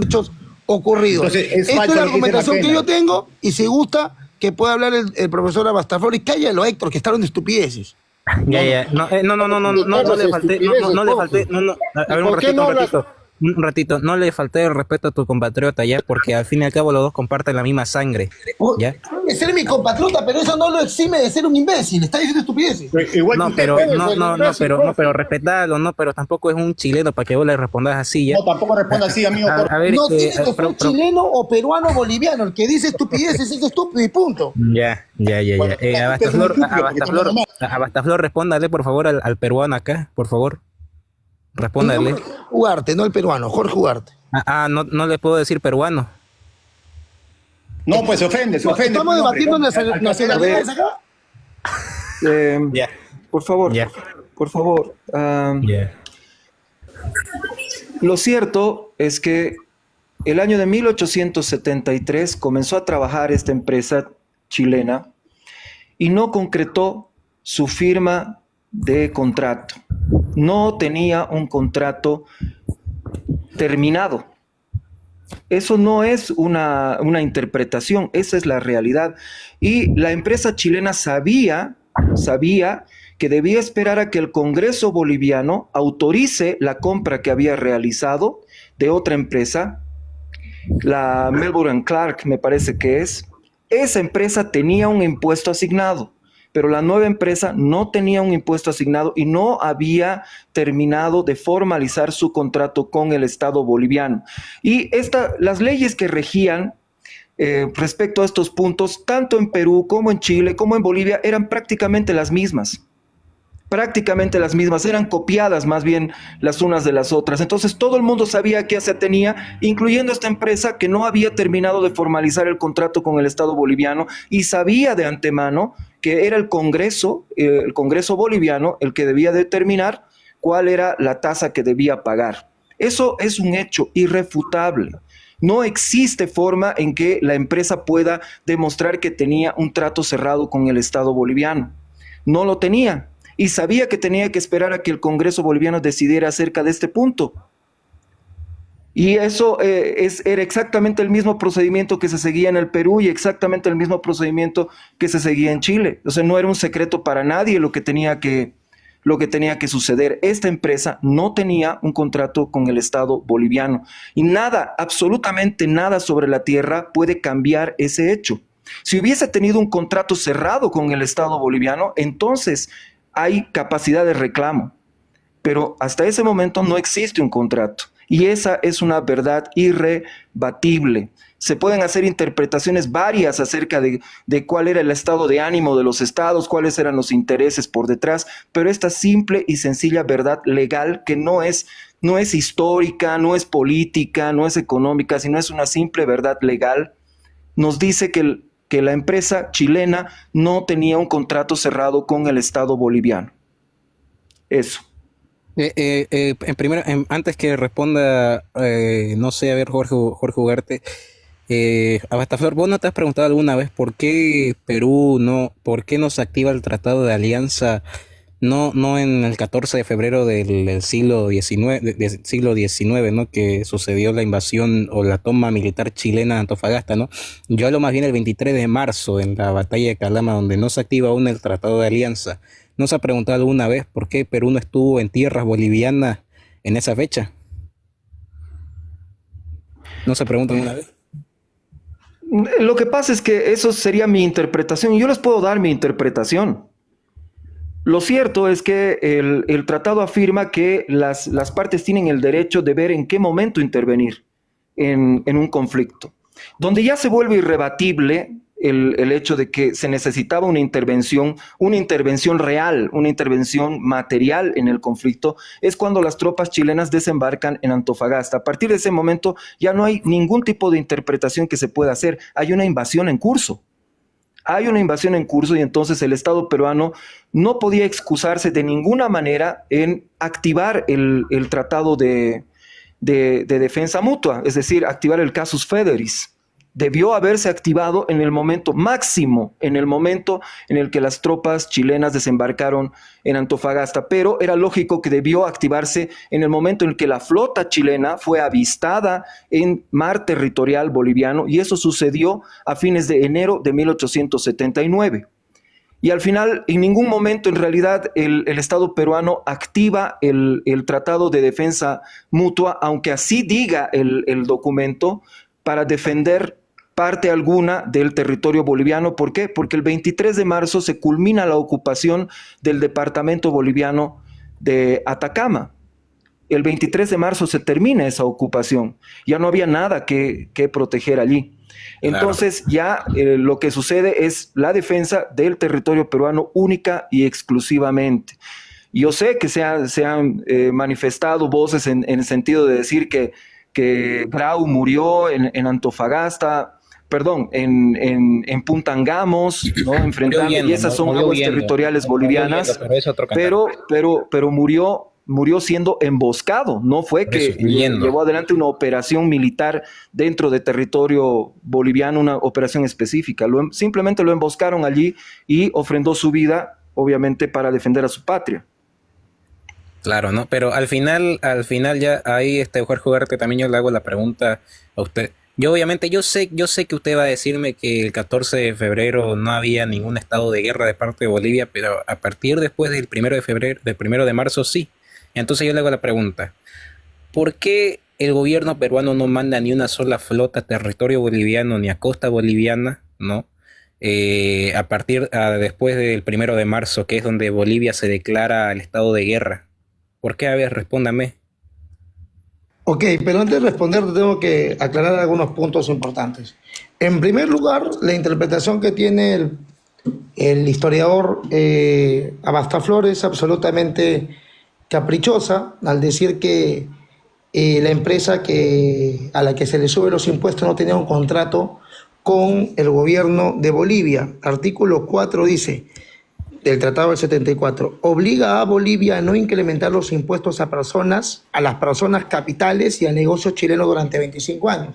hechos ocurridos. Entonces, es Esta falso es la lo que dice argumentación que Mackenna. yo tengo y si gusta que pueda hablar el profesor Abastaflor y cállalo, Héctor, que está hablando de estupideces. Ya, ya. No, no le falté, no le falté, a ¿Y ver, por qué no hablas? un ratito, no le falté el respeto a tu compatriota, ya, porque al fin y al cabo los dos comparten la misma sangre, ya. Puede ser mi compatriota, pero eso no lo exime de ser un imbécil. Está diciendo estupideces. Igual No, que usted pero, puede no, ser no, no, imbécil, pero, profe. no, pero respetalo, no, pero tampoco es un chileno para que vos le respondas así, ya. No, tampoco responda así, amigo. A ver, No tiene que ser pero- chileno o peruano o boliviano. El que dice estupideces es estúpido y punto. Ya. Bueno, Abastaflor, usted es un estúpido, porque está hablando mal. Abastaflor, respóndale por favor al peruano acá, por favor. Respóndale. Ugarte, no el peruano, Jorge Ugarte. No le puedo decir peruano. No, pues se ofende. ¿Estamos debatiendo nacionalidades acá? Ya. Por favor, Ya. por favor. Lo cierto es que el año de 1873 comenzó a trabajar esta empresa chilena y no concretó su firma de contrato. No tenía un contrato terminado. Eso no es una interpretación, esa es la realidad. Y la empresa chilena sabía que debía esperar a que el Congreso boliviano autorice la compra que había realizado de otra empresa, la Melbourne Clark, me parece que es. Esa empresa tenía un impuesto asignado, pero la nueva empresa no tenía un impuesto asignado y no había terminado de formalizar su contrato con el Estado boliviano. Y las leyes que regían respecto a estos puntos, tanto en Perú como en Chile, como en Bolivia, eran prácticamente las mismas. Prácticamente las mismas, eran copiadas más bien las unas de las otras. Entonces todo el mundo sabía qué se tenía, incluyendo esta empresa que no había terminado de formalizar el contrato con el Estado boliviano y sabía de antemano que era el Congreso boliviano el que debía determinar cuál era la tasa que debía pagar. Eso es un hecho irrefutable. No existe forma en que la empresa pueda demostrar que tenía un trato cerrado con el Estado boliviano. No lo tenía. Y sabía que tenía que esperar a que el Congreso boliviano decidiera acerca de este punto. Y eso era exactamente el mismo procedimiento que se seguía en el Perú y exactamente el mismo procedimiento que se seguía en Chile. O sea, no era un secreto para nadie lo que tenía que suceder. Esta empresa no tenía un contrato con el Estado boliviano. Y nada, absolutamente nada sobre la tierra puede cambiar ese hecho. Si hubiese tenido un contrato cerrado con el Estado boliviano, entonces hay capacidad de reclamo, pero hasta ese momento no existe un contrato y esa es una verdad irrebatible. Se pueden hacer interpretaciones varias acerca de cuál era el estado de ánimo de los estados, cuáles eran los intereses por detrás, pero esta simple y sencilla verdad legal que no es histórica, no es política, no es económica, sino es una simple verdad legal, nos dice que la empresa chilena no tenía un contrato cerrado con el Estado boliviano. Eso. Antes que responda, no sé, a ver, Jorge Ugarte, Abastaflor, ¿vos no te has preguntado alguna vez por qué por qué no se activa el Tratado de Alianza, no en el 14 de febrero del siglo XIX, ¿no? Que sucedió la invasión o la toma militar chilena de Antofagasta, ¿no? Yo hablo más bien el 23 de marzo, en la batalla de Calama, donde no se activa aún el Tratado de Alianza. ¿No se ha preguntado alguna vez por qué Perú no estuvo en tierras bolivianas en esa fecha? ¿No se pregunta alguna vez? Lo que pasa es que eso sería mi interpretación y yo les puedo dar mi interpretación. Lo cierto es que el tratado afirma que las partes tienen el derecho de ver en qué momento intervenir en un conflicto. Donde ya se vuelve irrebatible el hecho de que se necesitaba una intervención real, una intervención material en el conflicto, es cuando las tropas chilenas desembarcan en Antofagasta. A partir de ese momento ya no hay ningún tipo de interpretación que se pueda hacer, hay una invasión en curso. Hay una invasión en curso y entonces el Estado peruano no podía excusarse de ninguna manera en activar el tratado de defensa mutua, es decir, activar el casus federis. debió haberse activado en el momento máximo, en el momento en el que las tropas chilenas desembarcaron en Antofagasta, pero era lógico que debió activarse en el momento en el que la flota chilena fue avistada en mar territorial boliviano, y eso sucedió a fines de enero de 1879. Y al final, en ningún momento, en realidad, el Estado peruano activa el Tratado de Defensa Mutua, aunque así diga el documento, para defender parte alguna del territorio boliviano. ¿Por qué? Porque el 23 de marzo se culmina la ocupación del departamento boliviano de Atacama. El 23 de marzo se termina esa ocupación. Ya no había nada que proteger allí. Entonces ya lo que sucede es la defensa del territorio peruano única y exclusivamente. Yo sé que se han manifestado voces en el sentido de decir que Grau murió en Antofagasta, perdón, en Puntangamos, ¿no? Enfrentando, y esas son aguas territoriales bolivianas, pero murió siendo emboscado, no fue que llevó adelante una operación militar dentro de territorio boliviano, una operación específica. Simplemente lo emboscaron allí y ofrendó su vida, obviamente, para defender a su patria. Claro, ¿no? Pero al final ya ahí, Jorge Ugarte, también yo le hago la pregunta a usted. Yo sé que usted va a decirme que el 14 de febrero no había ningún estado de guerra de parte de Bolivia, pero a partir después del 1 de febrero, del 1 de marzo, sí. Entonces yo le hago la pregunta, ¿por qué el gobierno peruano no manda ni una sola flota a territorio boliviano ni a costa boliviana, ¿no? Después del 1 de marzo, que es donde Bolivia se declara el estado de guerra. ¿Por qué? A ver, respóndame. Ok, pero antes de responder tengo que aclarar algunos puntos importantes. En primer lugar, la interpretación que tiene el historiador Abastaflor es absolutamente caprichosa al decir que la empresa a la que se le sube los impuestos no tenía un contrato con el gobierno de Bolivia. Artículo 4 dice del Tratado del 74, obliga a Bolivia a no incrementar los impuestos a las personas capitales y a negocios chilenos durante 25 años.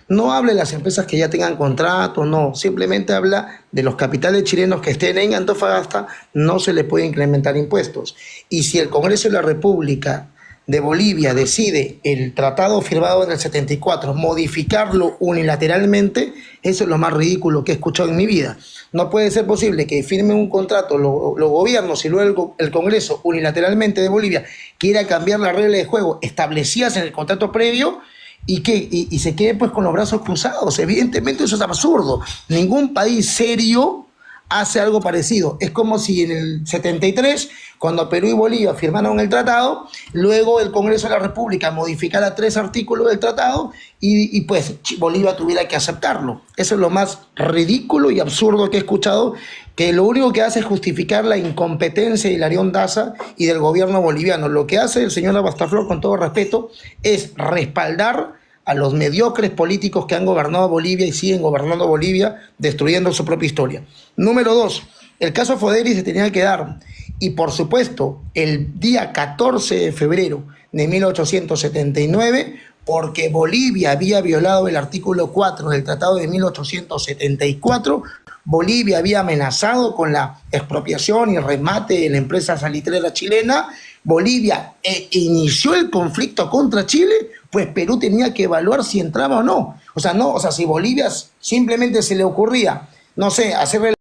No habla de las empresas que ya tengan contrato, no, simplemente habla de los capitales chilenos que estén en Antofagasta, no se les puede incrementar impuestos. Y si el Congreso de la República de Bolivia decide el tratado firmado en el 74, modificarlo unilateralmente, eso es lo más ridículo que he escuchado en mi vida. No puede ser posible que firmen un contrato los gobiernos y luego el Congreso unilateralmente de Bolivia quiera cambiar las reglas de juego establecidas en el contrato previo y se quede pues con los brazos cruzados. Evidentemente eso es absurdo. Ningún país serio hace algo parecido. Es como si en el 73, cuando Perú y Bolivia firmaron el tratado, luego el Congreso de la República modificara 3 artículos del tratado y pues Bolivia tuviera que aceptarlo. Eso es lo más ridículo y absurdo que he escuchado, que lo único que hace es justificar la incompetencia de Hilarión Daza y del gobierno boliviano. Lo que hace el señor Abastaflor, con todo respeto, es respaldar a los mediocres políticos que han gobernado Bolivia y siguen gobernando Bolivia, destruyendo su propia historia. Número 2, el caso Foderi se tenía que dar, y por supuesto, el día 14 de febrero de 1879, porque Bolivia había violado el artículo 4 del Tratado de 1874, Bolivia había amenazado con la expropiación y remate de la empresa salitrera chilena, Bolivia inició el conflicto contra Chile, pues Perú tenía que evaluar si entraba o no. O sea, si Bolivia simplemente se le ocurría, no sé, hacerle...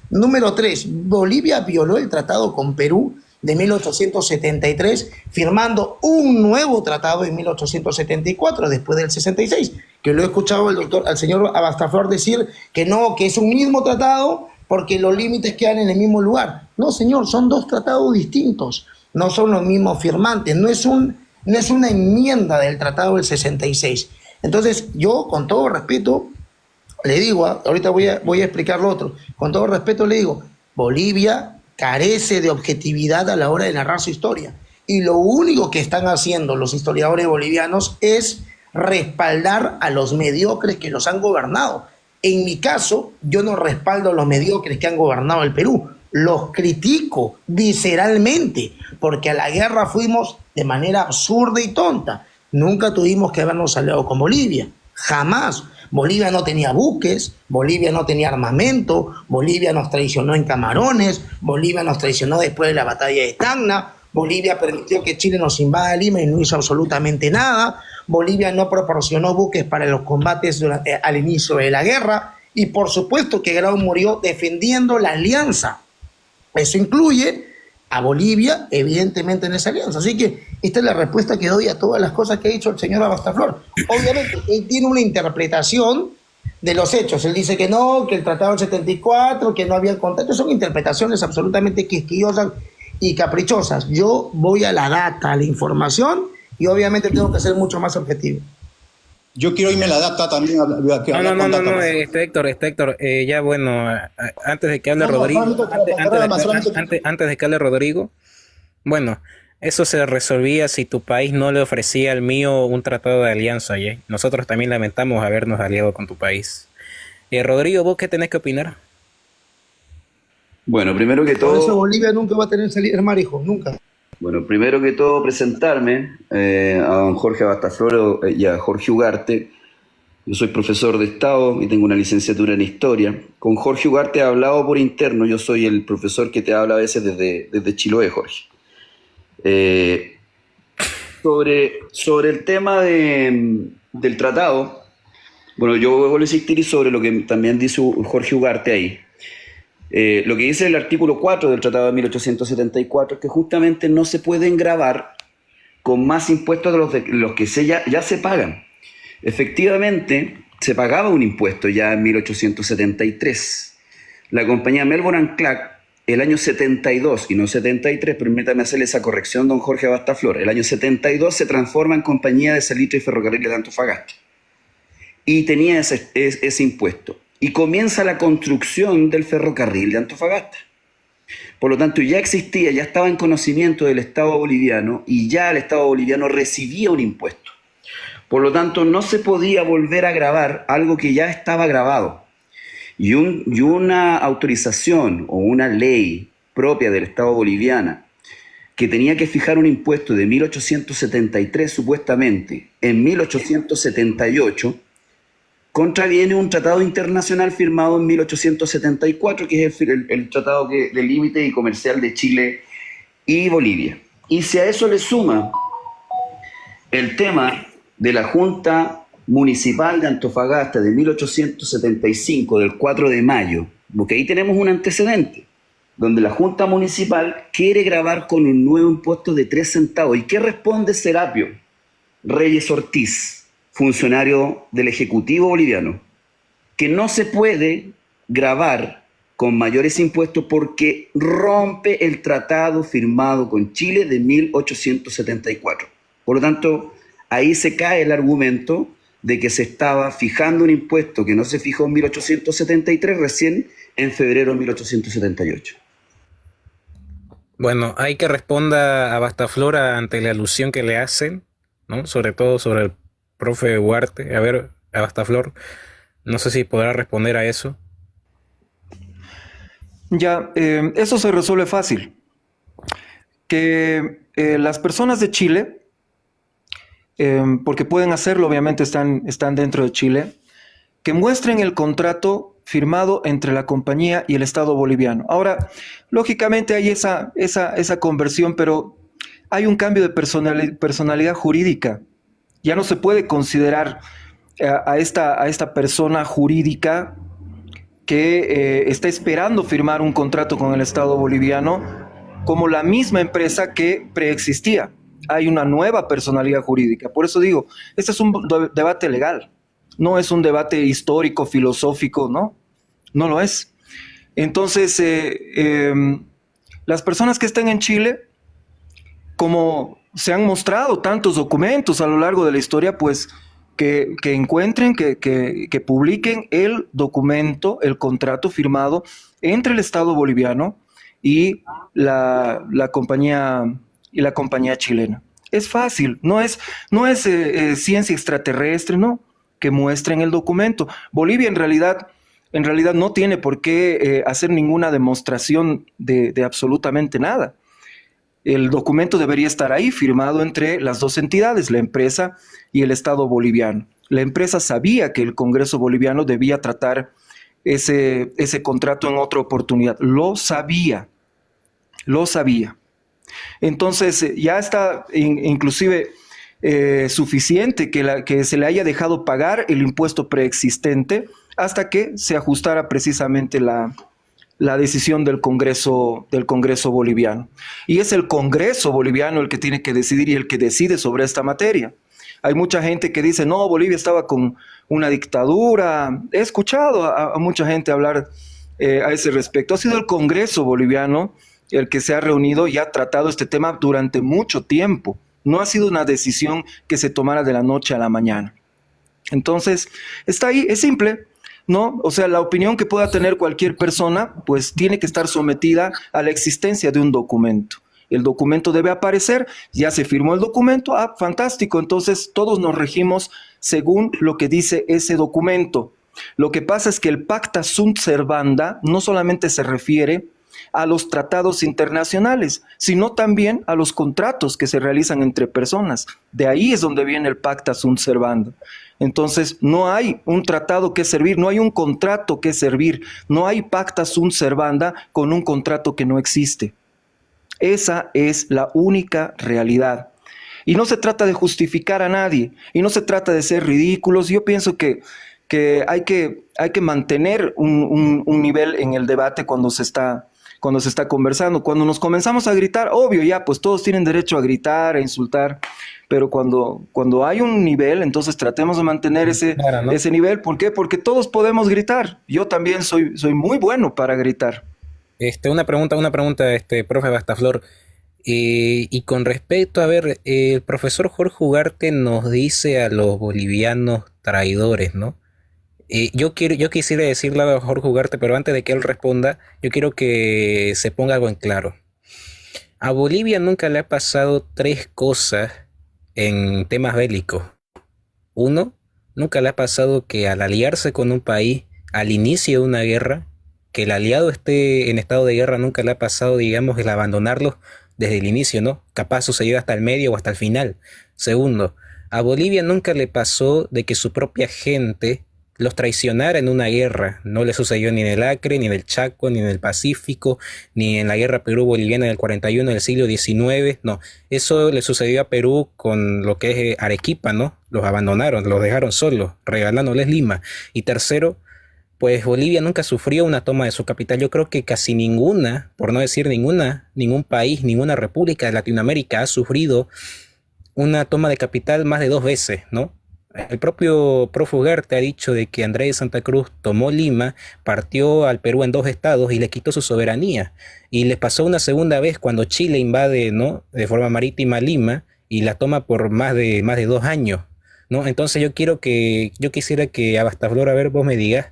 Número 3, Bolivia violó el tratado con Perú de 1873, firmando un nuevo tratado en 1874, después del 66, que lo he escuchado al señor Abastaflor decir que no, que es un mismo tratado porque los límites quedan en el mismo lugar. No, señor, son 2 tratados distintos, no son los mismos firmantes, no es una enmienda del tratado del 66. Entonces, yo, con todo respeto, le digo, ahorita voy a explicar lo otro, con todo respeto le digo, Bolivia carece de objetividad a la hora de narrar su historia. Y lo único que están haciendo los historiadores bolivianos es respaldar a los mediocres que los han gobernado. En mi caso, yo no respaldo a los mediocres que han gobernado el Perú. los critico visceralmente, porque a la guerra fuimos de manera absurda y tonta. Nunca tuvimos que habernos aliado con Bolivia, jamás. Bolivia no tenía buques, Bolivia no tenía armamento, Bolivia nos traicionó en Camarones, Bolivia nos traicionó después de la batalla de Tacna, Bolivia permitió que Chile nos invada Lima y no hizo absolutamente nada, Bolivia no proporcionó buques para los combates al inicio de la guerra, y por supuesto que Grau murió defendiendo la alianza. Eso incluye a Bolivia, evidentemente, en esa alianza. Así que esta es la respuesta que doy a todas las cosas que ha dicho el señor Abastaflor. Obviamente, él tiene una interpretación de los hechos. Él dice que no, que el Tratado del 74, que no había contacto. Son interpretaciones absolutamente quisquillosas y caprichosas. Yo voy a la data, a la información, y obviamente tengo que ser mucho más objetivo. Yo quiero irme a la data también. No, Héctor, ya bueno, antes de que hable Rodrigo, antes de que hable Rodrigo, bueno, eso se resolvía si tu país no le ofrecía al mío un tratado de alianza, ¿ya? Nosotros también lamentamos habernos aliado con tu país. Rodrigo, ¿vos qué tenés que opinar? Bueno, primero que Por eso todo, Bolivia nunca va a tener salir marijo, nunca. bueno, primero que todo presentarme a don Jorge Abastaflor y a Jorge Ugarte. Yo soy profesor de Estado y tengo una licenciatura en Historia. Con Jorge Ugarte he hablado por interno, yo soy el profesor que te habla a veces desde Chiloé, Jorge. Sobre el tema del tratado, bueno, yo vuelvo a insistir sobre lo que también dice Jorge Ugarte ahí. Lo que dice el artículo 4 del Tratado de 1874 es que justamente no se pueden gravar con más impuestos de los que ya se pagan. Efectivamente, se pagaba un impuesto ya en 1873. La compañía Melbourne and Clark, el año 72 y no 73, permítame hacerle esa corrección, don Jorge Abastaflor, el año 72 se transforma en Compañía de Salitre y Ferrocarriles de Antofagasta y tenía ese impuesto. Y comienza la construcción del ferrocarril de Antofagasta. Por lo tanto, ya existía, ya estaba en conocimiento del Estado boliviano y ya el Estado boliviano recibía un impuesto. Por lo tanto, no se podía volver a grabar algo que ya estaba grabado. Y una autorización o una ley propia del Estado boliviano que tenía que fijar un impuesto de 1873 supuestamente en 1878, contraviene un tratado internacional firmado en 1874, que es el tratado de límite y comercial de Chile y Bolivia. Y si a eso le suma el tema de la Junta Municipal de Antofagasta de 1875, del 4 de mayo, porque ahí tenemos un antecedente, donde la Junta Municipal quiere grabar con un nuevo impuesto de 3 centavos. ¿Y qué responde Serapio Reyes Ortiz, funcionario del Ejecutivo boliviano? Que no se puede grabar con mayores impuestos porque rompe el tratado firmado con Chile de 1874. Por lo tanto, ahí se cae el argumento de que se estaba fijando un impuesto que no se fijó en 1873, recién en febrero de 1878. Bueno, hay que responda a Abastaflor ante la alusión que le hacen, ¿no? Sobre todo sobre el profe Ugarte. A ver, Abastaflor, no sé si podrá responder a eso. Ya, eso se resuelve fácil. Que las personas de Chile, porque pueden hacerlo, obviamente están dentro de Chile, que muestren el contrato firmado entre la compañía y el Estado boliviano. Ahora, lógicamente hay esa conversión, pero hay un cambio de personalidad jurídica. Ya no se puede considerar a esta persona jurídica que está esperando firmar un contrato con el Estado boliviano como la misma empresa que preexistía. Hay una nueva personalidad jurídica. Por eso digo, este es un debate legal, no es un debate histórico, filosófico, ¿no? No lo es. Entonces, las personas que estén en Chile, como se han mostrado tantos documentos a lo largo de la historia, pues que encuentren, que publiquen el documento, el contrato firmado entre el Estado boliviano y la compañía chilena. Es fácil, no es ciencia extraterrestre, ¿no? Que muestren el documento. Bolivia en realidad en realidad no tiene por qué hacer ninguna demostración de absolutamente nada. El documento debería estar ahí firmado entre las dos entidades, la empresa y el Estado boliviano. La empresa sabía que el Congreso boliviano debía tratar ese contrato en otra oportunidad. Lo sabía, lo sabía. Entonces ya está inclusive suficiente que se le haya dejado pagar el impuesto preexistente hasta que se ajustara precisamente la decisión del Congreso boliviano. Y es el Congreso boliviano el que tiene que decidir y el que decide sobre esta materia. Hay mucha gente que dice, no, Bolivia estaba con una dictadura. He escuchado a mucha gente hablar a ese respecto. Ha sido el Congreso boliviano el que se ha reunido y ha tratado este tema durante mucho tiempo. No ha sido una decisión que se tomara de la noche a la mañana. Entonces, está ahí, es simple, ¿no? O sea, la opinión que pueda tener cualquier persona, pues tiene que estar sometida a la existencia de un documento. El documento debe aparecer, ya se firmó el documento, fantástico, entonces todos nos regimos según lo que dice ese documento. Lo que pasa es que el Pacta Sunt Servanda no solamente se refiere a los tratados internacionales, sino también a los contratos que se realizan entre personas. De ahí es donde viene el Pacta Sunt Servanda. Entonces, no hay un tratado que servir, no hay un contrato que servir, no hay Pacta Sunt Servanda con un contrato que no existe. Esa es la única realidad. Y no se trata de justificar a nadie, y no se trata de ser ridículos. Yo pienso que hay que mantener un nivel en el debate cuando se está conversando. Cuando nos comenzamos a gritar, obvio, ya, pues todos tienen derecho a gritar, a insultar, pero cuando hay un nivel, entonces tratemos de mantener Claro, ¿no? ese nivel. ¿Por qué? Porque todos podemos gritar. Yo también soy muy bueno para gritar. Una pregunta, profe Bastaflor. Y con respecto, a ver, el profesor Jorge Ugarte nos dice a los bolivianos traidores, ¿no? Yo quisiera decirle a Jorge Ugarte, pero antes de que él responda, yo quiero que se ponga algo en claro. A Bolivia nunca le ha pasado tres cosas en temas bélicos. Uno, nunca le ha pasado que al aliarse con un país al inicio de una guerra, que el aliado esté en estado de guerra, nunca le ha pasado, digamos, el abandonarlos desde el inicio, ¿no? Capaz sucedió hasta el medio o hasta el final. Segundo, a Bolivia nunca le pasó de que su propia gente los traicionara en una guerra. No le sucedió ni en el Acre, ni en el Chaco, ni en el Pacífico, ni en la guerra Perú-Boliviana del 41 del siglo XIX. No, eso le sucedió a Perú con lo que es Arequipa, ¿no? Los abandonaron, los dejaron solos, regalándoles Lima. Y tercero, pues Bolivia nunca sufrió una toma de su capital. Yo creo que casi ninguna, por no decir ninguna, ningún país, ninguna república de Latinoamérica ha sufrido una toma de capital más de 2 veces, ¿no? El propio profe Ugarte ha dicho de que Andrés de Santa Cruz tomó Lima, partió al Perú en 2 estados y le quitó su soberanía. Y les pasó una segunda vez cuando Chile invade, ¿no?, de forma marítima Lima y la toma por más de 2 años, ¿no? Entonces yo quisiera que Abastaflor, a ver, vos me digas,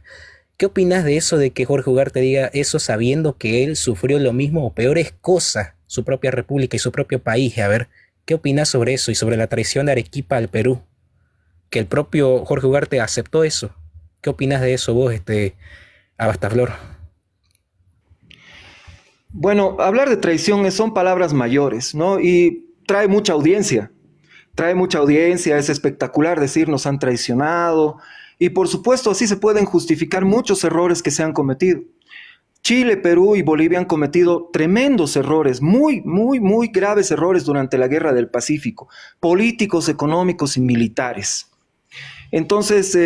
¿qué opinas de eso de que Jorge Ugarte diga eso sabiendo que él sufrió lo mismo o peores cosas, su propia república y su propio país? A ver, ¿qué opinas sobre eso y sobre la traición de Arequipa al Perú? Que el propio Jorge Ugarte aceptó eso. ¿Qué opinas de eso vos, Abastaflor? Bueno, hablar de traición son palabras mayores, ¿no? Y trae mucha audiencia. Es espectacular decir nos han traicionado. Y por supuesto, así se pueden justificar muchos errores que se han cometido. Chile, Perú y Bolivia han cometido tremendos errores, muy, muy, muy graves errores durante la Guerra del Pacífico, políticos, económicos y militares. Entonces,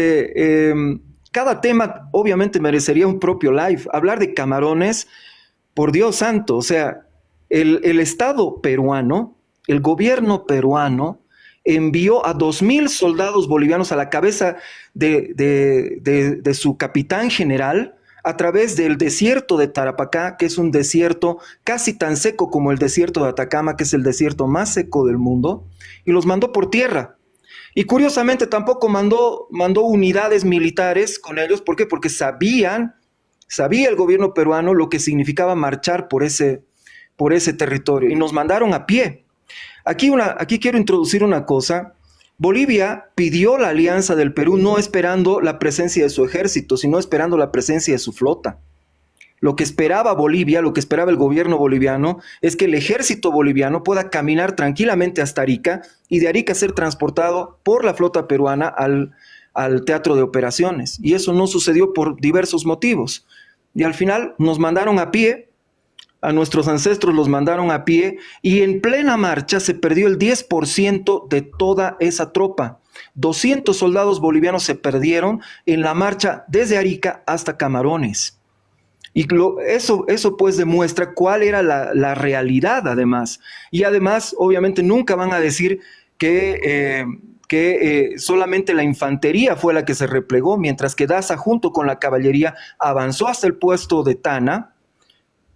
cada tema obviamente merecería un propio live. Hablar de Camarones, por Dios santo, o sea, el Estado peruano, el gobierno peruano, envió a 2,000 soldados bolivianos a la cabeza de su capitán general a través del desierto de Tarapacá, que es un desierto casi tan seco como el desierto de Atacama, que es el desierto más seco del mundo, y los mandó por tierra. Y curiosamente tampoco mandó unidades militares con ellos. ¿Por qué? Porque sabía el gobierno peruano lo que significaba marchar por ese territorio, y nos mandaron a pie. Aquí quiero introducir una cosa. Bolivia pidió la alianza del Perú no esperando la presencia de su ejército, sino esperando la presencia de su flota. Lo que esperaba Bolivia, lo que esperaba el gobierno boliviano, es que el ejército boliviano pueda caminar tranquilamente hasta Arica y de Arica ser transportado por la flota peruana al teatro de operaciones. Y eso no sucedió por diversos motivos. Y al final nos mandaron a pie, a nuestros ancestros los mandaron a pie, y en plena marcha se perdió el 10% de toda esa tropa. 200 soldados bolivianos se perdieron en la marcha desde Arica hasta Camarones. Y eso pues demuestra cuál era la realidad además. Y además, obviamente, nunca van a decir que solamente la infantería fue la que se replegó, mientras que Daza junto con la caballería avanzó hasta el puesto de Tana,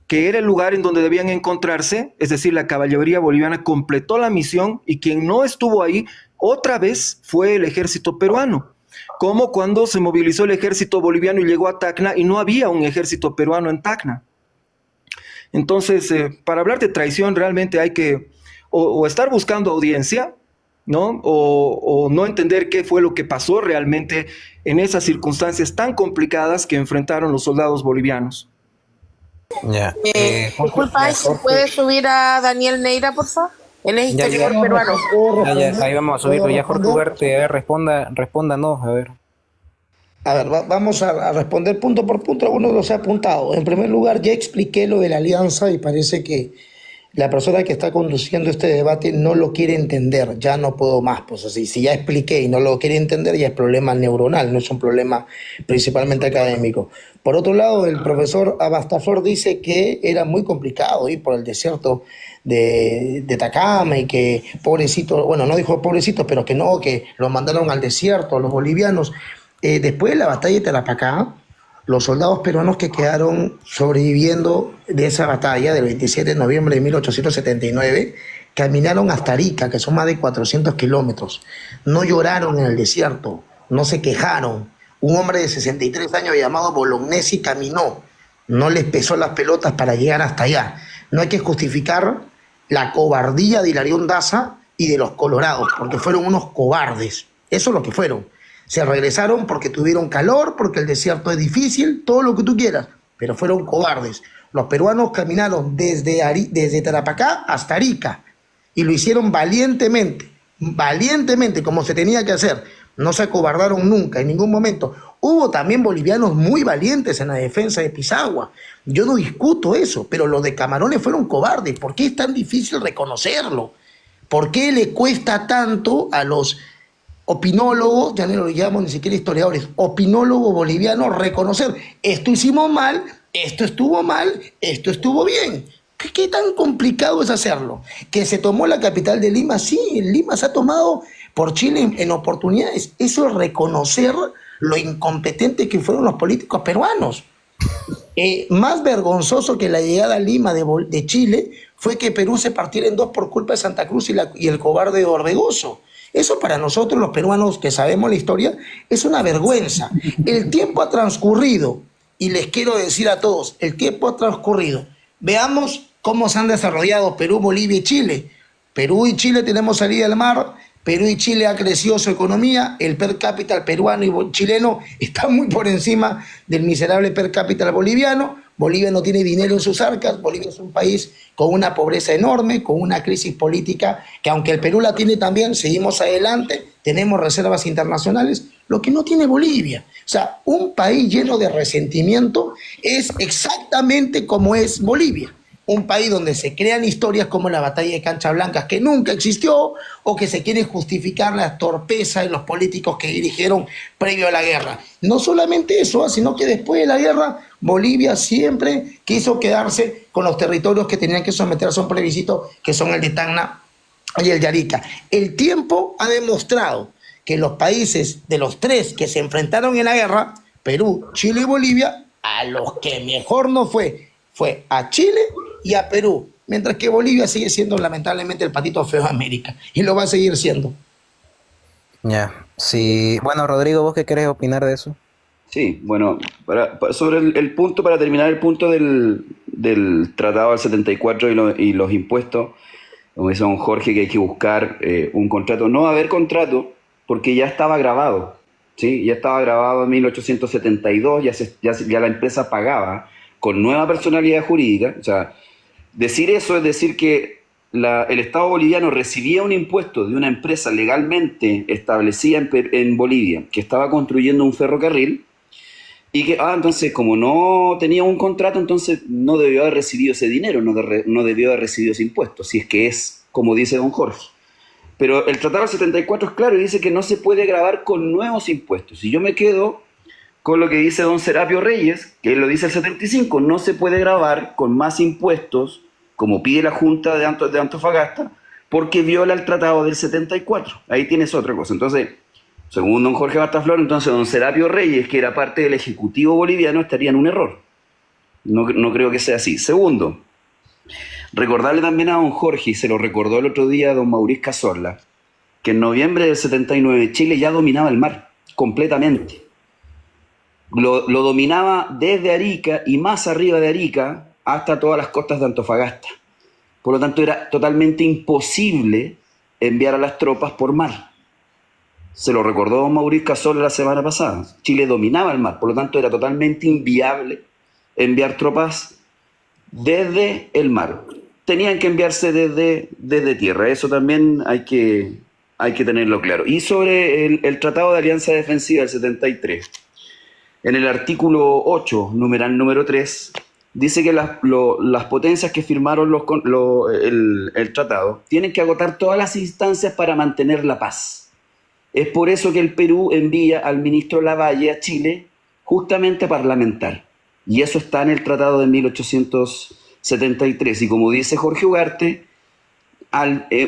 que era el lugar en donde debían encontrarse, es decir, la caballería boliviana completó la misión y quien no estuvo ahí otra vez fue el ejército peruano. Como cuando se movilizó el ejército boliviano y llegó a Tacna y no había un ejército peruano en Tacna. Entonces, para hablar de traición realmente hay que o estar buscando audiencia, ¿no? O no entender qué fue lo que pasó realmente en esas circunstancias tan complicadas que enfrentaron los soldados bolivianos. Ya. Disculpa, ¿se puede subir a Daniel Neira, por favor? Él es Ya, historiador ya. peruano. Ahí vamos a subir, pero ya Jorge Ugarte, a ver, respóndanos, a ver. A ver, vamos a responder punto por punto algunos de los he apuntado. En primer lugar, ya expliqué lo de la alianza y parece que la persona que está conduciendo este debate no lo quiere entender. Ya no puedo más, pues así. Si ya expliqué y no lo quiere entender, ya es problema neuronal, no es un problema principalmente académico. Por otro lado, el profesor Abastafor dice que era muy complicado ir por el desierto de Atacama y que pobrecito, bueno, no dijo pobrecito, pero que no, que lo mandaron al desierto, los bolivianos. Después de la batalla de Tarapacá, los soldados peruanos que quedaron sobreviviendo de esa batalla del 27 de noviembre de 1879 caminaron hasta Arica, que son más de 400 kilómetros. No lloraron en el desierto, no se quejaron. Un hombre de 63 años llamado Bolognesi caminó, no les pesó las pelotas para llegar hasta allá. No hay que justificar la cobardía de Hilarión Daza y de los colorados, porque fueron unos cobardes. Eso es lo que fueron. Se regresaron porque tuvieron calor, porque el desierto es difícil, todo lo que tú quieras, pero fueron cobardes. Los peruanos caminaron desde Tarapacá hasta Arica y lo hicieron valientemente, como se tenía que hacer. No se acobardaron nunca, en ningún momento. Hubo también bolivianos muy valientes en la defensa de Pisagua. Yo no discuto eso, pero los de Camarones fueron cobardes. ¿Por qué es tan difícil reconocerlo? ¿Por qué le cuesta tanto a los opinólogos, ya no lo llamo ni siquiera historiadores, opinólogos bolivianos, reconocer esto hicimos mal, esto estuvo mal, esto estuvo bien? ¿Qué tan complicado es hacerlo? ¿Que se tomó la capital de Lima? Sí, Lima se ha tomado por Chile en oportunidades. Eso es reconocer lo incompetentes que fueron los políticos peruanos. Más vergonzoso que la llegada a Lima de Chile fue que Perú se partiera en dos por culpa de Santa Cruz y el cobarde Orbegoso. Eso para nosotros los peruanos que sabemos la historia es una vergüenza. El tiempo ha transcurrido y les quiero decir a todos, el tiempo ha transcurrido. Veamos cómo se han desarrollado Perú, Bolivia y Chile. Perú y Chile tenemos salida al mar, Perú y Chile ha crecido su economía, el per cápita peruano y chileno está muy por encima del miserable per cápita boliviano. Bolivia no tiene dinero en sus arcas, Bolivia es un país con una pobreza enorme, con una crisis política que aunque el Perú la tiene también, seguimos adelante, tenemos reservas internacionales, lo que no tiene Bolivia. O sea, un país lleno de resentimiento es exactamente como es Bolivia. Un país donde se crean historias como la batalla de Cancha Blanca, que nunca existió, o que se quiere justificar la torpeza de los políticos que dirigieron previo a la guerra. No solamente eso, sino que después de la guerra, Bolivia siempre quiso quedarse con los territorios que tenían que someterse a un plebiscito, que son el de Tacna y el de Arica. El tiempo ha demostrado que los países de los tres que se enfrentaron en la guerra, Perú, Chile y Bolivia, a los que mejor no fue a Chile y a Perú, mientras que Bolivia sigue siendo lamentablemente el patito feo de América y lo va a seguir siendo. Ya, sí. Bueno, Rodrigo, ¿vos qué querés opinar de eso? Sí, bueno, sobre el punto, para terminar el punto del Tratado del 74 y los impuestos, como dice don Jorge, que hay que buscar un contrato. No va a haber contrato porque ya estaba grabado, ¿sí? Ya estaba grabado en 1872, ya la empresa pagaba con nueva personalidad jurídica. O sea, decir eso es decir que el Estado boliviano recibía un impuesto de una empresa legalmente establecida en Bolivia que estaba construyendo un ferrocarril y que, entonces como no tenía un contrato, entonces no debió haber recibido ese dinero, no debió haber recibido ese impuesto, si es que es como dice don Jorge. Pero el Tratado del 74 es claro y dice que no se puede gravar con nuevos impuestos. Y yo me quedo con lo que dice don Serapio Reyes, que lo dice el 75, no se puede grabar con más impuestos, como pide la Junta de Antofagasta, porque viola el Tratado del 74. Ahí tienes otra cosa. Entonces, según don Jorge Bartaflor, entonces don Serapio Reyes, que era parte del Ejecutivo boliviano, estaría en un error. No creo que sea así. Segundo, recordarle también a don Jorge, y se lo recordó el otro día a don Mauricio Cazorla, que en noviembre del 79 Chile ya dominaba el mar, completamente. Lo dominaba desde Arica y más arriba de Arica hasta todas las costas de Antofagasta. Por lo tanto, era totalmente imposible enviar a las tropas por mar. Se lo recordó don Mauricio Cazorla la semana pasada. Chile dominaba el mar, por lo tanto, era totalmente inviable enviar tropas desde el mar. Tenían que enviarse desde tierra. Eso también hay que tenerlo claro. Y sobre el Tratado de Alianza Defensiva del 73, en el artículo 8, numeral número 3, dice que las potencias que firmaron el tratado tienen que agotar todas las instancias para mantener la paz. Es por eso que el Perú envía al ministro Lavalle a Chile justamente a parlamentar. Y eso está en el Tratado de 1873. Y como dice Jorge Ugarte,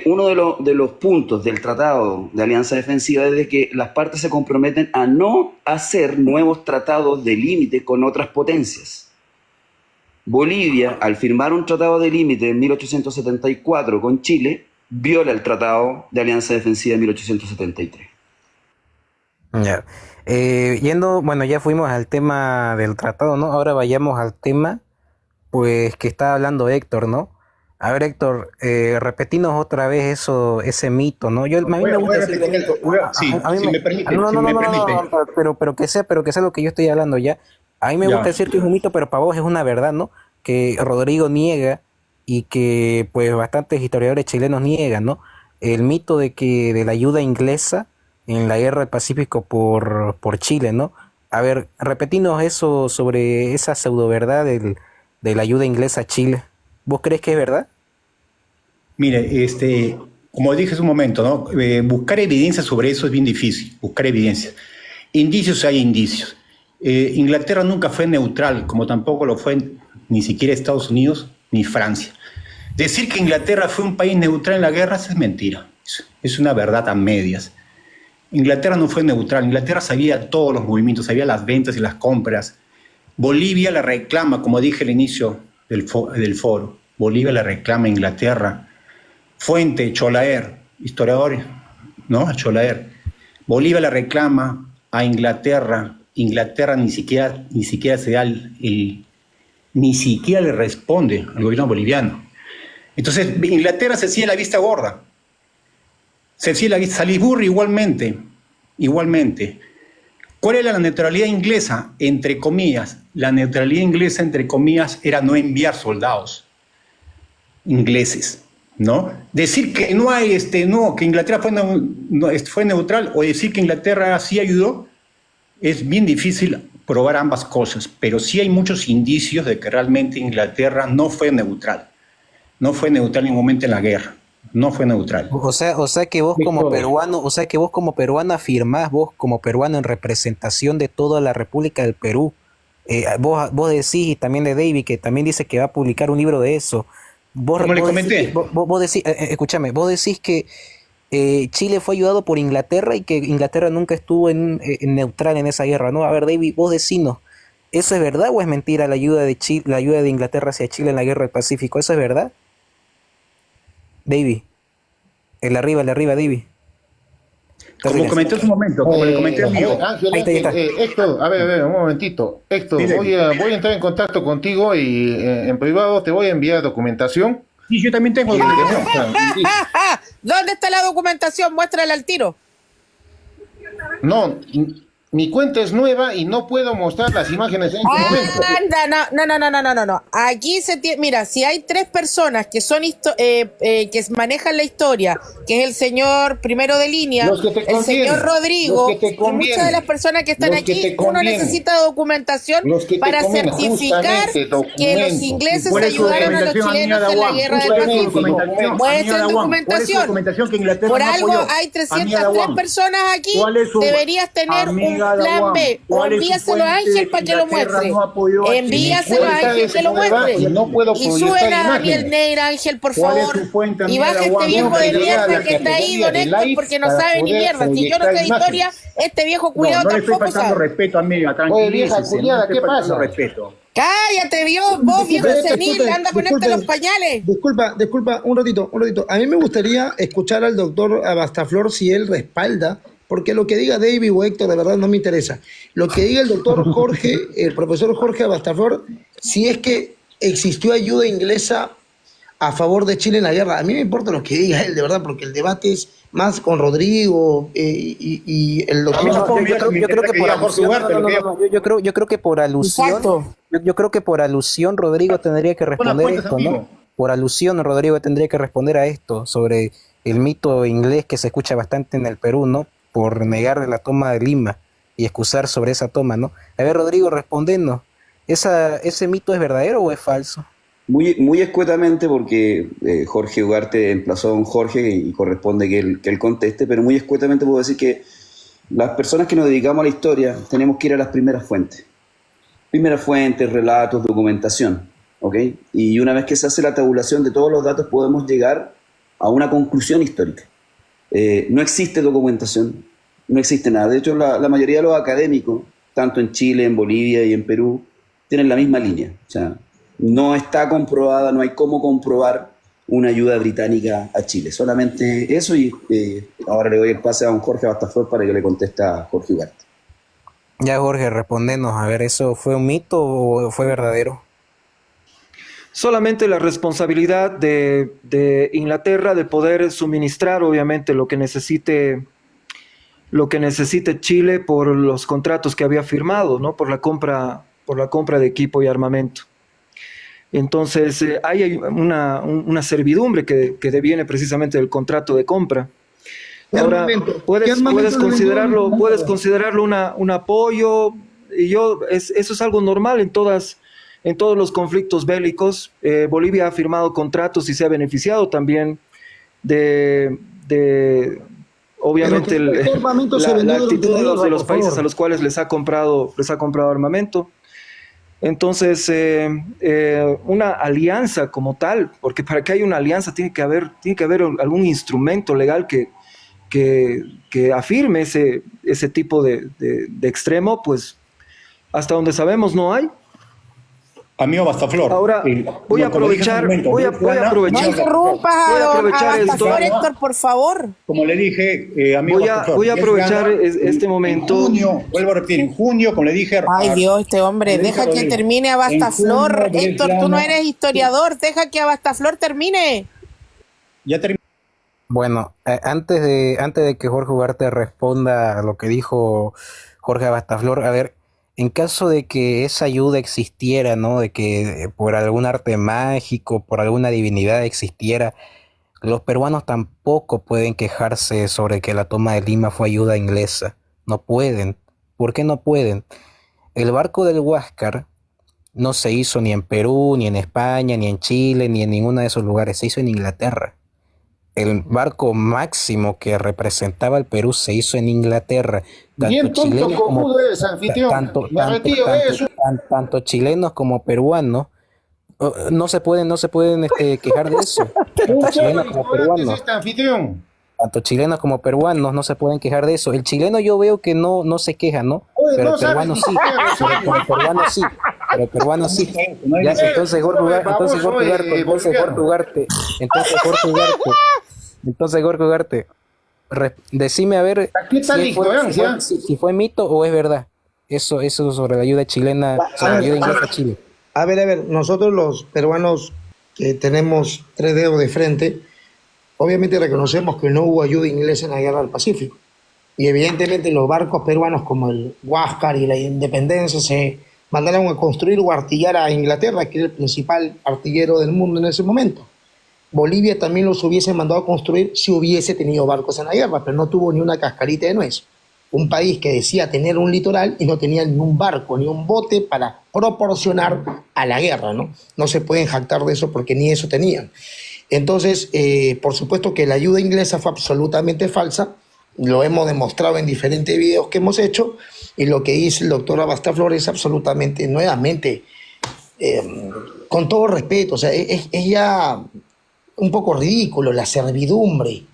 uno de los puntos del Tratado de Alianza Defensiva es de que las partes se comprometen a no hacer nuevos tratados de límite con otras potencias. Bolivia, al firmar un tratado de límite en 1874 con Chile, viola el Tratado de Alianza Defensiva de 1873. Ya. Bueno, ya fuimos al tema del tratado, ¿no? Ahora vayamos al tema, pues, que está hablando Héctor, ¿no? A ver, Héctor, repetinos otra vez ese mito, ¿no? A mí me gusta decir mito. Sí, si me permite. No, pero que sea lo que yo estoy hablando ya. A mí me gusta decir que es un mito, pero para vos es una verdad, ¿no? Que Rodrigo niega y que, pues, bastantes historiadores chilenos niegan, ¿no? El mito de la ayuda inglesa en la guerra del Pacífico por Chile, ¿no? A ver, repetinos eso sobre esa pseudo verdad de la ayuda inglesa a Chile. ¿Vos crees que es verdad? Mire, como dije hace un momento, ¿no? Buscar evidencia sobre eso es bien difícil, buscar evidencia. Indicios hay indicios. Inglaterra nunca fue neutral, como tampoco lo fue ni siquiera Estados Unidos ni Francia. Decir que Inglaterra fue un país neutral en la guerra es mentira, es una verdad a medias. Inglaterra no fue neutral, Inglaterra sabía todos los movimientos, sabía las ventas y las compras. Bolivia la reclama, como dije al inicio del foro, Bolivia la reclama a Inglaterra. Fuente, Cholaer, historiadores, ¿no? Cholaer. Bolivia la reclama a Inglaterra. Inglaterra ni siquiera se da ni siquiera le responde al gobierno boliviano. Entonces, Inglaterra se hacía la vista gorda. Se hacía la vista. Salisbury igualmente. ¿Cuál era la neutralidad inglesa? Entre comillas. La neutralidad inglesa, entre comillas, era no enviar soldados ingleses, ¿no? Decir que no hay, que Inglaterra fue neutral o decir que Inglaterra sí ayudó, es bien difícil probar ambas cosas, pero sí hay muchos indicios de que realmente Inglaterra no fue neutral. No fue neutral en ningún momento en la guerra. No fue neutral. O sea que vos como peruano afirmás, vos como peruano en representación de toda la República del Perú, vos decís, y también de David, que también dice que va a publicar un libro de eso. Como le comenté. Vos decís, escúchame, vos decís que Chile fue ayudado por Inglaterra y que Inglaterra nunca estuvo en neutral en esa guerra, ¿no? A ver, David, vos decinos, ¿eso es verdad o es mentira la ayuda de Inglaterra hacia Chile en la guerra del Pacífico? ¿Eso es verdad? David, el arriba, David. Como comenté hace un momento, como le comenté a amigo. Ángel, Héctor, a ver, un momentito. Héctor, Dile. voy a entrar en contacto contigo y en privado te voy a enviar documentación Sí, yo también tengo documentación. ¿Dónde está la documentación? Muéstrala al tiro. No, mi cuenta es nueva y no puedo mostrar las imágenes en este momento. No. Aquí mira, si hay 3 personas que son que manejan la historia, que es el señor primero de línea, Los que te el convienen, señor Rodrigo, los que te y convienen, muchas de las personas que están los que aquí, te uno convienen, necesita documentación los que te para convienen, certificar justamente, que los documentos. ingleses ¿Cuál es su ayudaron a los documentación, chilenos Amiada en la Juan? guerra del ¿Cuál es su Pacífico. documentación, Muestra Amiada Juan? ¿Cuál es su documentación. documentación que Inglaterra Por no algo apoyó? hay Amiada 303 Juan, personas aquí. ¿cuál es su- Deberías tener un Amiga plan Juan, B. O ¿cuál es su envíaselo a fuente Ángel que para que lo Inglaterra muestre. no apoyó a Chile? Envíaselo a Cuenta Ángel es que lo nueva muestre. y no puedo Y proyectar suben a Daniel imágenes. Neira, Ángel, por ¿Cuál es favor. su fuente, Y amiga baja este Juan? viejo Tengo que de llegar a mierda la que está ahí, categoría don de Héctor, live porque no para sabe ni poder mierda. Si yo no proyectar sé de historia, imágenes. este viejo No, culiado no le estoy tampoco faltando sabe. respeto, amiga, Oye, vieja tranquilícese, culiada, no estoy ¿qué faltando pasa? respeto. Cállate, vos viejo senil, anda a ponerte los Disculpen, pañales. disculpa, un ratito. A mí me gustaría escuchar al doctor Abastaflor si él respalda, porque lo que diga David o Héctor de verdad no me interesa. Lo que diga el doctor Jorge, el profesor Jorge Abastaflor, si es que existió ayuda inglesa a favor de Chile en la guerra. A mí me importa lo que diga él, de verdad, porque el debate es más con Rodrigo y el doctor. Yo creo que por alusión, yo creo que por alusión, Exacto. yo creo que por alusión Rodrigo tendría que responder fuentes, esto, amigo. ¿no? Por alusión Rodrigo tendría que responder a esto sobre el mito inglés que se escucha bastante en el Perú, ¿no? Por negar la toma de Lima y excusar sobre esa toma, ¿no? A ver, Rodrigo, respondenos. ¿Ese mito es verdadero o es falso? Muy escuetamente, porque Jorge Ugarte emplazó a don Jorge y corresponde que él conteste, pero muy escuetamente puedo decir que las personas que nos dedicamos a la historia tenemos que ir a las primeras fuentes. Primeras fuentes, relatos, documentación, ¿ok? Y una vez que se hace la tabulación de todos los datos podemos llegar a una conclusión histórica. No existe documentación, no existe nada. De hecho, la mayoría de los académicos, tanto en Chile, en Bolivia y en Perú, tienen la misma línea. O sea, no está comprobada, no hay cómo comprobar una ayuda británica a Chile. Solamente eso, y ahora le doy el pase a don Jorge Abastaflor para que le conteste a Jorge Ugarte. Ya, Jorge, respondenos. A ver, ¿eso fue un mito o fue verdadero? Solamente la responsabilidad de Inglaterra de poder suministrar, obviamente, lo que necesite Chile por los contratos que había firmado, ¿no? Por la compra de equipo y armamento. Entonces, hay una servidumbre que deviene precisamente del contrato de compra. Ahora, puedes considerarlo un apoyo, y eso es algo normal en todos los conflictos bélicos. Bolivia ha firmado contratos y se ha beneficiado también obviamente la actitud de los países a los cuales les ha comprado armamento. Entonces, una alianza como tal, porque para que haya una alianza tiene que haber algún instrumento legal que afirme ese tipo de extremo, pues hasta donde sabemos no hay. Amigo Bastaflor. Ahora voy a aprovechar No interrumpas a esto. Héctor, por favor. Como le dije, amigo Bastaflor, voy a aprovechar este en momento. junio, vuelvo a repetir, en junio, como le dije. Ay, Dios, este hombre, deja que termine Abastaflor. Héctor, tú no eres historiador, deja que Abastaflor termine. Ya terminé. Bueno, antes de que Jorge Ugarte responda a lo que dijo Jorge Abastaflor, a ver, en caso de que esa ayuda existiera, ¿no? De que por algún arte mágico, por alguna divinidad existiera, los peruanos tampoco pueden quejarse sobre que la toma de Lima fue ayuda inglesa. No pueden. ¿Por qué no pueden? El barco del Huáscar no se hizo ni en Perú, ni en España, ni en Chile, ni en ninguno de esos lugares. Se hizo en Inglaterra. El barco máximo que representaba al Perú se hizo en Inglaterra. Bien tonto cojudo eres, anfitrión. Tanto chilenos como peruanos no se pueden quejar de eso. Tanto chilenos como peruanos. Tanto chilenos como peruanos no se pueden quejar de eso. El chileno yo veo que no se queja, ¿no? Pero el peruano sí. Pero el peruano sí. Ya, entonces Jorge Ugarte, decime a ver si fue mito o es verdad. Eso sobre la ayuda chilena, sobre la ayuda inglesa a Chile. A ver, nosotros los peruanos que tenemos tres dedos de frente, obviamente reconocemos que no hubo ayuda inglesa en la guerra del Pacífico. Y evidentemente los barcos peruanos como el Huáscar y la Independencia se mandaron a construir o artillar a Inglaterra, que era el principal artillero del mundo en ese momento. Bolivia también los hubiese mandado a construir si hubiese tenido barcos en la guerra, pero no tuvo ni una cascarita de nuez. Un país que decía tener un litoral y no tenía ni un barco, ni un bote para proporcionar a la guerra, ¿no? No se pueden jactar de eso porque ni eso tenían. Entonces, por supuesto que la ayuda inglesa fue absolutamente falsa, lo hemos demostrado en diferentes videos que hemos hecho, y lo que dice el doctor Abastaflor es absolutamente, nuevamente, con todo respeto, o sea, es ya un poco ridículo la servidumbre.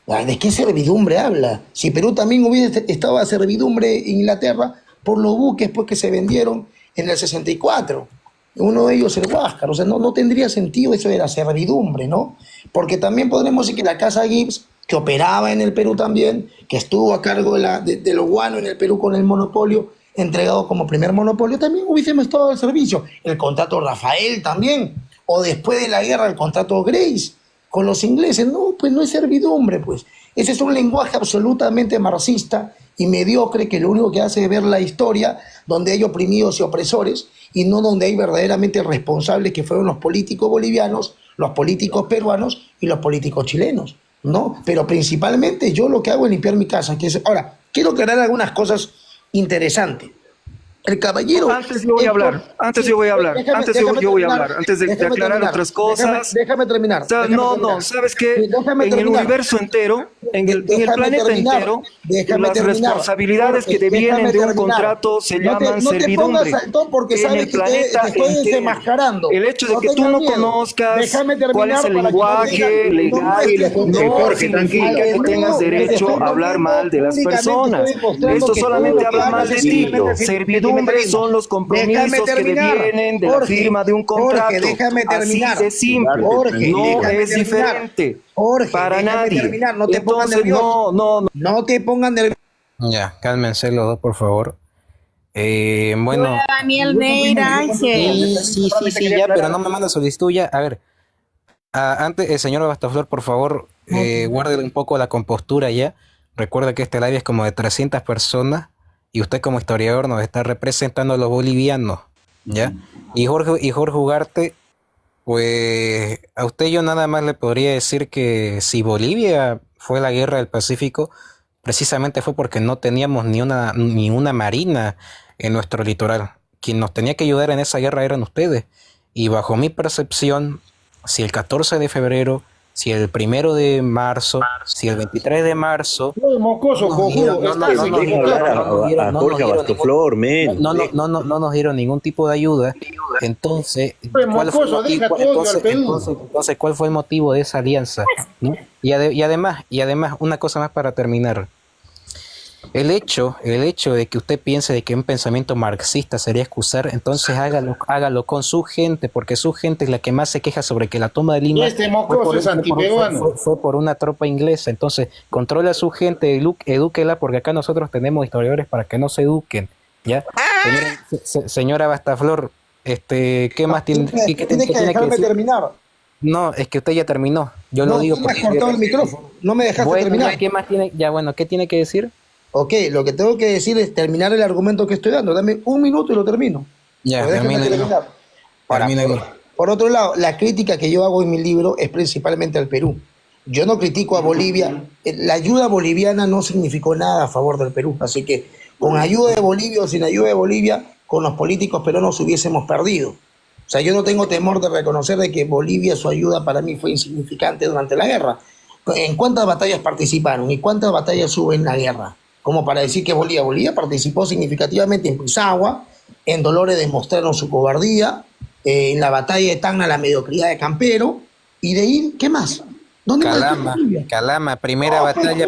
¿De qué servidumbre habla? Si Perú también hubiese estado a servidumbre Inglaterra por los buques pues, que se vendieron en el 64. Uno de ellos el Huáscar. O sea, no tendría sentido eso de la servidumbre, ¿no? Porque también podremos decir que la Casa Gibbs, que operaba en el Perú también, que estuvo a cargo de lo guano en el Perú con el monopolio, entregado como primer monopolio, también hubiésemos estado al servicio. El contrato Rafael también, o después de la guerra el contrato Grace con los ingleses. No, pues no es servidumbre, pues. Ese es un lenguaje absolutamente marxista y mediocre que lo único que hace es ver la historia donde hay oprimidos y opresores y no donde hay verdaderamente responsables que fueron los políticos bolivianos, los políticos peruanos y los políticos chilenos, ¿no? Pero principalmente yo lo que hago es limpiar mi casa. Ahora, quiero aclarar algunas cosas interesantes. El caballero... Antes yo voy a hablar, antes yo voy a hablar, antes yo voy a hablar, antes de aclarar otras cosas. Déjame terminar. No, ¿sabes qué? En el universo entero, en el planeta entero, las responsabilidades que devienen de un contrato se llaman servidumbre. En el planeta entero. El hecho de que tú no conozcas cuál es el lenguaje legal no significa que tengas derecho a hablar mal de las personas. Esto solamente habla mal de ti. Servidumbre son los compromisos que devienen de la firma de un contrato. Así de simple. No es diferente para nadie. Entonces, no te pongan nervioso. Ya, cálmense los dos, por favor. Bueno. Daniel Neira, Ángel. Sí, ya, pero no me manda solicitud ya. A ver, antes, el señor Abastaflor, por favor, guárdele un poco la compostura ya. Recuerda que este live es como de 300 personas. Y usted como historiador nos está representando a los bolivianos, ¿ya? Y Jorge Ugarte, pues a usted yo nada más le podría decir que si Bolivia fue la guerra del Pacífico, precisamente fue porque no teníamos ni una marina en nuestro litoral. Quien nos tenía que ayudar en esa guerra eran ustedes. Y bajo mi percepción, si el 14 de febrero, si el 1 de marzo, si el 23 de marzo... No, mocoso, cojudo. No nos dieron ningún tipo de ayuda. Entonces, ¿cuál fue el motivo de esa alianza? ¿No? Y además, una cosa más para terminar. El hecho de que usted piense de que un pensamiento marxista sería excusar, entonces hágalo con su gente, porque su gente es la que más se queja sobre que la toma de Lima fue por una tropa inglesa. Entonces, controle a su gente, edúquela, porque acá nosotros tenemos historiadores para que no se eduquen, ¿ya? Señora Abastaflor, ¿qué más tiene que dejarme terminar. No, es que usted ya terminó. Yo lo digo porque... No me has cortado el micrófono, no me dejaste terminar. ¿Qué más tiene? Ya, bueno, ¿qué tiene que decir? Ok, lo que tengo que decir es terminar el argumento que estoy dando. Dame un minuto y lo termino. Ya, termina. Por otro lado, la crítica que yo hago en mi libro es principalmente al Perú. Yo no critico a Bolivia. La ayuda boliviana no significó nada a favor del Perú. Así que con ayuda de Bolivia o sin ayuda de Bolivia, con los políticos peruanos hubiésemos perdido. O sea, yo no tengo temor de reconocer de que Bolivia, su ayuda para mí fue insignificante durante la guerra. ¿En cuántas batallas participaron y cuántas batallas hubo en la guerra? Como para decir que Bolivia participó significativamente en Pisagua, en Dolores demostraron su cobardía, en la batalla de Tacna la mediocridad de Campero, y de ahí, ¿qué más? ¿Dónde Calama, primera batalla de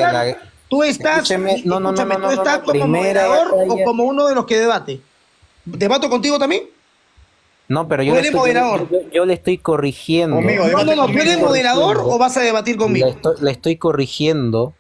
la... Tú estás, tú estás como moderador o como uno de los que debate. ¿Debato contigo también? No, pero yo le estoy corrigiendo. ¿Tú eres moderador o vas a debatir conmigo? Le estoy corrigiendo.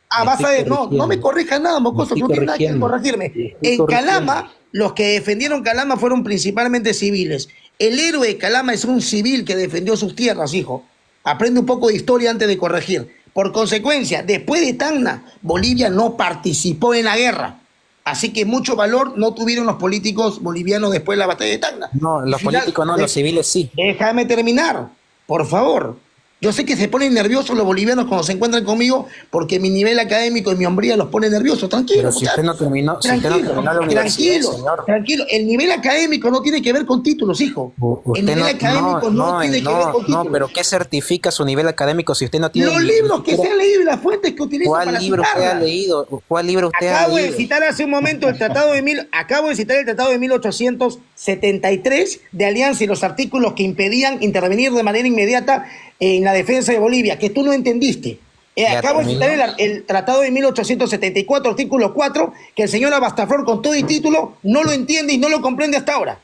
No me corrijas nada, mocoso, no tienes nada que corregirme. En Calama, los que defendieron Calama fueron principalmente civiles. El héroe de Calama es un civil que defendió sus tierras, hijo. Aprende un poco de historia antes de corregir. Por consecuencia, después de Tacna, Bolivia no participó en la guerra. Así que mucho valor no tuvieron los políticos bolivianos después de la batalla de Tacna. No, los políticos no, los civiles sí. Déjame terminar, por favor. Yo sé que se ponen nerviosos los bolivianos cuando se encuentran conmigo porque mi nivel académico y mi hombría los pone nerviosos. Tranquilo, Pero si usted no terminó, si usted no tranquilo, terminó la universidad, tranquilo, señor. tranquilo. El nivel académico no tiene que ver con títulos, hijo. El Usted nivel académico no tiene que ver con títulos. no, pero ¿qué certifica su nivel académico si usted no tiene Los ni libros que siquiera- se han leído y las fuentes que utilizo ¿Cuál para libro usted ha citarlas. leído? ¿Cuál libro usted ha Acabo de leído? citar hace un momento acabo de citar el tratado de 1873 de Alianza y los artículos que impedían intervenir de manera inmediata en la defensa de Bolivia, que tú no entendiste. Ya Acabo de citar terminó. el tratado de 1874, artículo 4, que el señor Abastaflor con todo y título no lo entiende y no lo comprende hasta ahora.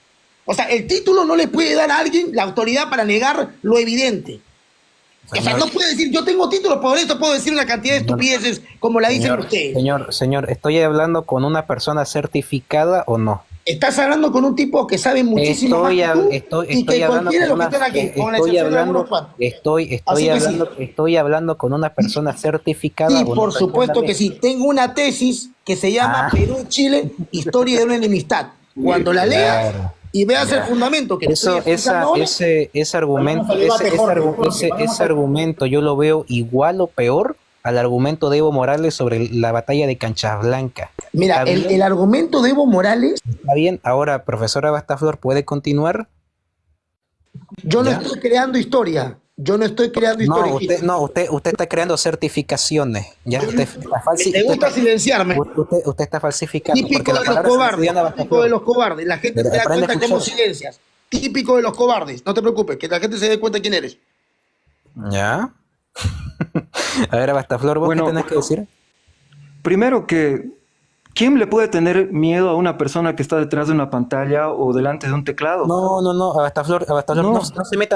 O sea, el título no le puede dar a alguien la autoridad para negar lo evidente. O sea, no puede decir, yo tengo título, por esto puedo decir una cantidad de estupideces como la dicen ustedes. Señor, ¿estoy hablando con una persona certificada o no? Estás hablando con un tipo que sabe muchísimo más que tú y que hablando cualquiera de con los que están aquí, con la estoy excepción de hablando, algunos cuantos. estoy Así que hablando, estoy hablando con una persona certificada. Sí, o una por persona supuesto que sí. Tengo una tesis que se llama Perú-Chile, historia de una enemistad. Cuando la leas Claro. y veas el fundamento que te Eso, estoy explicando ahora, ese argumento, Vamos al debate, Jorge, ese argumento yo lo veo igual o peor al argumento de Evo Morales sobre la batalla de Cancha Blanca. mira, ¿Está bien? el argumento de Evo Morales, ¿Está bien? Ahora, profesora Bastaflor, ¿puede continuar? yo no ¿Ya? estoy creando historia. Yo no estoy creando historia. Usted está creando certificaciones. Ya, Te gusta silenciarme. usted está falsificando. Típico Porque la de los palabra cobardes, Diana típico Bastaflor. de los cobardes. La gente Pero se da aprende a cuenta que hemos escuchar. silencias. Típico de los cobardes. No te preocupes, que la gente se dé cuenta quién eres. ¿Ya? A ver, Bastaflor, ¿vos Bueno, qué tenés que decir? Primero que, ¿quién le puede tener miedo a una persona que está detrás de una pantalla o delante de un teclado? No, Abastaflor, No.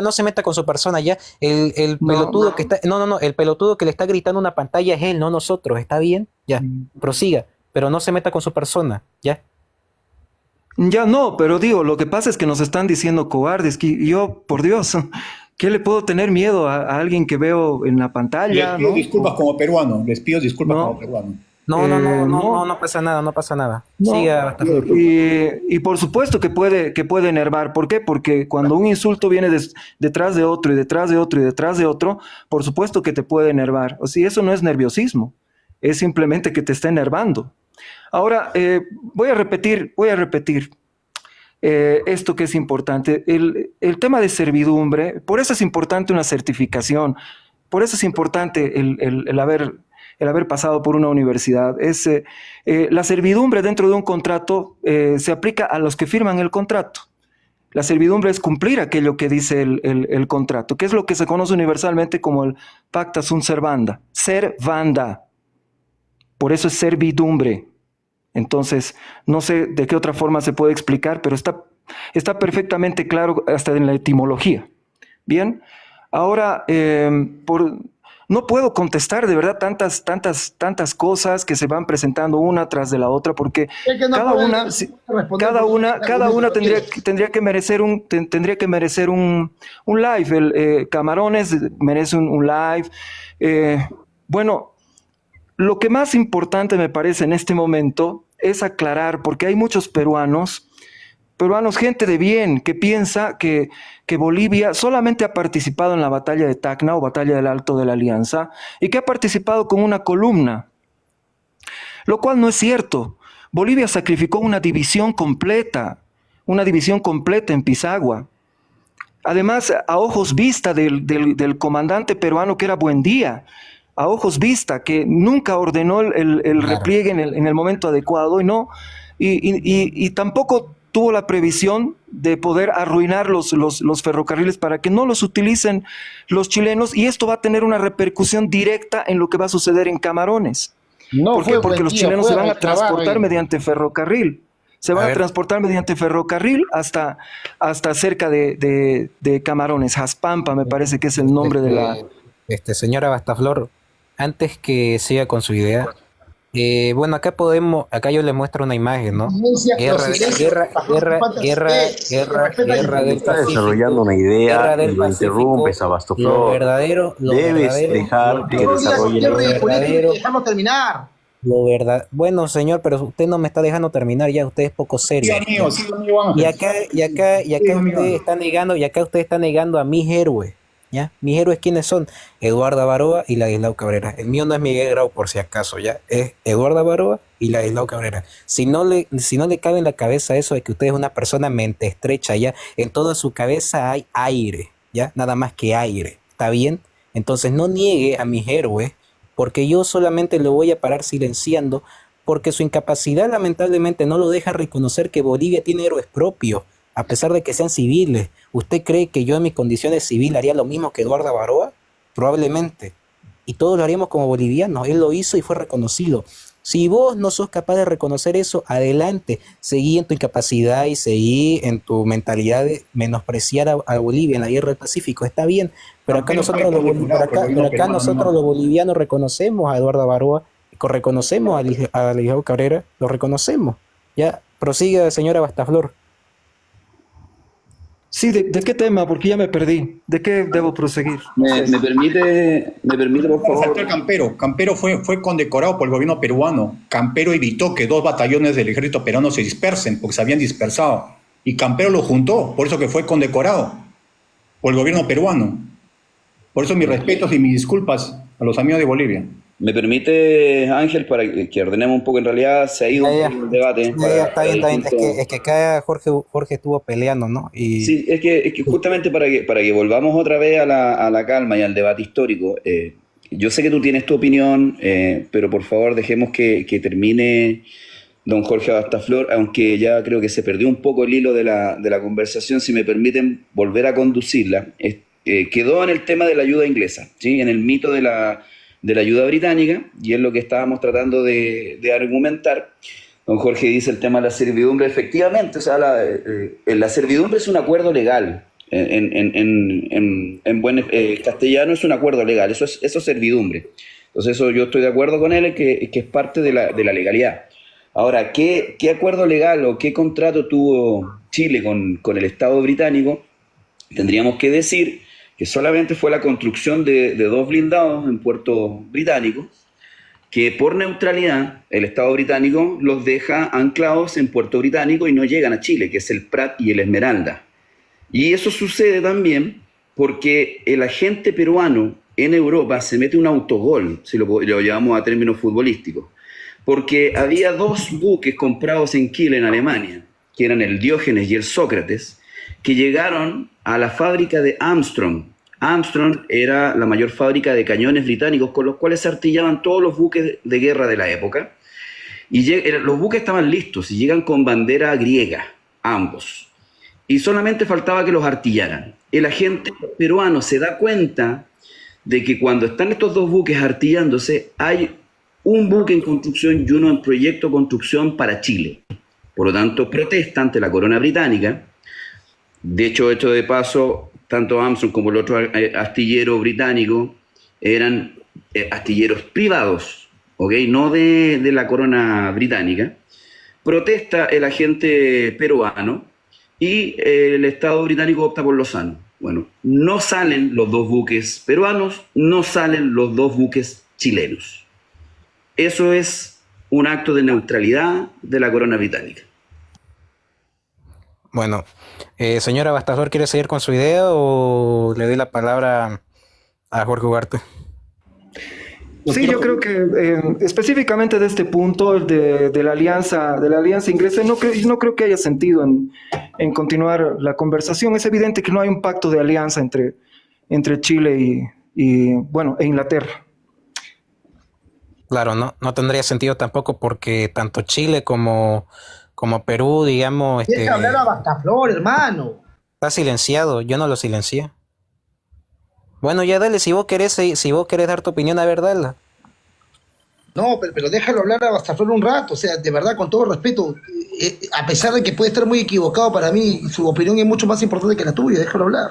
no se meta con su persona ya. El No. pelotudo que está, el pelotudo que le está gritando una pantalla es él, no nosotros, ¿está bien? Ya, prosiga, pero no se meta con su persona, ya. Ya no, pero digo, lo que pasa es que nos están diciendo cobardes, que yo, por Dios, ¿qué le puedo tener miedo a alguien que veo en la Les pantalla? pido ¿no? disculpas como peruano, les pido disculpas No. como peruano. No pasa nada, no pasa nada. No. Siga, Bastaflor. Y por supuesto que puede enervar. ¿Por qué? Porque cuando un insulto viene detrás de otro y detrás de otro y detrás de otro, por supuesto que te puede enervar. O sea, eso no es nerviosismo, es simplemente que te está enervando. Ahora, voy a repetir esto que es importante. El tema de servidumbre, por eso es importante una certificación, por eso es importante el haber pasado por una universidad. La servidumbre dentro de un contrato se aplica a los que firman el contrato. La servidumbre es cumplir aquello que dice el contrato, que es lo que se conoce universalmente como el pacta sunt servanda. Servanda. Por eso es servidumbre. Entonces, no sé de qué otra forma se puede explicar, pero está perfectamente claro hasta en la etimología. Bien, ahora, no puedo contestar de verdad tantas cosas que se van presentando una tras de la otra, porque Es que no cada puedes una, responder cada una porque tendría que merecer un live. Camarones merece un live. Bueno, lo que más importante me parece en este momento es aclarar, porque hay muchos peruanos, gente de bien, que piensa que Bolivia solamente ha participado en la batalla de Tacna o batalla del Alto de la Alianza y que ha participado con una columna, lo cual no es cierto. Bolivia sacrificó una división completa en Pisagua. Además, a ojos vista del comandante peruano que era Buendía, a ojos vista, que nunca ordenó el repliegue en el momento adecuado y tampoco tuvo la previsión de poder arruinar los ferrocarriles para que no los utilicen los chilenos, y esto va a tener una repercusión directa en lo que va a suceder en Camarones. No ¿Por qué? fue Porque los Buendía, chilenos fue se van a Recabarren. transportar mediante ferrocarril. Se van A a ver. transportar mediante ferrocarril hasta cerca de Camarones. Jaspampa me parece que es el nombre de la... Señora Bastaflor, antes que siga con su idea, Bueno, acá yo les muestro una imagen, ¿no? Silencia, los Guerra, silencios, guerra, los guerra, participantes, guerra, que guerra, respetan guerra del Está Pacífico, desarrollando una idea guerra y del lo Pacífico, interrumpes, Abastoflor. lo Debes verdadero, dejar que todos los días desarrolle la cualquier idea. ridiculez, tiene que verdadero, dejarlo terminar. Bueno, señor, pero usted no me está dejando terminar ya, usted es poco serio, ¿ya? Sí, amigo Ángel. Y acá usted está negando, a mis héroes, ¿ya? Mis héroes, ¿quiénes son? Eduardo Avaroa y Ladislao Cabrera. El mío no es Miguel Grau, por si acaso, ¿ya? Es Eduardo Avaroa y Ladislao Cabrera. Si no le cabe en la cabeza eso de que usted es una persona mente estrecha, ¿ya? En toda su cabeza hay aire, ¿ya? Nada más que aire, ¿está bien? Entonces no niegue a mis héroes, porque yo solamente lo voy a parar silenciando, porque su incapacidad lamentablemente no lo deja reconocer que Bolivia tiene héroes propios, a pesar de que sean civiles. ¿Usted cree que yo en mis condiciones civiles haría lo mismo que Eduardo Avaroa? Probablemente. Y todos lo haríamos como bolivianos. Él lo hizo y fue reconocido. Si vos no sos capaz de reconocer eso, adelante. Seguí en tu incapacidad y seguí en tu mentalidad de menospreciar a Bolivia en la guerra del Pacífico. Está bien, pero acá nosotros los bolivianos reconocemos a Eduardo Avaroa, reconocemos a Ladislao Cabrera, lo reconocemos. Ya, prosiga, señora Bastaflor. Sí, ¿de qué tema? Porque ya me perdí. ¿De qué debo proseguir? ¿Me permite, por favor? Faltó Campero. Campero fue condecorado por el gobierno peruano. Campero evitó que 2 batallones del ejército peruano se dispersen, porque se habían dispersado. Y Campero lo juntó, por eso que fue condecorado por el gobierno peruano. Por eso mis respetos y mis disculpas a los amigos de Bolivia. ¿Me permite, Ángel, para que ordenemos un poco? En realidad se ha ido un poco el debate. Está bien. Es que acá Jorge estuvo peleando, ¿no? Y Sí, es que justamente para que volvamos otra vez a la calma y al debate histórico, yo sé que tú tienes tu opinión, pero por favor dejemos que termine don Jorge Abastaflor, aunque ya creo que se perdió un poco el hilo de la conversación. Si me permiten volver a conducirla. Quedó en el tema de la ayuda inglesa, ¿sí? En el mito de la ayuda británica, y es lo que estábamos tratando de argumentar. Don Jorge dice el tema de la servidumbre. Efectivamente, o sea, la servidumbre es un acuerdo legal. En buen castellano es un acuerdo legal, eso es servidumbre. Entonces eso yo estoy de acuerdo con él, que es parte de la legalidad. Ahora, ¿qué acuerdo legal o qué contrato tuvo Chile con el Estado británico? Tendríamos que decir que solamente fue la construcción de 2 blindados en Puerto Británico, que por neutralidad el Estado británico los deja anclados en Puerto Británico y no llegan a Chile, que es el Prat y el Esmeralda. Y eso sucede también porque el agente peruano en Europa se mete un autogol, si lo llevamos a términos futbolísticos, porque había 2 buques comprados en Kiel, en Alemania, que eran el Diógenes y el Sócrates, que llegaron a la fábrica de Armstrong. Armstrong era la mayor fábrica de cañones británicos con los cuales se artillaban todos los buques de guerra de la época. Y los buques estaban listos y llegan con bandera griega, ambos. Y solamente faltaba que los artillaran. El agente peruano se da cuenta de que cuando están estos 2 buques artillándose, hay un buque en construcción y uno en proyecto de construcción para Chile. Por lo tanto, protesta ante la corona británica. De hecho de paso, tanto Armstrong como el otro astillero británico eran astilleros privados, ¿ok? No de la corona británica. Protesta el agente peruano y el Estado británico opta por Lozano. Bueno, no salen los 2 buques peruanos, no salen los 2 buques chilenos. Eso es un acto de neutralidad de la corona británica. bueno, señora Bastaflor, ¿quiere seguir con su idea o le doy la palabra a Jorge Ugarte? Sí, yo creo que específicamente de este punto de la alianza inglesa, no creo que haya sentido en continuar la conversación. Es evidente que no hay un pacto de alianza entre Chile e Inglaterra. Claro, no tendría sentido tampoco porque tanto Chile como Perú, digamos, Deja hablar a Bastaflor, hermano. está silenciado. Yo no lo silencié. Bueno, ya dale, si vos querés dar tu opinión, a ver, dale. No, pero déjalo hablar a Bastaflor un rato, o sea, de verdad, con todo respeto, a pesar de que puede estar muy equivocado, para mí su opinión es mucho más importante que la tuya, déjalo hablar.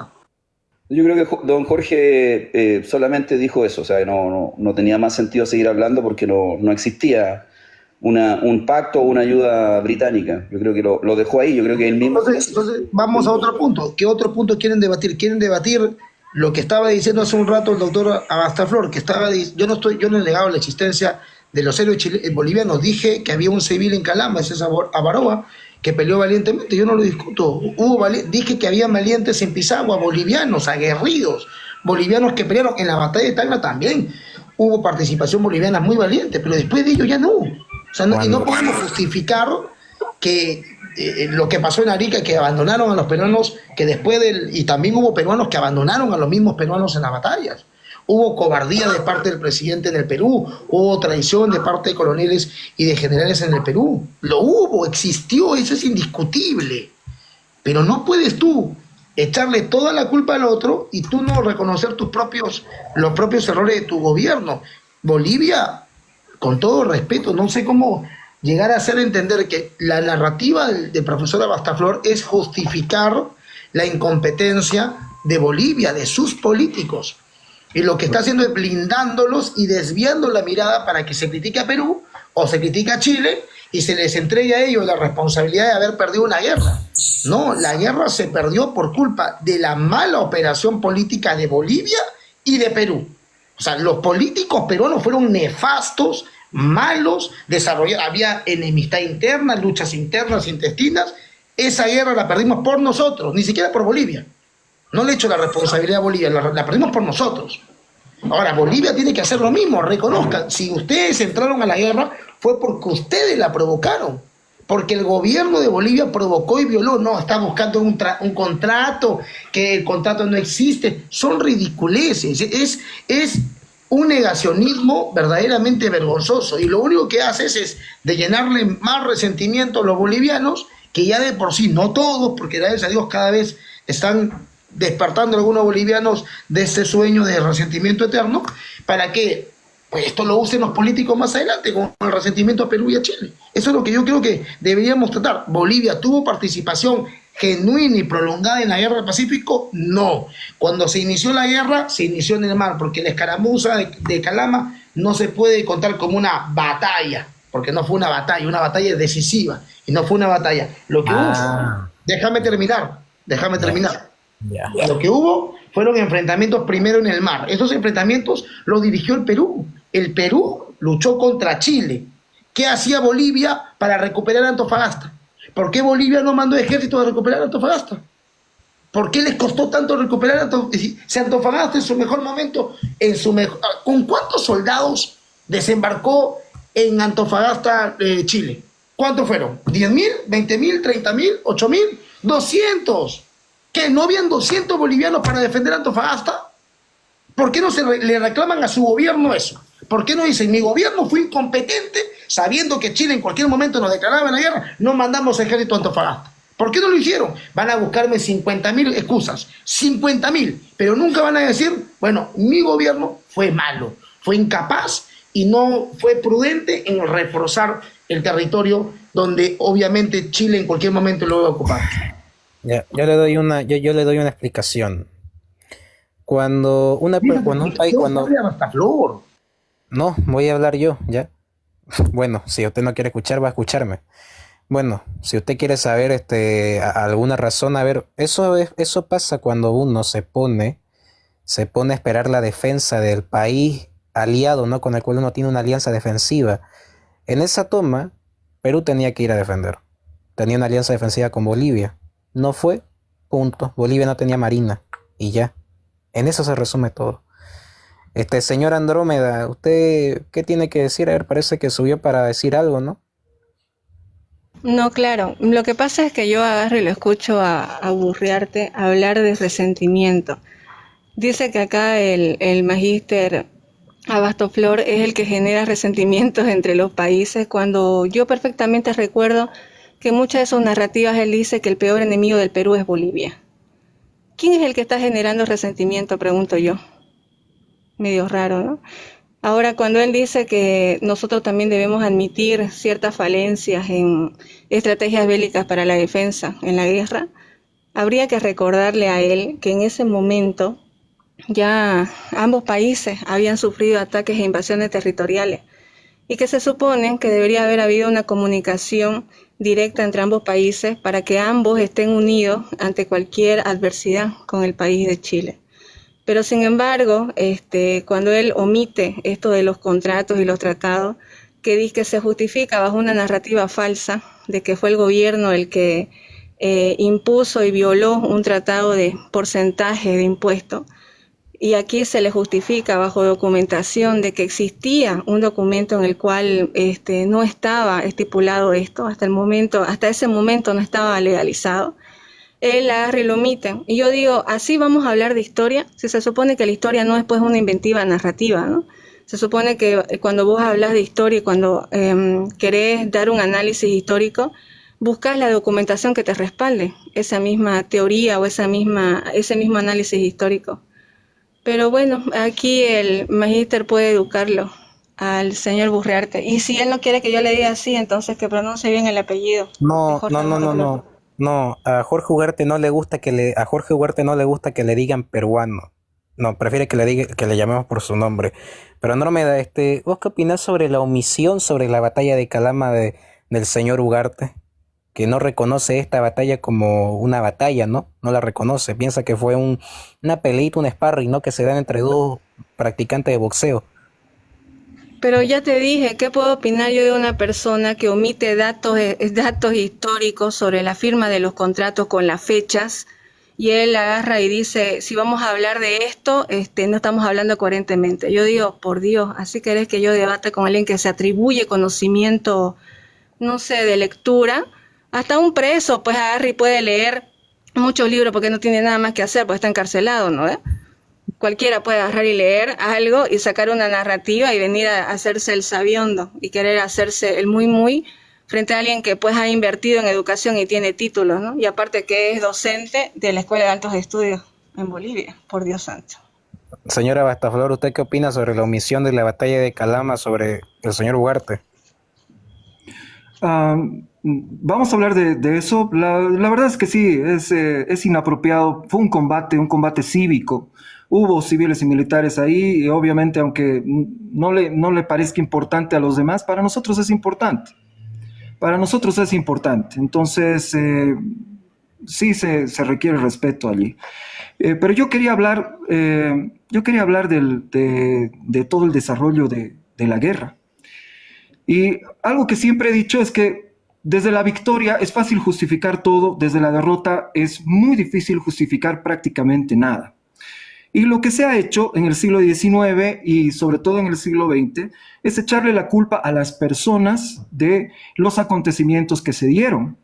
Yo creo que don Jorge solamente dijo eso, o sea, no tenía más sentido seguir hablando porque no existía un pacto o una ayuda británica. Yo creo que lo dejó ahí, yo creo que él mismo... Entonces, vamos a otro punto. ¿Qué otro punto quieren debatir? Quieren debatir lo que estaba diciendo hace un rato el doctor Abastaflor, que yo no he negado la existencia de los héroes bolivianos. Dije que había un civil en Calama, ese es Avaroa, que peleó valientemente. Yo no lo discuto. Dije que había valientes en Pisagua, bolivianos, aguerridos, bolivianos que pelearon en la batalla de Tacna también. Hubo participación boliviana muy valiente, pero después de ello ya no. O sea, y no podemos justificar que lo que pasó en Arica, que abandonaron a los peruanos, y también hubo peruanos que abandonaron a los mismos peruanos en las batallas. Hubo cobardía de parte del presidente en el Perú, hubo traición de parte de coroneles y de generales en el Perú. Lo hubo, existió, eso es indiscutible. Pero no puedes tú echarle toda la culpa al otro y tú no reconocer los propios errores de tu gobierno. Bolivia, con todo respeto, no sé cómo llegar a hacer entender que la narrativa del profesor Abastaflor es justificar la incompetencia de Bolivia, de sus políticos. Y lo que está haciendo es blindándolos y desviando la mirada para que se critique a Perú o se critique a Chile y se les entregue a ellos la responsabilidad de haber perdido una guerra. No, la guerra se perdió por culpa de la mala operación política de Bolivia y de Perú. O sea, los políticos peruanos fueron nefastos, malos, había enemistad interna, luchas internas, intestinas. Esa guerra la perdimos por nosotros, ni siquiera por Bolivia. No le echo la responsabilidad a Bolivia, la perdimos por nosotros. Ahora, Bolivia tiene que hacer lo mismo, reconozcan, si ustedes entraron a la guerra fue porque ustedes la provocaron, porque el gobierno de Bolivia provocó y violó, no, está buscando un contrato, que el contrato no existe, son ridiculeces, es un negacionismo verdaderamente vergonzoso, y lo único que haces es de llenarle más resentimiento a los bolivianos, que ya de por sí, no todos, porque gracias a Dios cada vez están despertando algunos bolivianos de ese sueño de resentimiento eterno, para que pues esto lo usen los políticos más adelante con el resentimiento a Perú y a Chile. Eso es lo que yo creo que deberíamos tratar. ¿Bolivia tuvo participación genuina y prolongada en la guerra del Pacífico? No. Cuando se inició la guerra, se inició en el mar, porque la escaramuza de Calama no se puede contar como una batalla, porque no fue una batalla decisiva, y no fue una batalla. Lo que hubo, déjame terminar. Ya. Lo que hubo fueron enfrentamientos primero en el mar. Esos enfrentamientos los dirigió el Perú. El Perú luchó contra Chile. ¿Qué hacía Bolivia para recuperar Antofagasta? ¿Por qué Bolivia no mandó ejército a recuperar Antofagasta? ¿Por qué les costó tanto recuperar Antofagasta? Si Antofagasta en su mejor momento, ¿con cuántos soldados desembarcó en Antofagasta Chile? ¿Cuántos fueron? ¿10.000? ¿20.000? ¿30.000? ¿8.000? ¡200! ¿Qué? ¿No habían 200 bolivianos para defender Antofagasta? ¿Por qué no le reclaman a su gobierno eso? ¿Por qué no dicen, mi gobierno fue incompetente, sabiendo que Chile en cualquier momento nos declaraba la guerra, no mandamos ejército a Antofagasta? ¿Por qué no lo hicieron? Van a buscarme 50.000 excusas, 50.000, pero nunca van a decir, bueno, mi gobierno fue malo, fue incapaz y no fue prudente en reforzar el territorio donde obviamente Chile en cualquier momento lo va a ocupar. Ya, yo le doy una explicación. Cuando un país, no, voy a hablar yo, ¿ya? Bueno, si usted no quiere escuchar, va a escucharme. Bueno, si usted quiere saber alguna razón, a ver, eso pasa cuando uno se pone a esperar la defensa del país aliado, ¿no? Con el cual uno tiene una alianza defensiva. En esa toma, Perú tenía que ir a defender. Tenía una alianza defensiva con Bolivia. No fue, punto. Bolivia no tenía marina y ya. En eso se resume todo. Señor Andrómeda, ¿usted qué tiene que decir? A ver, parece que subió para decir algo, ¿no? No, claro. Lo que pasa es que yo agarro y lo escucho a Burriarte hablar de resentimiento. Dice que acá el magíster Abastaflor es el que genera resentimientos entre los países, cuando yo perfectamente recuerdo que muchas de sus narrativas él dice que el peor enemigo del Perú es Bolivia. ¿Quién es el que está generando resentimiento? Pregunto yo. Medio raro, ¿no? Ahora, cuando él dice que nosotros también debemos admitir ciertas falencias en estrategias bélicas para la defensa en la guerra, habría que recordarle a él que en ese momento ya ambos países habían sufrido ataques e invasiones territoriales. y que se supone que debería haber habido una comunicación directa entre ambos países para que ambos estén unidos ante cualquier adversidad con el país de Chile. Pero sin embargo, cuando él omite esto de los contratos y los tratados, que dice que se justifica bajo una narrativa falsa de que fue el gobierno el que impuso y violó un tratado de porcentaje de impuestos, y aquí se le justifica bajo documentación de que existía un documento en el cual no estaba estipulado esto, hasta ese momento no estaba legalizado. Él agarra y lo omite. Y yo digo, ¿así vamos a hablar de historia? Si se supone que la historia no es pues una inventiva narrativa, ¿no? Se supone que cuando vos hablas de historia y cuando querés dar un análisis histórico, buscas la documentación que te respalde esa misma teoría o ese mismo análisis histórico. Pero bueno, aquí el magíster puede educarlo al señor Burriarte. Y si él no quiere que yo le diga así, entonces que pronuncie bien el apellido. No, Jorge no, no, no, Ugarte. no. No, a Jorge Ugarte no le gusta que le digan peruano. No, prefiere que le llamemos por su nombre. Pero Andrómeda, ¿vos qué opinás sobre la omisión sobre la batalla de Calama del señor Ugarte? Que no reconoce esta batalla como una batalla, ¿no? No la reconoce, piensa que fue una peleita, un sparring, ¿no? Que se dan entre dos practicantes de boxeo. Pero ya te dije, ¿qué puedo opinar yo de una persona que omite datos históricos sobre la firma de los contratos con las fechas? Y él agarra y dice, si vamos a hablar de esto, no estamos hablando coherentemente. Yo digo, por Dios, ¿así querés que yo debate con alguien que se atribuye conocimiento, no sé, de lectura? Hasta un preso, pues agarra y puede leer muchos libros porque no tiene nada más que hacer, porque está encarcelado, ¿no? Cualquiera puede agarrar y leer algo y sacar una narrativa y venir a hacerse el sabiondo y querer hacerse el muy frente a alguien que pues ha invertido en educación y tiene títulos, ¿no? Y aparte que es docente de la Escuela de Altos Estudios en Bolivia, por Dios santo. Señora Bastaflor, ¿usted qué opina sobre la omisión de la batalla de Calama sobre el señor Ugarte? Vamos a hablar de eso. La verdad es que sí, es inapropiado. Fue un combate cívico. Hubo civiles y militares ahí y obviamente aunque no le parezca importante a los demás, para nosotros es importante. Para nosotros es importante. Entonces, sí se requiere respeto allí. Pero yo quería hablar de todo el desarrollo de la guerra. Y algo que siempre he dicho es que desde la victoria es fácil justificar todo, desde la derrota es muy difícil justificar prácticamente nada. Y lo que se ha hecho en el siglo XIX y sobre todo en el siglo XX es echarle la culpa a las personas de los acontecimientos que se dieron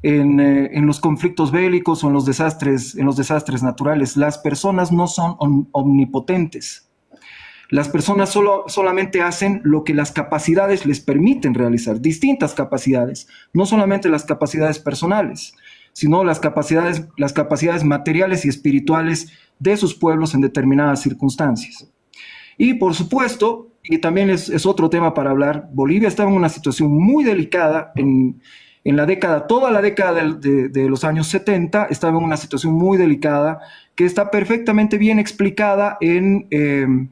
en los conflictos bélicos o en los desastres naturales. Las personas no son omnipotentes. Las personas solamente hacen lo que las capacidades les permiten realizar, distintas capacidades, no solamente las capacidades personales, sino las capacidades materiales y espirituales de sus pueblos en determinadas circunstancias. Y por supuesto, y también es otro tema para hablar, Bolivia estaba en una situación muy delicada en toda la década de los años 70, estaba en una situación muy delicada que está perfectamente bien explicada en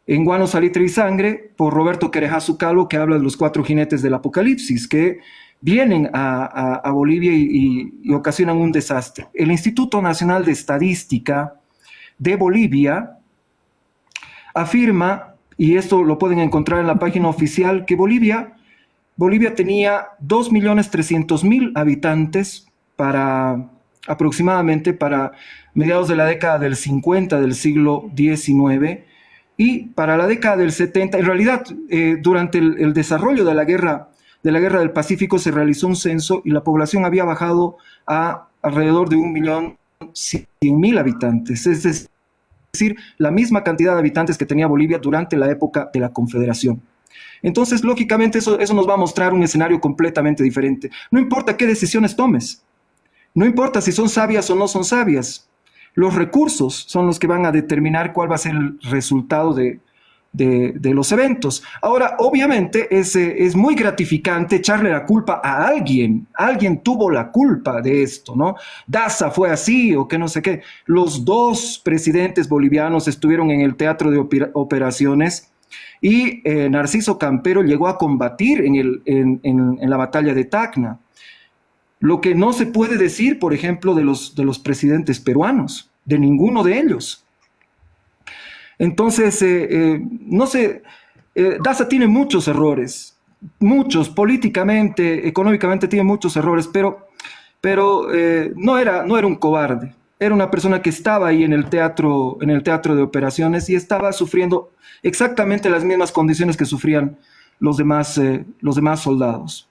Guano, Salitre y Sangre, por Roberto Querejazu Calvo, que habla de los 4 jinetes del apocalipsis, que vienen a Bolivia y ocasionan un desastre. El Instituto Nacional de Estadística de Bolivia afirma, y esto lo pueden encontrar en la página oficial, que Bolivia tenía 2.300.000 habitantes aproximadamente para mediados de la década del 50 del siglo XIX, y para la década del 70, en realidad, durante el desarrollo de la guerra del Pacífico se realizó un censo y la población había bajado a alrededor de 1.100.000 habitantes, es decir, la misma cantidad de habitantes que tenía Bolivia durante la época de la Confederación. Entonces, lógicamente, eso nos va a mostrar un escenario completamente diferente. No importa qué decisiones tomes, no importa si son sabias o no son sabias, los recursos son los que van a determinar cuál va a ser el resultado de los eventos. Ahora, obviamente, es muy gratificante echarle la culpa a alguien. Alguien tuvo la culpa de esto, ¿no? Daza fue así o que no sé qué. Los 2 presidentes bolivianos estuvieron en el teatro de operaciones Y Narciso Campero llegó a combatir en la batalla de Tacna. Lo que no se puede decir, por ejemplo, de los presidentes peruanos, de ninguno de ellos. Entonces, no sé, Daza tiene muchos errores, muchos, políticamente, económicamente tiene muchos errores, pero no era un cobarde. Era una persona que estaba ahí en el teatro de operaciones y estaba sufriendo exactamente las mismas condiciones que sufrían los demás soldados.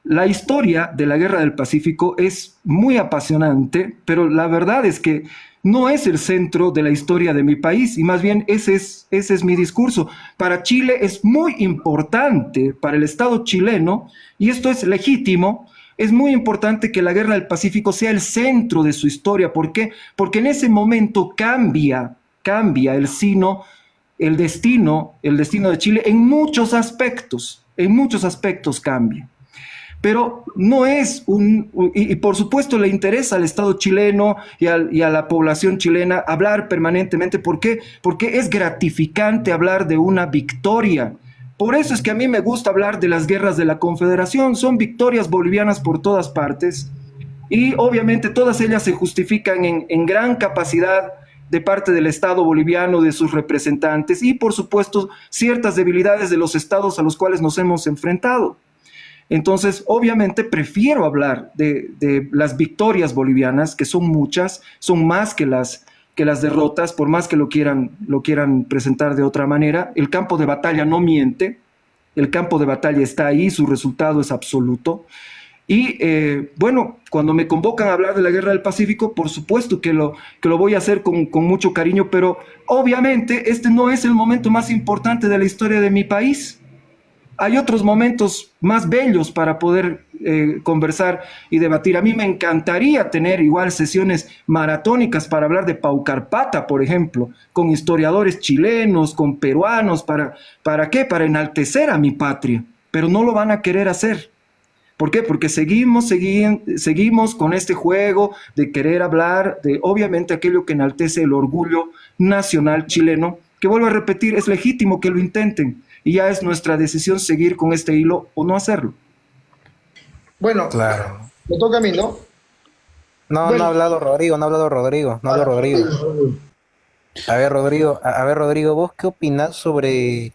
La historia de la Guerra del Pacífico es muy apasionante, pero la verdad es que no es el centro de la historia de mi país, y más bien ese es mi discurso. Para Chile es muy importante, para el Estado chileno, y esto es legítimo, es muy importante que la Guerra del Pacífico sea el centro de su historia. ¿Por qué? Porque en ese momento cambia el destino de Chile en muchos aspectos cambia. Pero no es y por supuesto le interesa al Estado chileno y a la población chilena hablar permanentemente. ¿Por qué? Porque es gratificante hablar de una victoria. Por eso es que a mí me gusta hablar de las guerras de la Confederación. Son victorias bolivianas por todas partes y obviamente todas ellas se justifican en gran capacidad de parte del Estado boliviano, de sus representantes y por supuesto ciertas debilidades de los estados a los cuales nos hemos enfrentado. Entonces, obviamente, prefiero hablar de las victorias bolivianas, que son muchas, son más que las derrotas, por más que lo quieran presentar de otra manera. El campo de batalla no miente, el campo de batalla está ahí, su resultado es absoluto. Y bueno, cuando me convocan a hablar de la Guerra del Pacífico, por supuesto que lo voy a hacer con mucho cariño, pero obviamente este no es el momento más importante de la historia de mi país. Hay otros momentos más bellos para poder conversar y debatir. A mí me encantaría tener igual sesiones maratónicas para hablar de Paucarpata, por ejemplo, con historiadores chilenos, con peruanos. ¿Para qué? Para enaltecer a mi patria. Pero no lo van a querer hacer. ¿Por qué? Porque seguimos con este juego de querer hablar de, obviamente, aquello que enaltece el orgullo nacional chileno, que vuelvo a repetir, es legítimo que lo intenten. Y ya es nuestra decisión seguir con este hilo o no hacerlo. Bueno, Claro. me toca a mí, ¿no? No, Bueno, no ha hablado Rodrigo. A ver, Rodrigo, ¿vos qué opinás sobre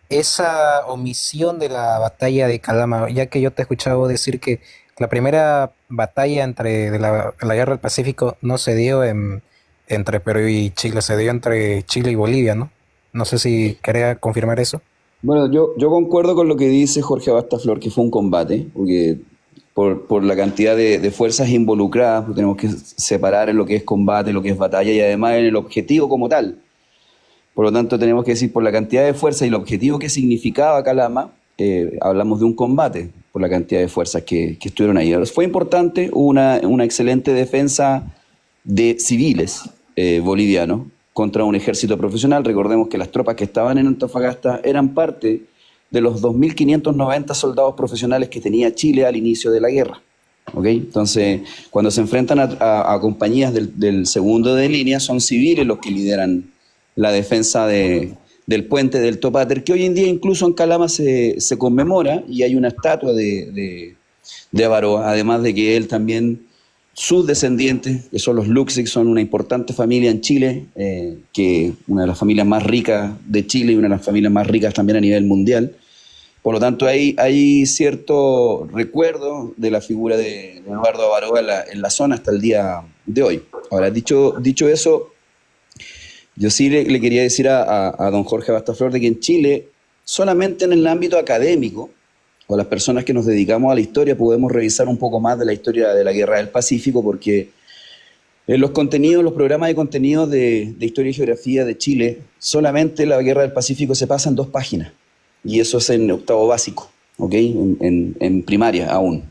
esa omisión de la batalla de Calama? Ya que yo te he escuchado decir que la primera batalla de la Guerra del Pacífico no se dio entre Perú y Chile, se dio entre Chile y Bolivia, ¿no? No sé si quería confirmar eso. Bueno, yo concuerdo con lo que dice Jorge Abastaflor, que fue un combate, porque por la cantidad de fuerzas involucradas, pues tenemos que separar en lo que es combate, lo que es batalla y además en el objetivo como tal. Por lo tanto, tenemos que decir por la cantidad de fuerzas y el objetivo que significaba Calama, hablamos de un combate, por la cantidad de fuerzas que estuvieron ahí. Fue importante, hubo una excelente defensa de civiles bolivianos contra un ejército profesional. Recordemos que las tropas que estaban en Antofagasta eran parte de los 2.590 soldados profesionales que tenía Chile al inicio de la guerra. ¿Okay? Entonces, cuando se enfrentan a compañías del segundo de línea, son civiles los que lideran la defensa del puente del Topáter, que hoy en día incluso en Calama se conmemora y hay una estatua de Avaroa, además de que él también, sus descendientes, que son los Luxic, son una importante familia en Chile, que una de las familias más ricas de Chile y una de las familias más ricas también a nivel mundial. Por lo tanto, hay cierto recuerdo de la figura de Eduardo Avaroa en la zona hasta el día de hoy. Ahora, dicho eso, yo sí le quería decir a don Jorge Abastaflor de que en Chile, solamente en el ámbito académico, o las personas que nos dedicamos a la historia, podemos revisar un poco más de la historia de la Guerra del Pacífico, porque en los programas de contenido de historia y geografía de Chile, solamente la Guerra del Pacífico se pasa en 2 páginas, y eso es en octavo básico, ¿ok? En primaria aún.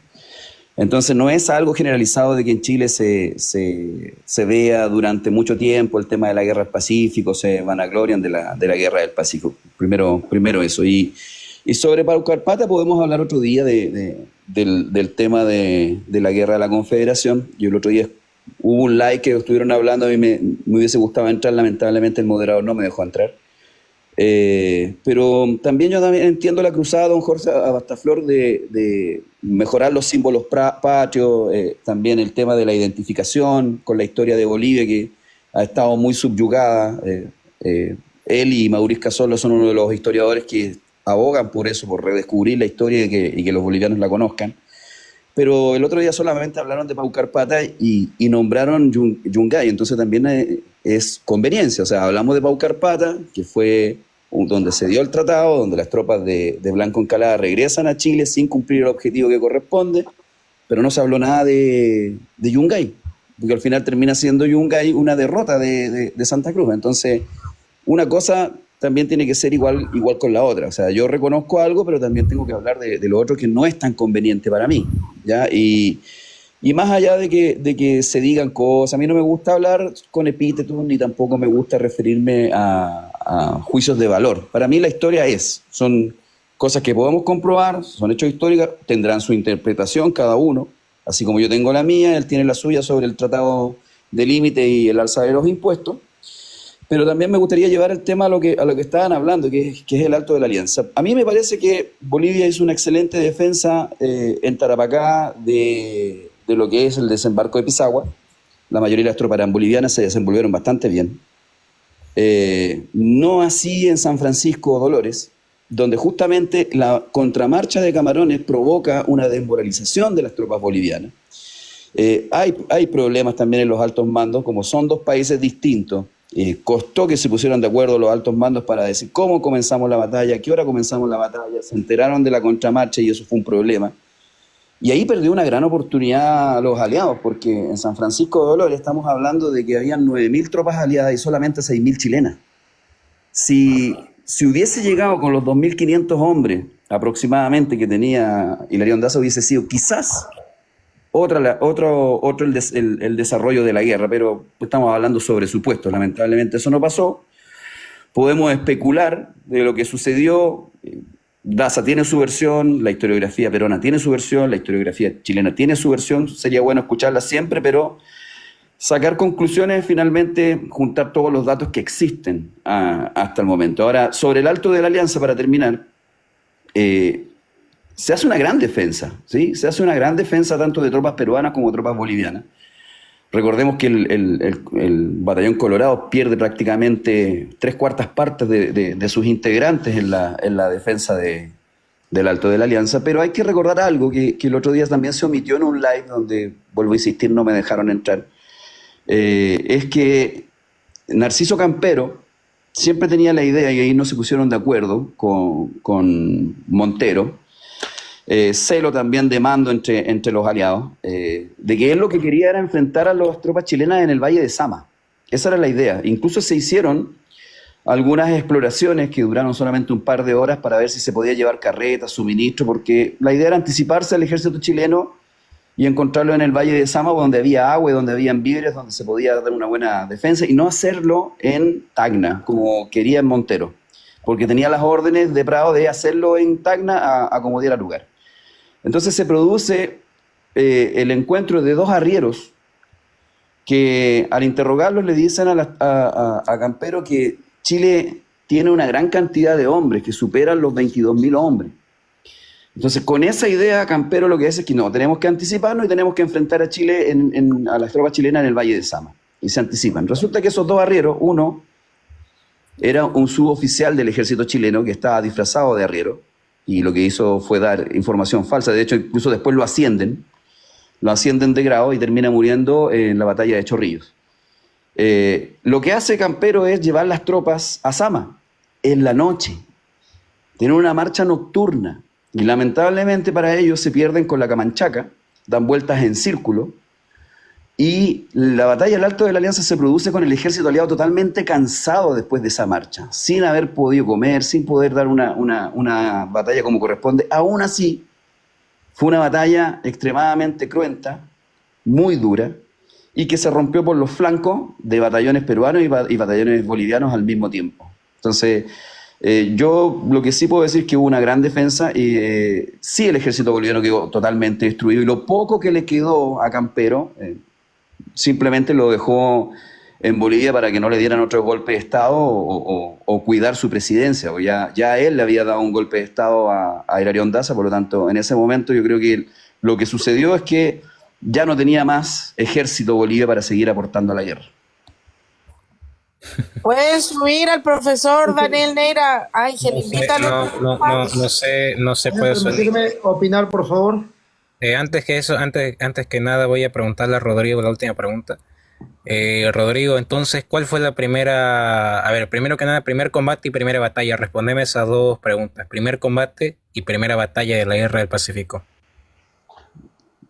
Entonces no es algo generalizado de que en Chile se vea durante mucho tiempo el tema de la Guerra del Pacífico, se vanaglorian de la Guerra del Pacífico. Primero eso. Y sobre Paucarpata podemos hablar otro día del tema de la Guerra de la Confederación. Yo el otro día hubo un live que estuvieron hablando, a mí me hubiese gustado entrar, lamentablemente el moderador no me dejó entrar. Pero también yo también entiendo la cruzada, don Jorge Abastaflor, de mejorar los símbolos patrios, también el tema de la identificación con la historia de Bolivia, que ha estado muy subyugada. Él y Mauricio Casolo son uno de los historiadores que abogan por eso, por redescubrir la historia y que los bolivianos la conozcan. Pero el otro día solamente hablaron de Paucarpata y nombraron Yungay, entonces también es conveniencia. O sea, hablamos de Paucarpata, que fue donde se dio el tratado, donde las tropas de Blanco Encalada regresan a Chile sin cumplir el objetivo que corresponde, pero no se habló nada de Yungay, porque al final termina siendo Yungay una derrota de Santa Cruz. Entonces, una cosa también tiene que ser igual con la otra. O sea, yo reconozco algo, pero también tengo que hablar de lo otro que no es tan conveniente para mí, ¿ya? Y más allá de que se digan cosas, a mí no me gusta hablar con epítetos ni tampoco me gusta referirme a juicios de valor. Para mí la historia son cosas que podemos comprobar, son hechos históricos, tendrán su interpretación cada uno, así como yo tengo la mía, él tiene la suya sobre el tratado de límite y el alza de los impuestos. Pero también me gustaría llevar el tema a lo que estaban hablando, que es el Alto de la Alianza. A mí me parece que Bolivia hizo una excelente defensa en Tarapacá de lo que es el desembarco de Pisagua. La mayoría de las tropas eran bolivianas, se desenvolvieron bastante bien. No así en San Francisco Dolores, donde justamente la contramarcha de Camarones provoca una desmoralización de las tropas bolivianas. Hay problemas también en los altos mandos, como son dos países distintos. Costó que se pusieran de acuerdo los altos mandos para decir cómo comenzamos la batalla, a qué hora comenzamos la batalla, se enteraron de la contramarcha y eso fue un problema. Y ahí perdió una gran oportunidad a los aliados, porque en San Francisco de Dolores estamos hablando de que habían 9.000 tropas aliadas y solamente 6.000 chilenas. Si hubiese llegado con los 2.500 hombres aproximadamente que tenía Hilarión Daza, hubiese sido quizás el desarrollo de la guerra, pero estamos hablando sobre supuestos. Lamentablemente eso no pasó. Podemos especular de lo que sucedió. Daza tiene su versión, la historiografía peruana tiene su versión, la historiografía chilena tiene su versión. Sería bueno escucharla siempre, pero sacar conclusiones, finalmente juntar todos los datos que existen hasta el momento. Ahora, sobre el Alto de la Alianza, para terminar, se hace una gran defensa, ¿sí? Se hace una gran defensa tanto de tropas peruanas como de tropas bolivianas. Recordemos que el Batallón Colorado pierde prácticamente 3/4 partes de sus integrantes en la defensa del Alto de la Alianza, pero hay que recordar algo que el otro día también se omitió en un live donde, vuelvo a insistir, no me dejaron entrar. Es que Narciso Campero siempre tenía la idea, y ahí no se pusieron de acuerdo con Montero, celo también de mando entre los aliados, de que él lo que quería era enfrentar a las tropas chilenas en el Valle de Sama. Esa era la idea. Incluso se hicieron algunas exploraciones que duraron solamente un par de horas para ver si se podía llevar carretas, suministro, porque la idea era anticiparse al ejército chileno y encontrarlo en el Valle de Sama, donde había agua, donde habían víveres, donde se podía dar una buena defensa, y no hacerlo en Tacna, como quería Montero, porque tenía las órdenes de Prado de hacerlo en Tacna a como diera lugar. Entonces se produce el encuentro de dos arrieros que al interrogarlos le dicen a Campero que Chile tiene una gran cantidad de hombres, que superan los 22.000 hombres. Entonces con esa idea Campero lo que dice es que no, tenemos que anticiparnos y tenemos que enfrentar a Chile, a las tropas chilenas en el Valle de Sama. Y se anticipan. Resulta que esos dos arrieros, uno era un suboficial del ejército chileno que estaba disfrazado de arriero, y lo que hizo fue dar información falsa. De hecho, incluso después lo ascienden de grado y termina muriendo en la batalla de Chorrillos. Lo que hace Campero es llevar las tropas a Sama en la noche. Tienen una marcha nocturna y lamentablemente para ellos se pierden con la Camanchaca, dan vueltas en círculo, y la batalla del Alto de la Alianza se produce con el ejército aliado totalmente cansado después de esa marcha, sin haber podido comer, sin poder dar una batalla como corresponde. Aún así, fue una batalla extremadamente cruenta, muy dura, y que se rompió por los flancos de batallones peruanos y batallones bolivianos al mismo tiempo. Entonces, yo lo que sí puedo decir es que hubo una gran defensa, y sí, el ejército boliviano quedó totalmente destruido, y lo poco que le quedó a Campero simplemente lo dejó en Bolivia para que no le dieran otro golpe de Estado o cuidar su presidencia. O ya él le había dado un golpe de Estado a Hilarión Daza, por lo tanto, en ese momento yo creo que lo que sucedió es que ya no tenía más ejército Bolivia para seguir aportando a la guerra. Pueden subir al profesor Daniel Neira. Ángel, invítalo. No se puede subir. Permitirme opinar, por favor. Antes que eso, antes que nada voy a preguntarle a Rodrigo la última pregunta. Rodrigo, entonces, ¿cuál fue la primera? A ver, primero que nada, primer combate y primera batalla. Respondeme esas dos preguntas. Primer combate y primera batalla de la Guerra del Pacífico.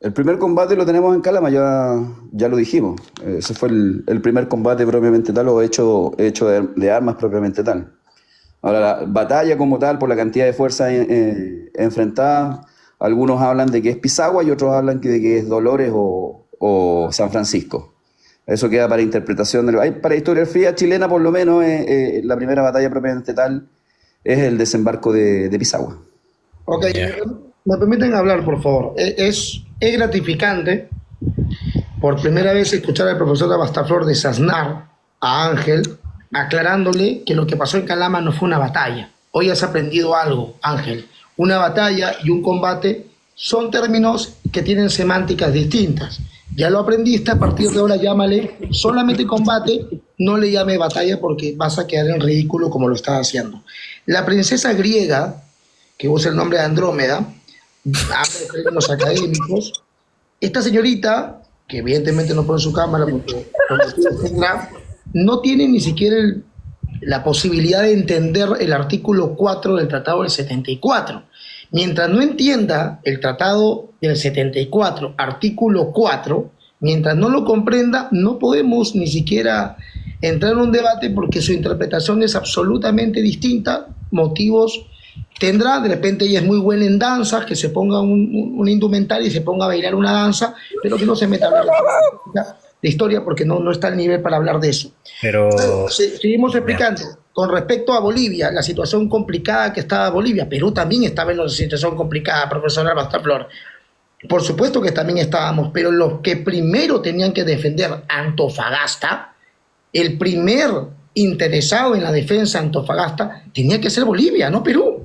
El primer combate lo tenemos en Calama, ya lo dijimos. Ese fue el primer combate propiamente tal o hecho de armas propiamente tal. Ahora, la batalla como tal, por la cantidad de fuerzas enfrentadas, algunos hablan de que es Pisagua y otros hablan de que es Dolores o San Francisco. Eso queda para interpretación. Para historiografía chilena, por lo menos, la primera batalla propiamente tal es el desembarco de Pisagua. Ok, me permiten hablar, por favor. Es gratificante por primera vez escuchar al profesor Abastaflor desasnar a Ángel, aclarándole que lo que pasó en Calama no fue una batalla. Hoy has aprendido algo, Ángel. Una batalla y un combate son términos que tienen semánticas distintas. Ya lo aprendiste, a partir de ahora llámale solamente combate, no le llame batalla porque vas a quedar en ridículo como lo estás haciendo. La princesa griega, que usa el nombre de Andrómeda, habla de términos académicos. Esta señorita, que evidentemente no pone su cámara porque no tiene ni siquiera la posibilidad de entender el artículo 4 del Tratado del 74. Mientras no entienda el Tratado del 74, artículo 4, mientras no lo comprenda, no podemos ni siquiera entrar en un debate porque su interpretación es absolutamente distinta, motivos tendrá, de repente ella es muy buena en danzas, que se ponga un indumentario y se ponga a bailar una danza, pero que no se meta a hablar de historia porque no está al nivel para hablar de eso. Pero seguimos explicando. Con respecto a Bolivia, la situación complicada que estaba Bolivia, Perú también estaba en una situación complicada, profesor Abastaflor. Por supuesto que también estábamos, pero los que primero tenían que defender Antofagasta, el primer interesado en la defensa de Antofagasta tenía que ser Bolivia, no Perú.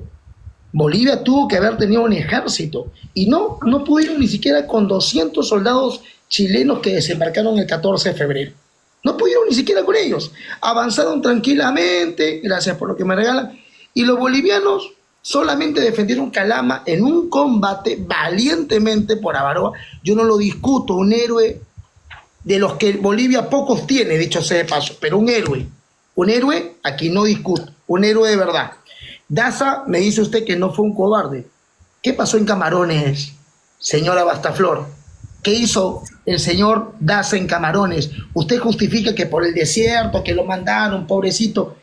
Bolivia tuvo que haber tenido un ejército y no pudieron ni siquiera con 200 soldados chilenos que desembarcaron el 14 de febrero. No pudieron ni siquiera con ellos. Avanzaron tranquilamente, gracias por lo que me regalan, y los bolivianos solamente defendieron Calama en un combate valientemente por Avaroa. Yo no lo discuto, un héroe de los que Bolivia pocos tiene, dicho sea de paso, pero un héroe, aquí no discuto, un héroe de verdad. Daza, me dice usted que no fue un cobarde. ¿Qué pasó en Camarones, señora Abastaflor? ¿Qué hizo el señor Daza en Camarones? Usted justifica que por el desierto, que lo mandaron, pobrecito.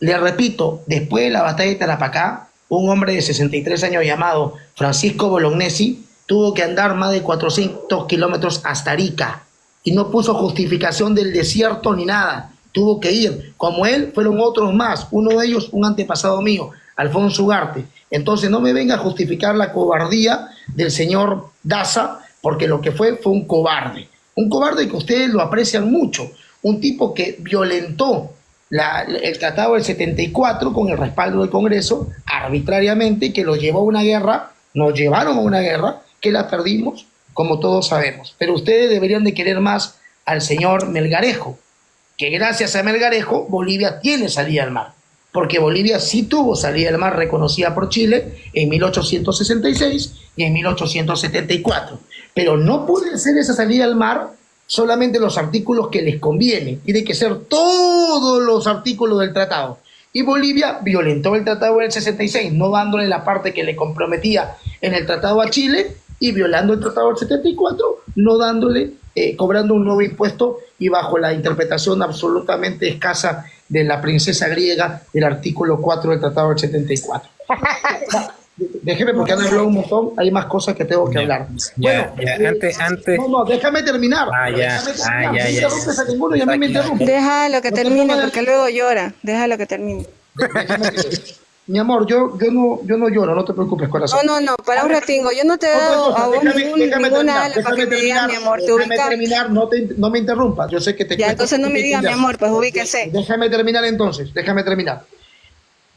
Le repito, después de la batalla de Tarapacá, un hombre de 63 años llamado Francisco Bolognesi tuvo que andar más de 400 kilómetros hasta Arica y no puso justificación del desierto ni nada. Tuvo que ir. Como él, fueron otros más. Uno de ellos, un antepasado mío, Alfonso Ugarte. Entonces no me venga a justificar la cobardía del señor Daza, porque lo que fue un cobarde. Un cobarde que ustedes lo aprecian mucho. Un tipo que violentó el Tratado del 74 con el respaldo del Congreso arbitrariamente, que lo llevó a una guerra, nos llevaron a una guerra, que la perdimos, como todos sabemos. Pero ustedes deberían de querer más al señor Melgarejo, que gracias a Melgarejo Bolivia tiene salida al mar, porque Bolivia sí tuvo salida al mar reconocida por Chile en 1866 y en 1874, pero no puede ser esa salida al mar solamente los artículos que les conviene, tiene que ser todos los artículos del tratado. Y Bolivia violentó el tratado del 66, no dándole la parte que le comprometía en el tratado a Chile, y violando el tratado del 74, no dándole, cobrando un nuevo impuesto y bajo la interpretación absolutamente escasa de la princesa griega del artículo 4 del tratado del 74. Déjeme porque han hablado un montón, hay más cosas que tengo que hablar. Antes. No, déjame terminar. No interrumpes a ninguno y a mí me interrumpe. Déjalo que termine porque luego llora. Déjalo que termine. mi amor, yo no lloro, no te preocupes, corazón. No, para un ratingo. Yo no te he Otra dado cosa, a vos ninguna terminar, ala para que me digas, mi amor, te déjame ubicas. terminar, no me interrumpas, yo sé que te Ya, cuesta entonces no me digas, mi amor, pues ubíquese. Déjame terminar entonces, déjame terminar.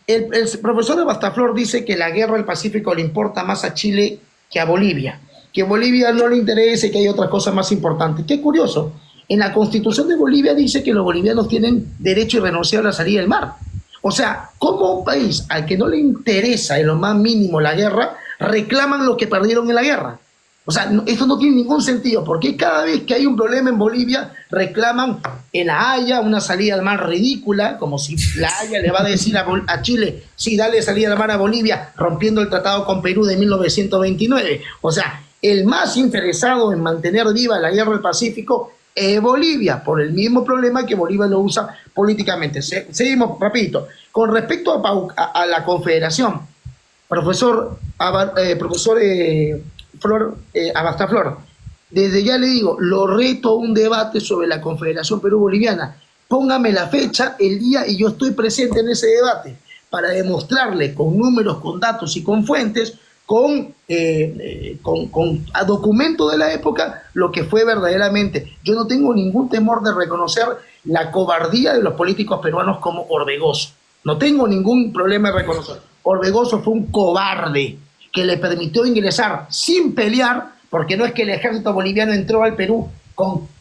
El profesor Abastaflor dice que la guerra del Pacífico le importa más a Chile que a Bolivia, que a Bolivia no le interesa y que hay otras cosas más importantes. Qué curioso, en la Constitución de Bolivia dice que los bolivianos tienen derecho irrenunciable a la salida del mar. O sea, como un país al que no le interesa en lo más mínimo la guerra, reclaman lo que perdieron en la guerra. O sea, esto no tiene ningún sentido, porque cada vez que hay un problema en Bolivia, reclaman en La Haya una salida al mar ridícula, como si La Haya le va a decir a Chile, sí, dale salida al mar a Bolivia, rompiendo el tratado con Perú de 1929. O sea, el más interesado en mantener viva la guerra del Pacífico es Bolivia, por el mismo problema que Bolivia lo usa políticamente. Seguimos, rapidito. Con respecto a la Confederación, profesor Abastaflor, desde ya le digo, lo reto a un debate sobre la Confederación Perú-Boliviana. Póngame la fecha, el día, y yo estoy presente en ese debate para demostrarle con números, con datos y con fuentes, con a documento de la época, lo que fue verdaderamente. Yo no tengo ningún temor de reconocer la cobardía de los políticos peruanos como Orbegoso. No tengo ningún problema de reconocer. Orbegoso fue un cobarde que le permitió ingresar sin pelear, porque no es que el ejército boliviano entró al Perú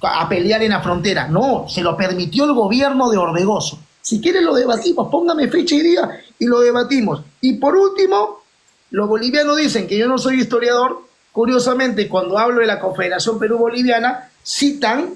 a pelear en la frontera, no, se lo permitió el gobierno de Orbegoso. Si quiere lo debatimos, póngame fecha y día y lo debatimos. Y por último, los bolivianos dicen que yo no soy historiador. Curiosamente, cuando hablo de la Confederación Perú-Boliviana, citan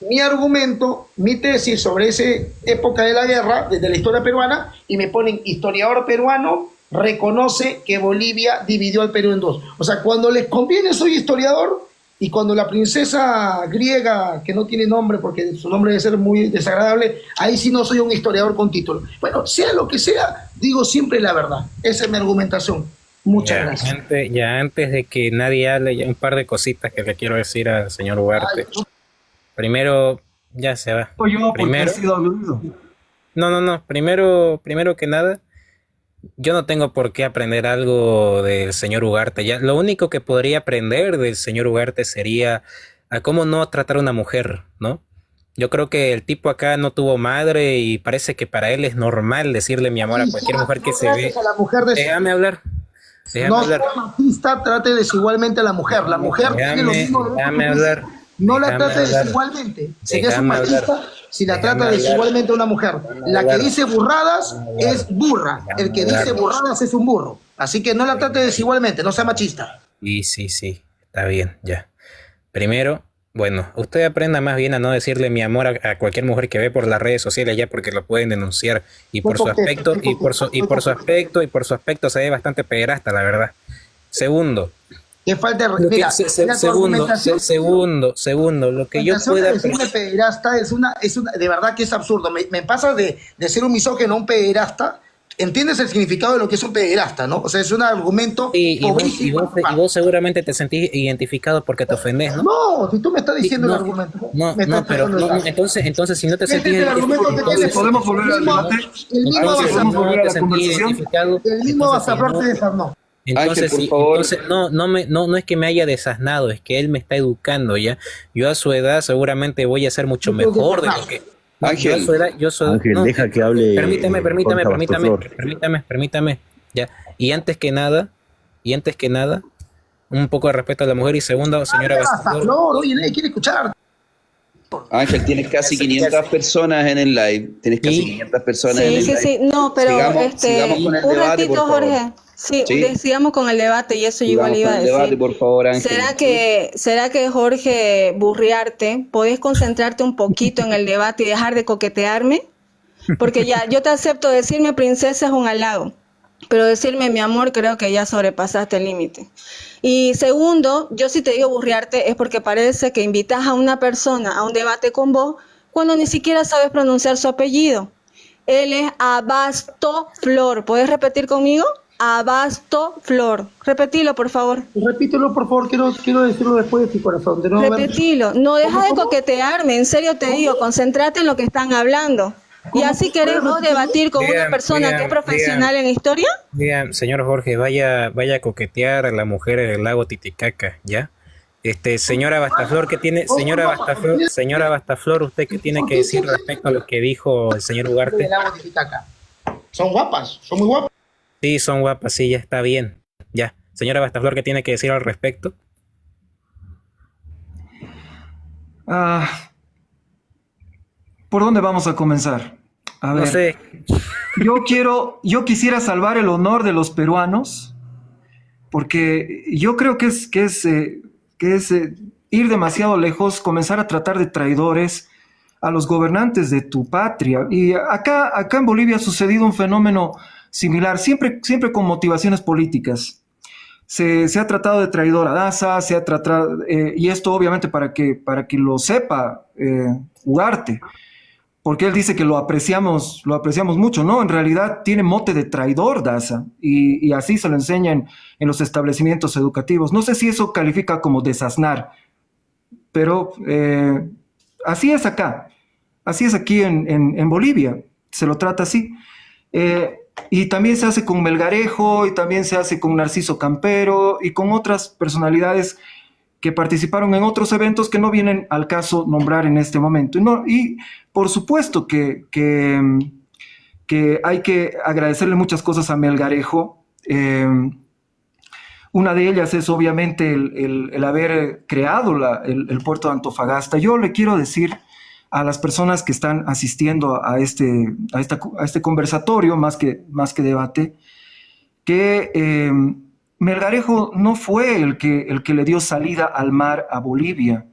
mi argumento, mi tesis sobre esa época de la guerra, desde la historia peruana, y me ponen historiador peruano, reconoce que Bolivia dividió al Perú en dos. O sea, cuando les conviene soy historiador, y cuando la princesa griega, que no tiene nombre porque su nombre debe ser muy desagradable, ahí sí no soy un historiador con título. Bueno, sea lo que sea, digo siempre la verdad. Esa es mi argumentación. Muchas gracias. Antes de que nadie hable, ya un par de cositas que le quiero decir al señor Ugarte. Primero, ya se va. Primero, no. Primero que nada, yo no tengo por qué aprender algo del señor Ugarte. Ya, lo único que podría aprender del señor Ugarte sería a cómo no tratar a una mujer, ¿no? Yo creo que el tipo acá no tuvo madre y parece que para él es normal decirle mi amor a cualquier mujer que se ve. Déjame hablar. No sea machista, trate desigualmente a la mujer. La mujer tiene los mismos derechos. No la trate desigualmente. Si es un machista, si la trata desigualmente a una mujer. La que dice burradas es burra. El que dice burradas es un burro. Así que no la trate desigualmente, no sea machista. Y sí, está bien, ya. Primero, bueno, usted aprenda más bien a no decirle mi amor a cualquier mujer que ve por las redes sociales ya, porque lo pueden denunciar. Y por su aspecto, y por su aspecto se ve bastante pederasta, la verdad. Segundo, que falta segundo, lo que yo pueda decirme pederasta es una, de verdad que es absurdo. Me pasa de ser un misógino a un pederasta. ¿Entiendes el significado de lo que es un pederasta, no? O sea, es un argumento. Y vos seguramente te sentís identificado porque te ofendés, ¿no? No, si tú me estás diciendo el argumento. Entonces si no te sentís identificado, podemos volver al debate. El mismo Abastaflor te desarmó. Entonces, Ángel, por favor. no es que me haya desasnado, es que él me está educando ya. Yo a su edad seguramente voy a ser mucho mejor de lo que. Ángel, Ángel, deja que hable. Permítame. Ya. Y antes que nada, un poco de respeto a la mujer. Y segundo, señora Abastaflor, oye, nadie quiere escuchar. Ángel, tienes casi 500 personas en el live. Tienes casi 500 personas en el live. Sí. No, pero sigamos con el un debate, ratito, por favor. Jorge. Sí, sigamos con el debate y eso yo igual iba a decir. Debate, por favor, Ángel. ¿Será que Jorge Burriarte, podés concentrarte un poquito en el debate y dejar de coquetearme? Porque ya, yo te acepto decirme princesa es un halago, pero decirme mi amor creo que ya sobrepasaste el límite. Y segundo, yo si te digo Burriarte es porque parece que invitas a una persona a un debate con vos cuando ni siquiera sabes pronunciar su apellido. Él es Abastaflor. ¿Puedes repetir conmigo? Abastaflor. Repetilo, por favor. Repítelo, por favor. Quiero decirlo después de tu corazón. Repetilo. No deja de coquetearme. En serio te digo, concéntrate en lo que están hablando. ¿Y así querés vos debatir con una persona que es profesional en historia? Digan, señor Jorge, vaya a coquetear a la mujer del lago Titicaca, ¿ya? Señora Bastaflor, señora Bastaflor, ¿usted qué tiene que decir respecto a lo que dijo el señor Ugarte? Son guapas, son muy guapas. Sí, son guapas, sí, ya está bien. Ya. Señora Bastaflor, ¿qué tiene que decir al respecto? ¿Por dónde vamos a comenzar? A ver, No sé. yo quisiera salvar el honor de los peruanos, porque yo creo que es ir demasiado lejos, comenzar a tratar de traidores a los gobernantes de tu patria. Y acá en Bolivia ha sucedido un fenómeno similar, siempre con motivaciones políticas. Se ha tratado de traidor a Daza, se ha tratado, y esto obviamente para que lo sepa Ugarte, porque él dice que lo apreciamos mucho, ¿no? En realidad tiene mote de traidor Daza, y así se lo enseñan en los establecimientos educativos. No sé si eso califica como desasnar, pero así es acá, así es aquí en Bolivia, se lo trata así. Y también se hace con Melgarejo, y también se hace con Narciso Campero, y con otras personalidades que participaron en otros eventos que no vienen al caso nombrar en este momento. Y por supuesto que hay que agradecerle muchas cosas a Melgarejo. Una de ellas es obviamente el haber creado el puerto de Antofagasta. Yo le quiero decir a las personas que están asistiendo a este conversatorio, más que debate, que Melgarejo no fue el que le dio salida al mar a Bolivia.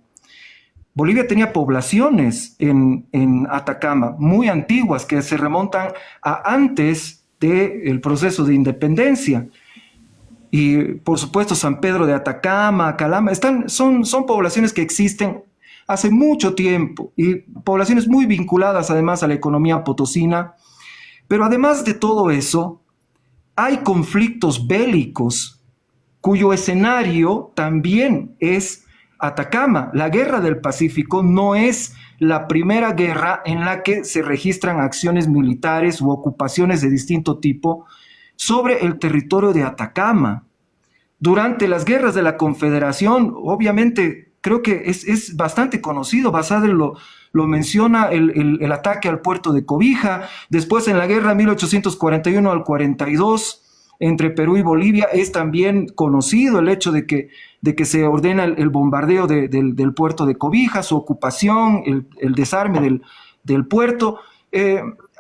Bolivia tenía poblaciones en Atacama muy antiguas que se remontan a antes del proceso de independencia. Y por supuesto San Pedro de Atacama, Calama, son poblaciones que existen hace mucho tiempo y poblaciones muy vinculadas además a la economía potosina. Pero además de todo eso, hay conflictos bélicos cuyo escenario también es Atacama. La Guerra del Pacífico no es la primera guerra en la que se registran acciones militares u ocupaciones de distinto tipo sobre el territorio de Atacama. Durante las guerras de la Confederación, obviamente, creo que es bastante conocido, Basadre lo menciona, el ataque al puerto de Cobija. Después en la guerra 1841 al 42 entre Perú y Bolivia es también conocido el hecho de que se ordena el bombardeo del puerto de Cobija, su ocupación, el desarme del puerto.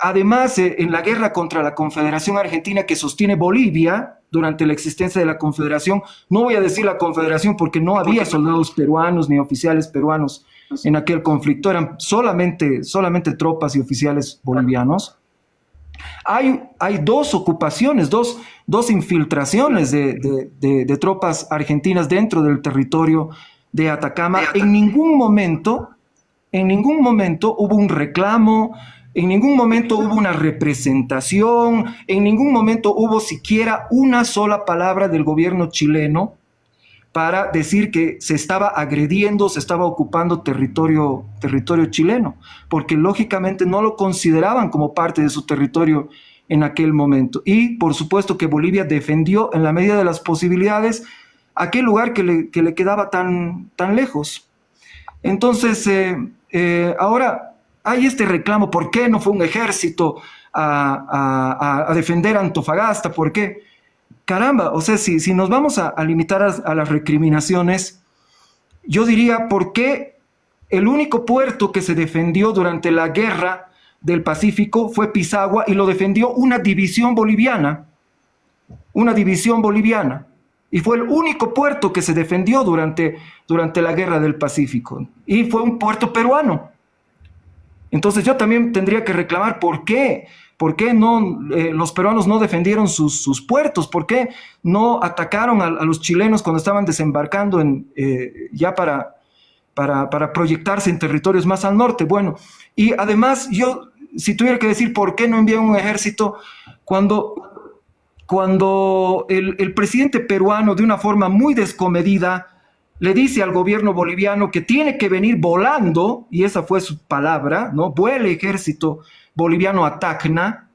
Además, en la guerra contra la Confederación Argentina que sostiene Bolivia durante la existencia de la Confederación, no voy a decir la Confederación porque no había soldados peruanos ni oficiales peruanos en aquel conflicto, eran solamente tropas y oficiales bolivianos. Hay dos ocupaciones, dos infiltraciones de tropas argentinas dentro del territorio de Atacama. En ningún momento hubo un reclamo, en ningún momento hubo una representación, en ningún momento hubo siquiera una sola palabra del gobierno chileno para decir que se estaba agrediendo, se estaba ocupando territorio chileno, porque lógicamente no lo consideraban como parte de su territorio en aquel momento. Y por supuesto que Bolivia defendió en la medida de las posibilidades aquel lugar que le quedaba tan lejos. Entonces, ahora hay este reclamo, ¿por qué no fue un ejército a defender Antofagasta? ¿Por qué? Caramba, o sea, si nos vamos a limitar a las recriminaciones, yo diría, ¿por qué el único puerto que se defendió durante la guerra del Pacífico fue Pisagua y lo defendió una división boliviana? Y fue el único puerto que se defendió durante la guerra del Pacífico. Y fue un puerto peruano. Entonces yo también tendría que reclamar por qué no, los peruanos no defendieron sus puertos, por qué no atacaron a los chilenos cuando estaban desembarcando ya para proyectarse en territorios más al norte. Bueno, y además yo, si tuviera que decir por qué no enviaron un ejército, cuando el presidente peruano de una forma muy descomedida le dice al gobierno boliviano que tiene que venir volando, y esa fue su palabra, ¿no? Vuele ejército boliviano a Tacna.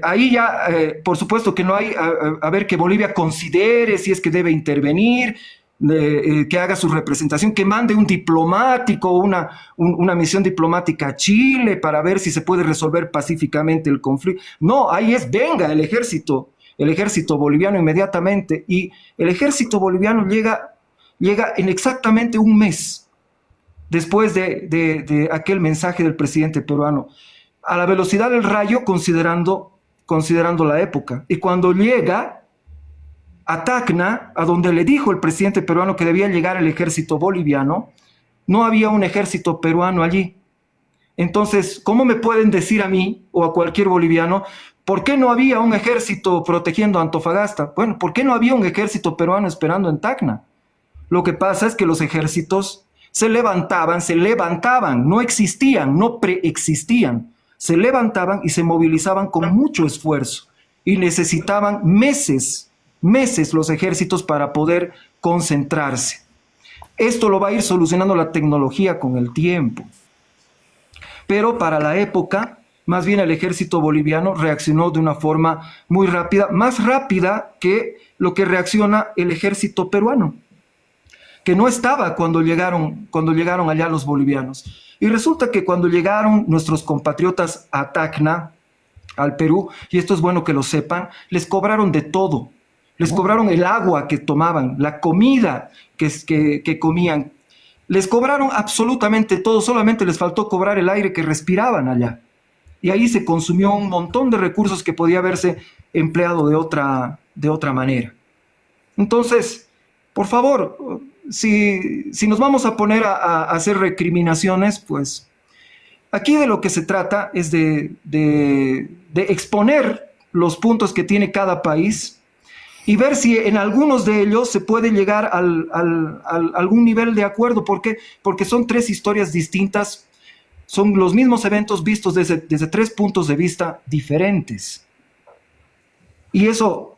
Ahí ya, por supuesto que no hay, a ver, que Bolivia considere si es que debe intervenir, que haga su representación, que mande un diplomático, una misión diplomática a Chile para ver si se puede resolver pacíficamente el conflicto. No, ahí es, venga el ejército boliviano inmediatamente, y el ejército boliviano llega en exactamente un mes después de aquel mensaje del presidente peruano, a la velocidad del rayo, considerando la época. Y cuando llega a Tacna, a donde le dijo el presidente peruano que debía llegar el ejército boliviano, no había un ejército peruano allí. Entonces, ¿cómo me pueden decir a mí o a cualquier boliviano por qué no había un ejército protegiendo a Antofagasta? Bueno, ¿por qué no había un ejército peruano esperando en Tacna? Lo que pasa es que los ejércitos se levantaban, no existían, no preexistían. Se levantaban y se movilizaban con mucho esfuerzo y necesitaban meses los ejércitos para poder concentrarse. Esto lo va a ir solucionando la tecnología con el tiempo. Pero para la época, más bien el ejército boliviano reaccionó de una forma muy rápida, más rápida que lo que reacciona el ejército peruano, que no estaba cuando llegaron allá los bolivianos. Y resulta que cuando llegaron nuestros compatriotas a Tacna, al Perú, y esto es bueno que lo sepan, les cobraron de todo. Les cobraron el agua que tomaban, la comida que comían. Les cobraron absolutamente todo, solamente les faltó cobrar el aire que respiraban allá. Y ahí se consumió un montón de recursos que podía haberse empleado de otra manera. Entonces, por favor, si nos vamos a poner a hacer recriminaciones, pues aquí de lo que se trata es de exponer los puntos que tiene cada país y ver si en algunos de ellos se puede llegar a algún nivel de acuerdo. ¿Por qué? Porque son tres historias distintas, son los mismos eventos vistos desde tres puntos de vista diferentes. Y eso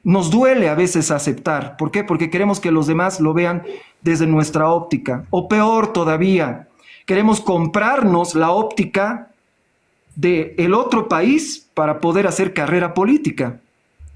nos duele a veces aceptar. ¿Por qué? Porque queremos que los demás lo vean desde nuestra óptica. O peor todavía, queremos comprarnos la óptica del otro país para poder hacer carrera política.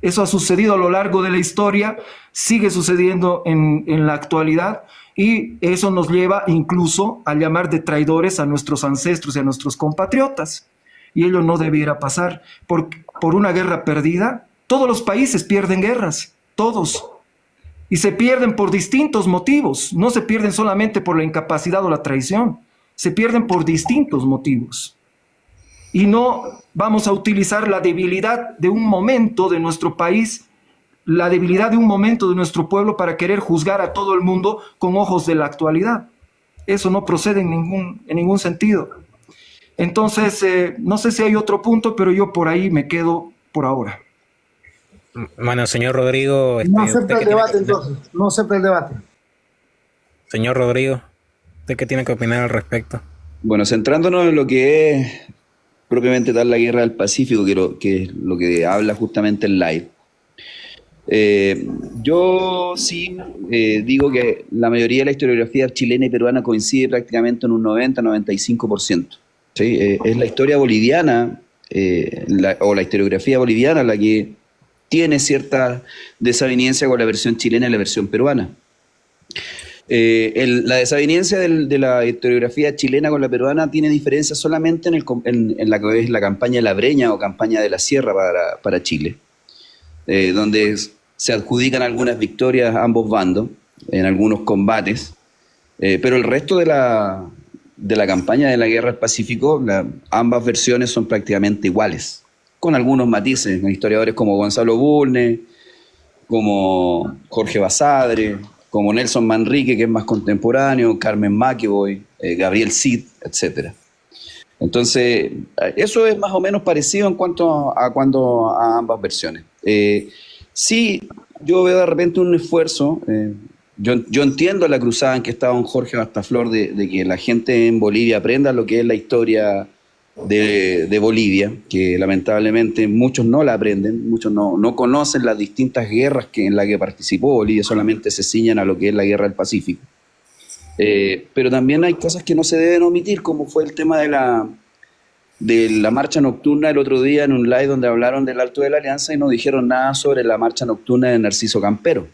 Eso ha sucedido a lo largo de la historia, sigue sucediendo en la actualidad, y eso nos lleva incluso a llamar de traidores a nuestros ancestros y a nuestros compatriotas. Y ello no debiera pasar. Por una guerra perdida, todos los países pierden guerras, todos. Y se pierden por distintos motivos. No se pierden solamente por la incapacidad o la traición. Se pierden por distintos motivos. Y no vamos a utilizar la debilidad de un momento de nuestro país, la debilidad de un momento de nuestro pueblo para querer juzgar a todo el mundo con ojos de la actualidad. Eso no procede en ningún sentido. Entonces, no sé si hay otro punto, pero yo por ahí me quedo por ahora. Bueno, señor Rodrigo... No ¿usted acepta qué el tiene debate que opinar? entonces, no acepta el debate. Señor Rodrigo, ¿usted qué tiene que opinar al respecto? Bueno, centrándonos en lo que es propiamente tal la guerra del Pacífico, que es lo que habla justamente el live. Yo sí digo que la mayoría de la historiografía chilena y peruana coincide prácticamente en un 90-95%. ¿Sí? Es la historia boliviana o la historiografía boliviana la que tiene cierta desaveniencia con la versión chilena y la versión peruana. La desaveniencia de la historiografía chilena con la peruana tiene diferencia solamente en la que es la campaña de la Breña o campaña de la Sierra para Chile, donde se adjudican algunas victorias a ambos bandos en algunos combates, pero el resto de la campaña de la Guerra del Pacífico, ambas versiones son prácticamente iguales, con algunos matices, historiadores como Gonzalo Bulnes, como Jorge Basadre, como Nelson Manrique, que es más contemporáneo, Carmen McEvoy, Gabriel Cid, etc. Entonces, eso es más o menos parecido en cuanto a ambas versiones. Sí, yo veo de repente un esfuerzo, yo entiendo la cruzada en que estaba don Jorge Bastaflor de que la gente en Bolivia aprenda lo que es la historia de Bolivia, que lamentablemente muchos no la aprenden, muchos no conocen las distintas guerras en las que participó Bolivia, solamente se ciñan a lo que es la Guerra del Pacífico. Pero también hay cosas que no se deben omitir, como fue el tema de la marcha nocturna el otro día en un live donde hablaron del Alto de la Alianza y no dijeron nada sobre la marcha nocturna de Narciso Campero.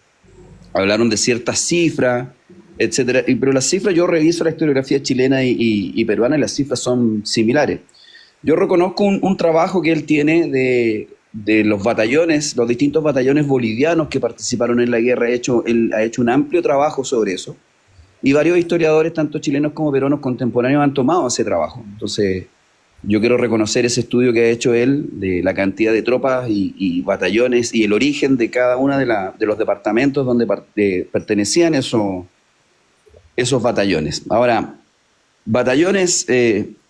Hablaron de ciertas cifras, etcétera, pero las cifras, yo reviso la historiografía chilena y peruana y las cifras son similares. Yo reconozco un trabajo que él tiene de los batallones, los distintos batallones bolivianos que participaron en la guerra. Él ha hecho un amplio trabajo sobre eso y varios historiadores, tanto chilenos como peruanos contemporáneos, han tomado ese trabajo. Entonces, yo quiero reconocer ese estudio que ha hecho él de la cantidad de tropas y batallones y el origen de cada uno de los departamentos donde pertenecían esos batallones. Ahora, batallones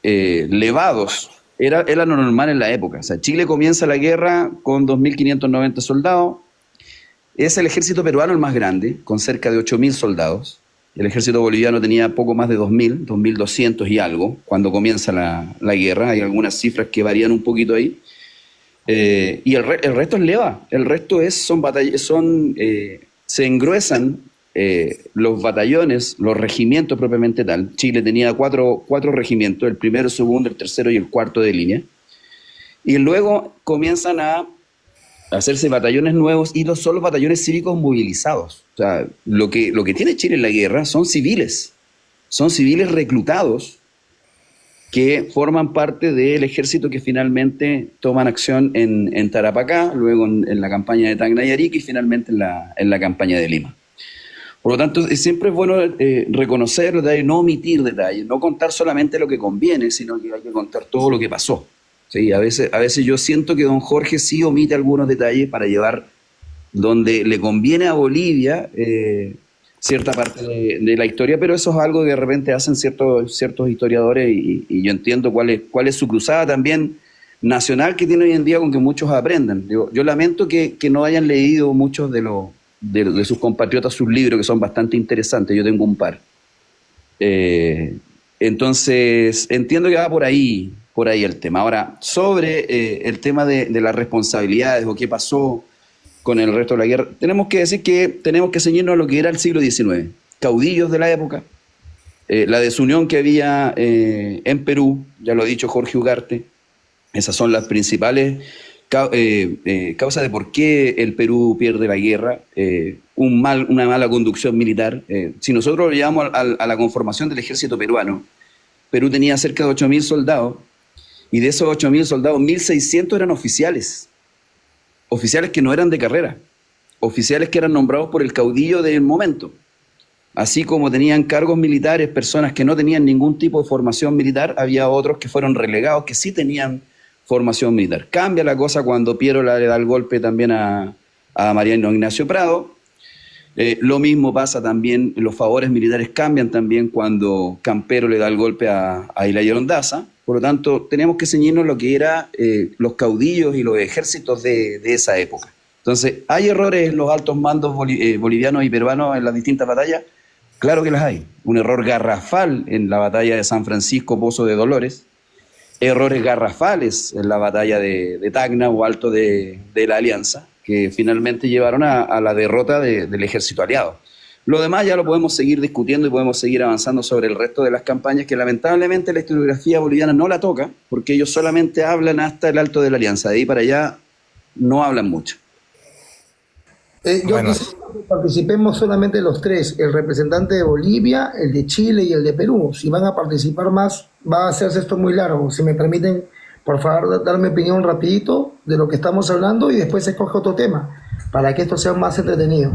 levados era lo normal en la época. O sea, Chile comienza la guerra con 2.590 soldados. Es el ejército peruano el más grande, con cerca de 8.000 soldados. El ejército boliviano tenía poco más de 2.000, 2.200 y algo, cuando comienza la guerra. Hay algunas cifras que varían un poquito ahí. Y el resto es leva. El resto se engruesan los batallones, los regimientos propiamente tal. Chile tenía cuatro regimientos, el primero, el segundo, el tercero y el cuarto de línea. Y luego comienzan a hacerse batallones nuevos y son los batallones cívicos movilizados. O sea, lo que tiene Chile en la guerra son civiles reclutados que forman parte del ejército que finalmente toman acción en Tarapacá, luego en la campaña de Tacna y Arica y finalmente en la campaña de Lima. Por lo tanto, siempre es bueno reconocer detalles, no omitir detalles, no contar solamente lo que conviene, sino que hay que contar todo lo que pasó. Sí, a veces yo siento que don Jorge sí omite algunos detalles para llevar donde le conviene a Bolivia cierta parte de la historia, pero eso es algo que de repente hacen ciertos historiadores y yo entiendo cuál es su cruzada también nacional que tiene hoy en día con que muchos aprendan. Yo lamento que no hayan leído muchos de sus compatriotas sus libros, que son bastante interesantes. Yo tengo un par. Entonces, entiendo que va por ahí el tema. Ahora, sobre el tema de las responsabilidades o qué pasó con el resto de la guerra, tenemos que decir que tenemos que ceñirnos a lo que era el siglo XIX. Caudillos de la época, la desunión que había en Perú, ya lo ha dicho Jorge Ugarte, esas son las principales causas de por qué el Perú pierde la guerra, una mala conducción militar. Si nosotros lo llevamos a la conformación del ejército peruano, Perú tenía cerca de 8.000 soldados, y de esos 8.000 soldados, 1.600 eran oficiales que no eran de carrera, oficiales que eran nombrados por el caudillo del momento. Así como tenían cargos militares, personas que no tenían ningún tipo de formación militar, había otros que fueron relegados que sí tenían formación militar. Cambia la cosa cuando Piero le da el golpe también a Mariano Ignacio Prado. Lo mismo pasa también, los favores militares cambian también cuando Campero le da el golpe a Hilario Ondaza. Por lo tanto, tenemos que ceñirnos lo que eran los caudillos y los ejércitos de esa época. Entonces, ¿hay errores en los altos mandos bolivianos y peruanos en las distintas batallas? Claro que las hay. Un error garrafal en la batalla de San Francisco, Pozo de Dolores. Errores garrafales en la batalla de Tacna o Alto de la Alianza, que finalmente llevaron a la derrota del ejército aliado. Lo demás ya lo podemos seguir discutiendo y podemos seguir avanzando sobre el resto de las campañas que lamentablemente la historiografía boliviana no la toca, porque ellos solamente hablan hasta el Alto de la Alianza. De ahí para allá no hablan mucho. Yo quisiera que participemos solamente los tres, el representante de Bolivia, el de Chile y el de Perú. Si van a participar más, va a hacerse esto muy largo. Si me permiten, por favor, dar mi opinión rapidito de lo que estamos hablando y después se escoge otro tema, para que esto sea más entretenido.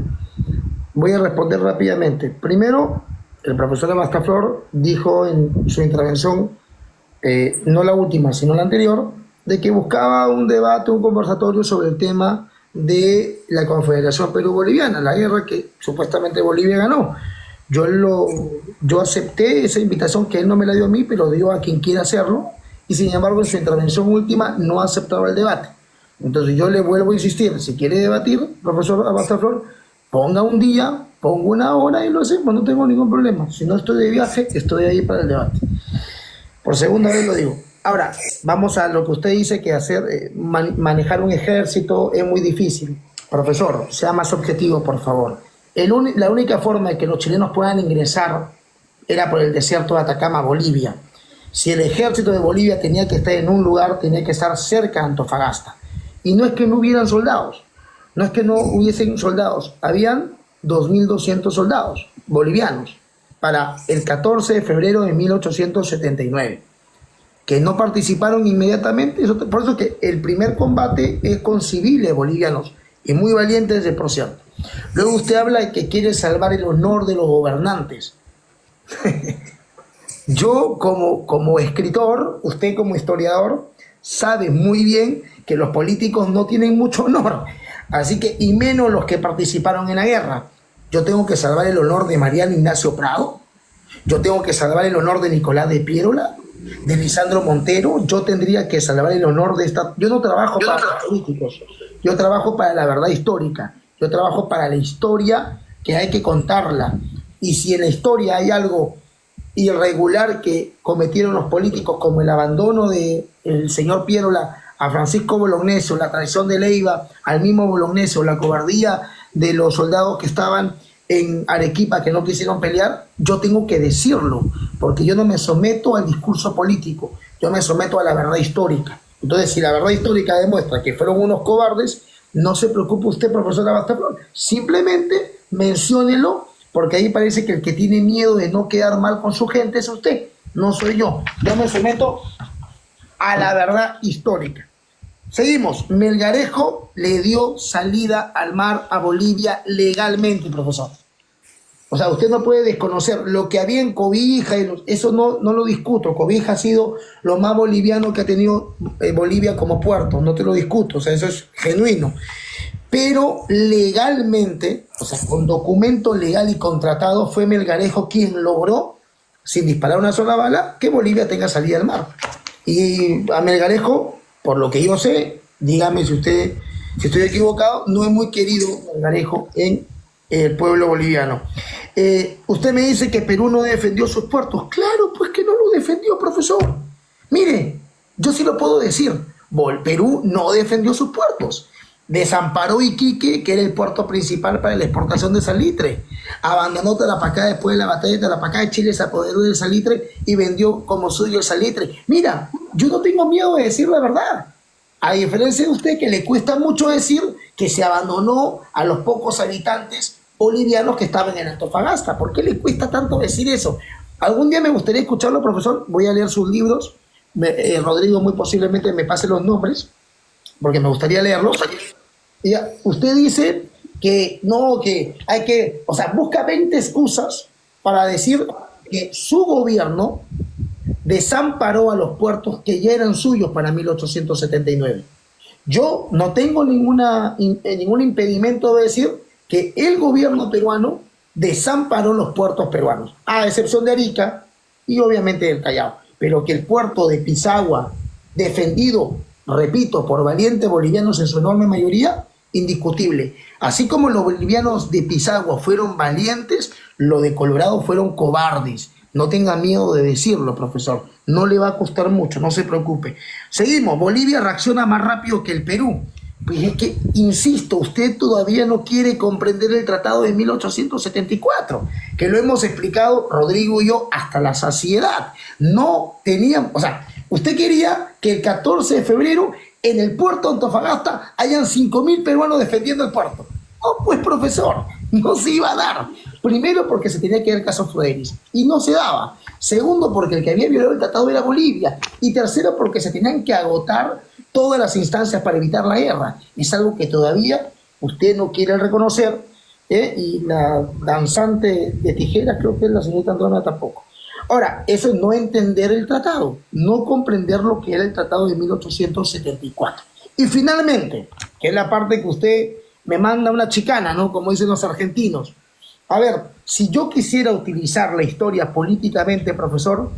Voy a responder rápidamente. Primero, el profesor Abastaflor dijo en su intervención, no la última, sino la anterior, de que buscaba un debate, un conversatorio sobre el tema de la Confederación Perú-Boliviana, la guerra que supuestamente Bolivia ganó. Yo acepté esa invitación que él no me la dio a mí, pero dio a quien quiera hacerlo, y sin embargo en su intervención última no aceptaba el debate. Entonces yo le vuelvo a insistir, si quiere debatir, profesor Abastaflor, ponga un día, ponga una hora y lo hacemos, no tengo ningún problema. Si no estoy de viaje, estoy ahí para el debate. Por segunda vez lo digo. Ahora, vamos a lo que usted dice que manejar un ejército es muy difícil. Profesor, sea más objetivo, por favor. La única forma de que los chilenos puedan ingresar era por el desierto de Atacama, Bolivia. Si el ejército de Bolivia tenía que estar en un lugar, tenía que estar cerca de Antofagasta. Y no es que no hubieran soldados, no es que no hubiesen soldados, habían 2.200 soldados bolivianos para el 14 de febrero de 1879, que no participaron inmediatamente. Por eso que el primer combate es con civiles bolivianos y muy valientes de por cierto. Luego usted habla de que quiere salvar el honor de los gobernantes. Yo como escritor, usted como historiador, sabe muy bien que los políticos no tienen mucho honor, así que, y menos los que participaron en la guerra. Yo tengo que salvar el honor de Mariano Ignacio Prado, yo tengo que salvar el honor de Nicolás de Piérola, de Lisandro Montero, yo tendría que salvar el honor de esta... Yo no trabajo para los políticos, yo trabajo para la verdad histórica, yo trabajo para la historia que hay que contarla, y si en la historia hay algo irregular que cometieron los políticos, como el abandono del señor Piérola a Francisco Bolognesi, la traición de Leiva al mismo Bolognesi, la cobardía de los soldados que estaban en Arequipa que no quisieron pelear, yo tengo que decirlo, porque yo no me someto al discurso político, yo me someto a la verdad histórica. Entonces, si la verdad histórica demuestra que fueron unos cobardes, no se preocupe usted, profesor Abastaflor, simplemente menciónelo, porque ahí parece que el que tiene miedo de no quedar mal con su gente es usted, no soy yo. Yo me someto a la verdad histórica. Seguimos. Melgarejo le dio salida al mar a Bolivia legalmente, profesor. O sea, usted no puede desconocer lo que había en Cobija, eso no lo discuto. Cobija ha sido lo más boliviano que ha tenido Bolivia como puerto, no te lo discuto, o sea, eso es genuino. Pero legalmente, o sea, con documento legal y contratado, fue Melgarejo quien logró, sin disparar una sola bala, que Bolivia tenga salida al mar. Y a Melgarejo, por lo que yo sé, dígame si estoy equivocado, no es muy querido Melgarejo en el pueblo boliviano. Usted me dice que Perú no defendió sus puertos. Claro, pues que no lo defendió, profesor. Mire, yo sí lo puedo decir. Perú no defendió sus puertos. Desamparó Iquique, que era el puerto principal para la exportación de salitre. Abandonó Tarapacá después de la batalla de Tarapacá. Chile se apoderó del salitre y vendió como suyo el salitre. Mira, yo no tengo miedo de decir la verdad. A diferencia de usted, que le cuesta mucho decir que se abandonó a los pocos habitantes bolivianos que estaban en Antofagasta. ¿Por qué le cuesta tanto decir eso? Algún día me gustaría escucharlo, profesor. Voy a leer sus libros. Rodrigo muy posiblemente me pase los nombres, porque me gustaría leerlos. Ya, usted dice que no, que hay que, o sea, busca 20 excusas para decir que su gobierno desamparó a los puertos que ya eran suyos para 1879. Yo no tengo ningún impedimento de decir que el gobierno peruano desamparó los puertos peruanos, a excepción de Arica y obviamente del Callao, pero que el puerto de Pisagua, defendido, repito, por valientes bolivianos en su enorme mayoría, indiscutible. Así como los bolivianos de Pisagua fueron valientes, los de Colorado fueron cobardes. No tenga miedo de decirlo, profesor. No le va a costar mucho, no se preocupe. Seguimos. Bolivia reacciona más rápido que el Perú. Pues es que, insisto, usted todavía no quiere comprender el tratado de 1874, que lo hemos explicado Rodrigo y yo hasta la saciedad. No teníamos, o sea, usted quería que el 14 de febrero en el puerto de Antofagasta hayan 5.000 peruanos defendiendo el puerto. Oh, pues profesor, no se iba a dar. Primero porque se tenía que ver el caso Flores y no se daba. Segundo porque el que había violado el tratado era Bolivia. Y tercero porque se tenían que agotar todas las instancias para evitar la guerra. Es algo que todavía usted no quiere reconocer, y la danzante de tijeras, creo que es la señorita Andona, tampoco. Ahora, eso es no entender el tratado, no comprender lo que era el tratado de 1874. Y finalmente, que es la parte que usted me manda una chicana, ¿no? Como dicen los argentinos. A ver, si yo quisiera utilizar la historia políticamente, profesor,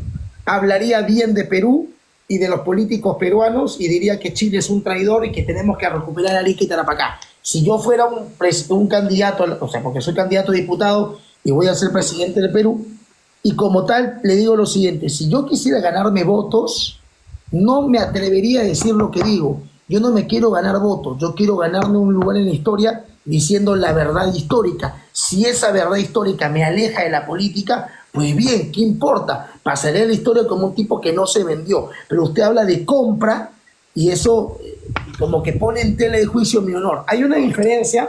hablaría bien de Perú y de los políticos peruanos y diría que Chile es un traidor y que tenemos que recuperar Arica y Tarapacá. Si yo fuera un candidato, o sea, porque soy candidato a diputado y voy a ser presidente del Perú, y como tal le digo lo siguiente: si yo quisiera ganarme votos, no me atrevería a decir lo que digo. Yo no me quiero ganar votos, yo quiero ganarme un lugar en la historia diciendo la verdad histórica. Si esa verdad histórica me aleja de la política, pues bien, ¿qué importa? pasaré a la historia como un tipo que no se vendió. Pero usted habla de compra y eso como que pone en tela de juicio mi honor. Hay una diferencia,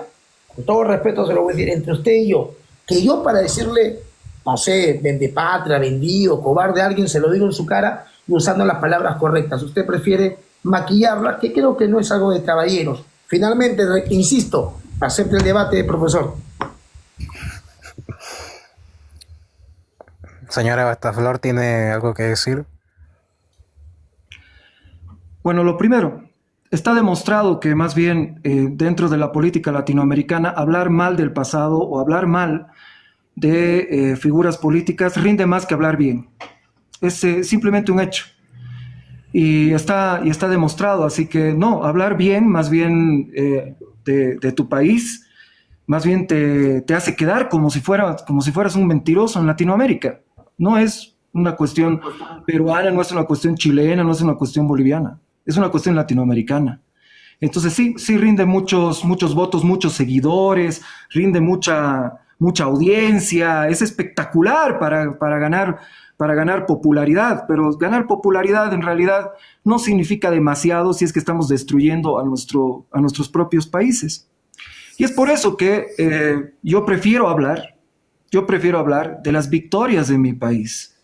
con todo respeto se lo voy a decir, entre usted y yo, que yo para decirle, no sé, vendepatria, vendido, cobarde a alguien, se lo digo en su cara y usando las palabras correctas. Usted prefiere maquillarlas, que creo que no es algo de caballeros. Finalmente, insisto, acepte el debate, profesor. Señora Bastaflor, ¿tiene algo que decir? Bueno, lo primero, está demostrado que más bien dentro de la política latinoamericana hablar mal del pasado o hablar mal de figuras políticas rinde más que hablar bien. Es simplemente un hecho. Y está demostrado, así que no, hablar bien, más bien de tu país, más bien te hace quedar como si fueras un mentiroso en Latinoamérica. No es una cuestión peruana, no es una cuestión chilena, no es una cuestión boliviana, es una cuestión latinoamericana. Entonces sí rinde muchos votos, muchos seguidores, rinde mucha audiencia, es espectacular para ganar popularidad, pero ganar popularidad en realidad no significa demasiado si es que estamos destruyendo a nuestros propios países. Y es por eso que yo prefiero hablar de las victorias de mi país.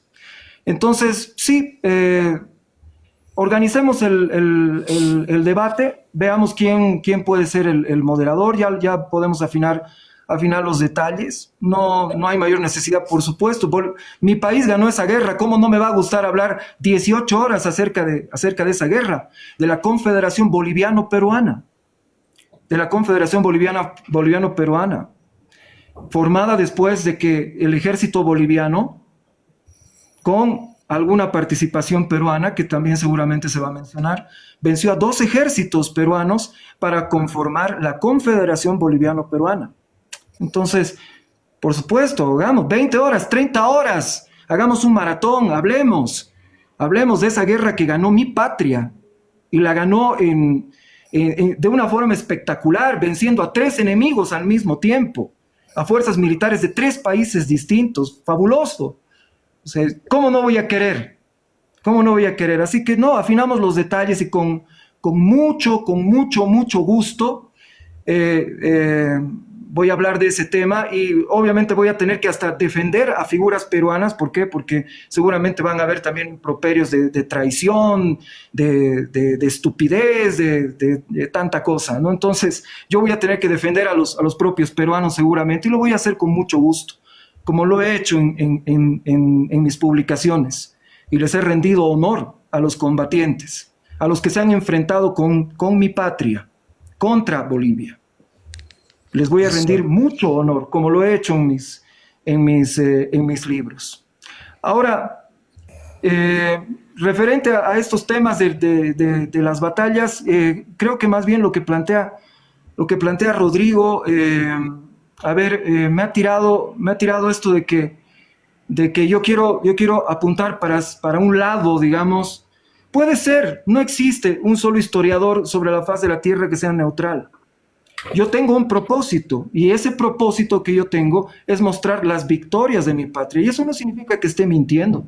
Entonces, sí, organicemos el debate, veamos quién puede ser el moderador, ya podemos afinar los detalles, no hay mayor necesidad, por supuesto. Mi país ganó esa guerra, ¿cómo no me va a gustar hablar 18 horas acerca de esa guerra? De la Confederación Boliviano-Peruana, Boliviano-Peruana, formada después de que el ejército boliviano, con alguna participación peruana, que también seguramente se va a mencionar, venció a 2 ejércitos peruanos para conformar la Confederación Boliviano-Peruana. Entonces, por supuesto, hagamos 20 horas, 30 horas, hagamos un maratón, hablemos de esa guerra que ganó mi patria, y la ganó de una forma espectacular, venciendo a 3 enemigos al mismo tiempo, a fuerzas militares de 3 países distintos. Fabuloso. O sea, ¿cómo no voy a querer? Así que no, afinamos los detalles y con mucho gusto voy a hablar de ese tema, y obviamente voy a tener que hasta defender a figuras peruanas. ¿Por qué? Porque seguramente van a haber también improperios de traición, de estupidez, de tanta cosa, ¿no? Entonces yo voy a tener que defender a los propios peruanos seguramente, y lo voy a hacer con mucho gusto, como lo he hecho en mis publicaciones, y les he rendido honor a los combatientes, a los que se han enfrentado con mi patria contra Bolivia. Les voy a rendir mucho honor, como lo he hecho en mis libros. Ahora, referente a estos temas de las batallas, creo que más bien lo que plantea Rodrigo, me ha tirado esto de que yo quiero apuntar para un lado, digamos. Puede ser, no existe un solo historiador sobre la faz de la tierra que sea neutral. Yo tengo un propósito, y ese propósito que yo tengo es mostrar las victorias de mi patria, y eso no significa que esté mintiendo.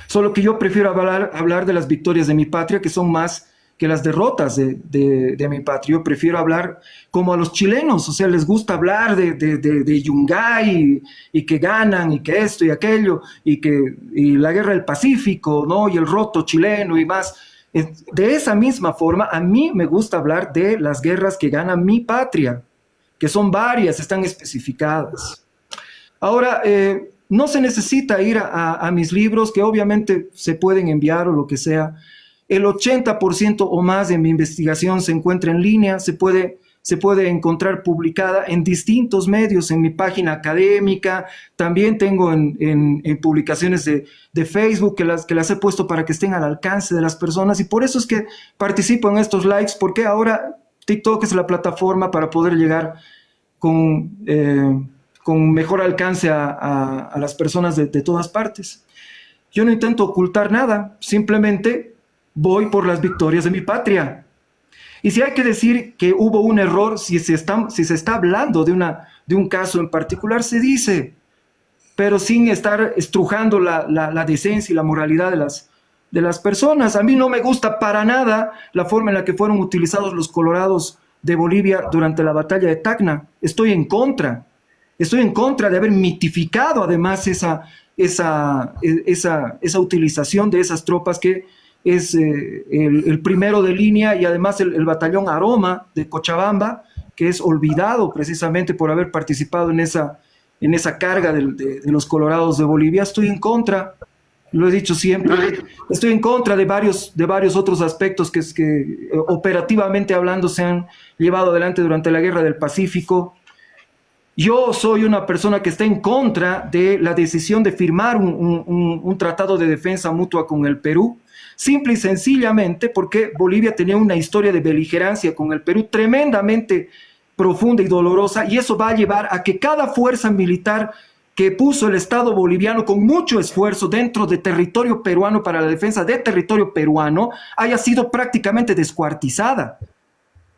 Solo que yo prefiero hablar de las victorias de mi patria, que son más que las derrotas de mi patria. Yo prefiero hablar como a los chilenos, o sea, les gusta hablar de Yungay, y que ganan, y que esto y aquello, y la guerra del Pacífico, ¿no? Y el roto chileno y más. De esa misma forma, a mí me gusta hablar de las guerras que gana mi patria, que son varias, están especificadas. Ahora, no se necesita ir a mis libros, que obviamente se pueden enviar o lo que sea. El 80% o más de mi investigación se encuentra en línea, se puede encontrar publicada en distintos medios, en mi página académica. También tengo en publicaciones de Facebook que las he puesto para que estén al alcance de las personas, y por eso es que participo en estos likes, porque ahora TikTok es la plataforma para poder llegar con mejor alcance a las personas de todas partes. Yo no intento ocultar nada, simplemente voy por las victorias de mi patria. Y si hay que decir que hubo un error, si se está hablando de un caso en particular, se dice. pero sin estar estrujando la decencia y la moralidad de las personas. A mí no me gusta para nada la forma en la que fueron utilizados los colorados de Bolivia durante la batalla de Tacna. Estoy en contra de haber mitificado además esa utilización de esas tropas que es el primero de línea y además el batallón Aroma de Cochabamba, que es olvidado precisamente por haber participado en esa carga de los colorados de Bolivia. Estoy en contra, lo he dicho siempre, estoy en contra de varios otros aspectos que operativamente hablando se han llevado adelante durante la Guerra del Pacífico. Yo soy una persona que está en contra de la decisión de firmar un tratado de defensa mutua con el Perú, simple y sencillamente porque Bolivia tenía una historia de beligerancia con el Perú tremendamente profunda y dolorosa, y eso va a llevar a que cada fuerza militar que puso el Estado boliviano con mucho esfuerzo dentro de territorio peruano para la defensa de territorio peruano haya sido prácticamente descuartizada.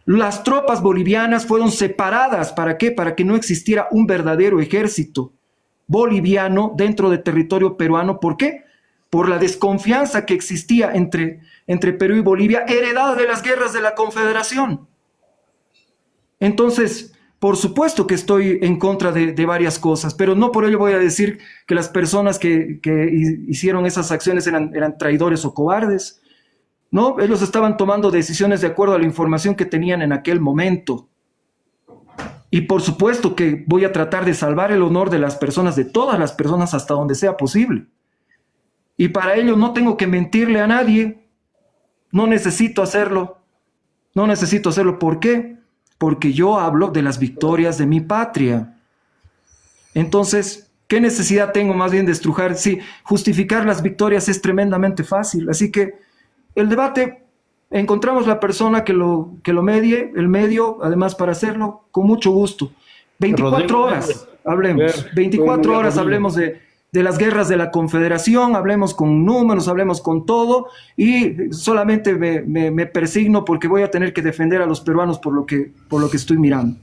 Las tropas bolivianas fueron separadas. ¿Para qué? Para que no existiera un verdadero ejército boliviano dentro de territorio peruano. ¿Por qué? Por la desconfianza que existía entre Perú y Bolivia, heredada de las guerras de la Confederación. Entonces, por supuesto que estoy en contra de varias cosas, pero no por ello voy a decir que las personas que hicieron esas acciones eran traidores o cobardes. No, ellos estaban tomando decisiones de acuerdo a la información que tenían en aquel momento. Y por supuesto que voy a tratar de salvar el honor de las personas, de todas las personas, hasta donde sea posible. Y para ello no tengo que mentirle a nadie. No necesito hacerlo. No necesito hacerlo. ¿Por qué? Porque yo hablo de las victorias de mi patria. Entonces, ¿qué necesidad tengo más bien de estrujar? Sí, justificar las victorias es tremendamente fácil. Así que el debate, encontramos la persona que lo medie, el medio, además para hacerlo, con mucho gusto. 24 horas hablemos, 24 horas hablemos de las guerras de la Confederación, hablemos con números, hablemos con todo, y solamente me persigno porque voy a tener que defender a los peruanos por lo que estoy mirando.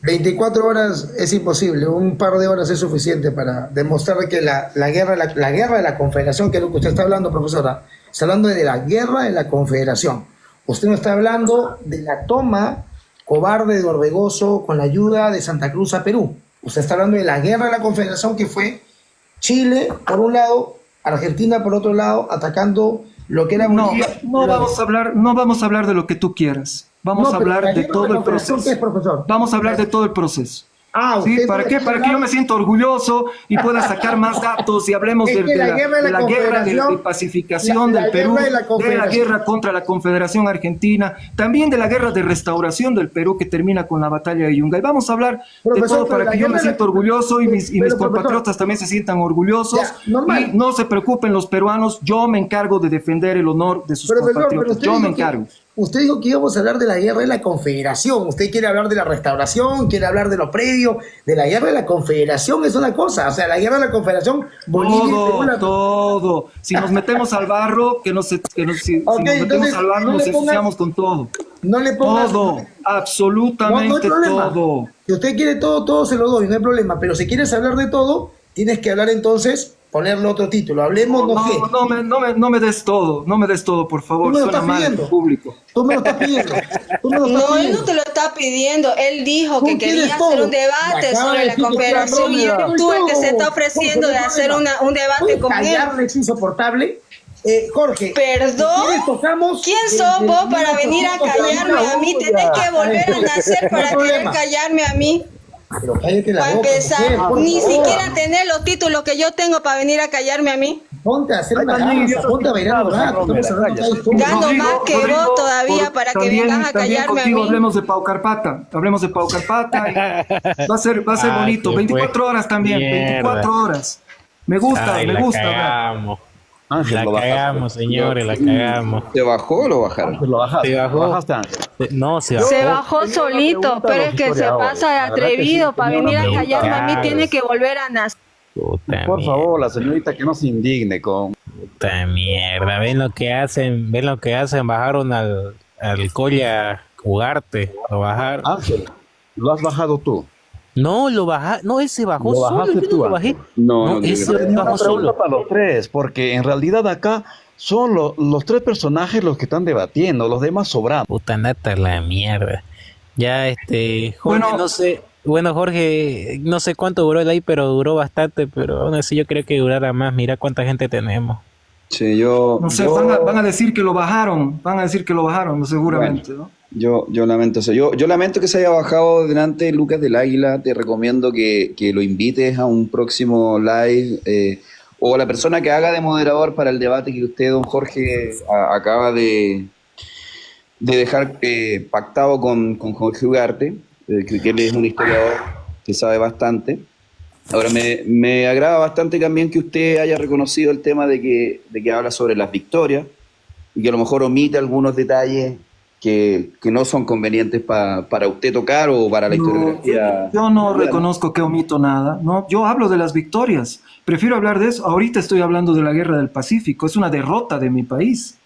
24 horas es imposible, un par de horas es suficiente para demostrar que la guerra de la Confederación, que es lo que usted está hablando, profesora, está hablando de la guerra de la Confederación. Usted no está hablando de la toma cobarde de Orbegoso con la ayuda de Santa Cruz a Perú. Usted está hablando de la guerra de la Confederación, que fue Chile por un lado, Argentina por otro lado, atacando lo que era Bolivia. No vamos a hablar de lo que tú quieras. Vamos a hablar de todo el proceso. ¿Qué es, profesor? Vamos a hablar de todo el proceso. ¿Sí? ¿Usted ¿Para qué? Para que yo me sienta orgulloso y pueda sacar más datos y hablemos de la guerra de pacificación del Perú, de la guerra contra la Confederación Argentina, también de la guerra de restauración del Perú que termina con la batalla de Yungay. Vamos a hablar de todo para que yo me sienta orgulloso y mis compatriotas también se sientan orgullosos. Y no se preocupen los peruanos, yo me encargo de defender el honor de sus compatriotas. Yo me encargo. Usted dijo que íbamos a hablar de la guerra de la Confederación. Usted quiere hablar de la restauración, quiere hablar de lo previo, de la guerra de la Confederación es una cosa. O sea, la guerra de la Confederación, Bolivia... Todo. Si nos metemos al barro, si nos metemos al barro, nos ensuciamos con todo. No le pongas... Todo, absolutamente todo. Si usted quiere todo se lo doy, no hay problema. Pero si quieres hablar de todo, tienes que hablar entonces... ponerle otro título, hablemos no me des todo, por favor. Tú me lo estás pidiendo. Público. Tú me lo estás pidiendo. Él no te lo está pidiendo, él dijo que quería hacer un debate sobre la Confederación y eres tú el que se está ofreciendo de hacer un debate con él. Es insoportable. Jorge, perdón, ¿quién sos vos para venir a callarme a mí? Tenés que volver a nacer para querer callarme a mí. Pero cállate la para boca, empezar, ni siquiera tener los títulos que yo tengo para venir a callarme a mí. Ponte a hacer una danza, ponte a bailar un rato. Gano más que vos todavía para que vengas a callarme a mí. Hablemos de Paucarpata, va a ser bonito. 24 horas también, 24 horas. Me gusta. Ángel, la cagamos, señores, la cagamos. ¿Se bajó o lo bajaron? Se bajó. No, se bajó. Se bajó solito, pero es que se pasa de atrevido para venir a callarme a mí, tiene que volver a nacer. Por favor, la señorita que no se indigne con... Puta mierda, ven lo que hacen, bajaron al Colla Ugarte, lo bajaron. Ángel, lo has bajado tú. No, no, ese bajó Lo solo, bajaste yo tú, no lo Ángel. bajé. No, No, no creo que ese no. Tenía bajó una pregunta solo. para los tres, porque en realidad acá son los tres personajes los que están debatiendo, los demás sobrando. Puta nata la mierda. Ya, Jorge, no Bueno, sé. Bueno, Jorge, no sé cuánto duró el live, pero duró bastante. Pero aún así yo creo que durará más. Mira cuánta gente tenemos. Sí, no sé, van a decir que lo bajaron, ¿no? bueno, Seguramente, ¿no? yo lamento eso. Yo lamento que se haya bajado delante Lucas del Águila. Te recomiendo que lo invites a un próximo live, o la persona que haga de moderador para el debate que usted, don Jorge, acaba de dejar pactado con Jorge Ugarte, que él es un historiador que sabe bastante. Ahora, me agrada bastante también que usted haya reconocido el tema de que habla sobre las victorias y que a lo mejor omite algunos detalles que no son convenientes para usted tocar o para la No, historiografía yo no boliviana. reconozco que omito nada, ¿no? Yo hablo de las victorias. Prefiero hablar de eso. Ahorita estoy hablando de la Guerra del Pacífico. Es una derrota de mi país.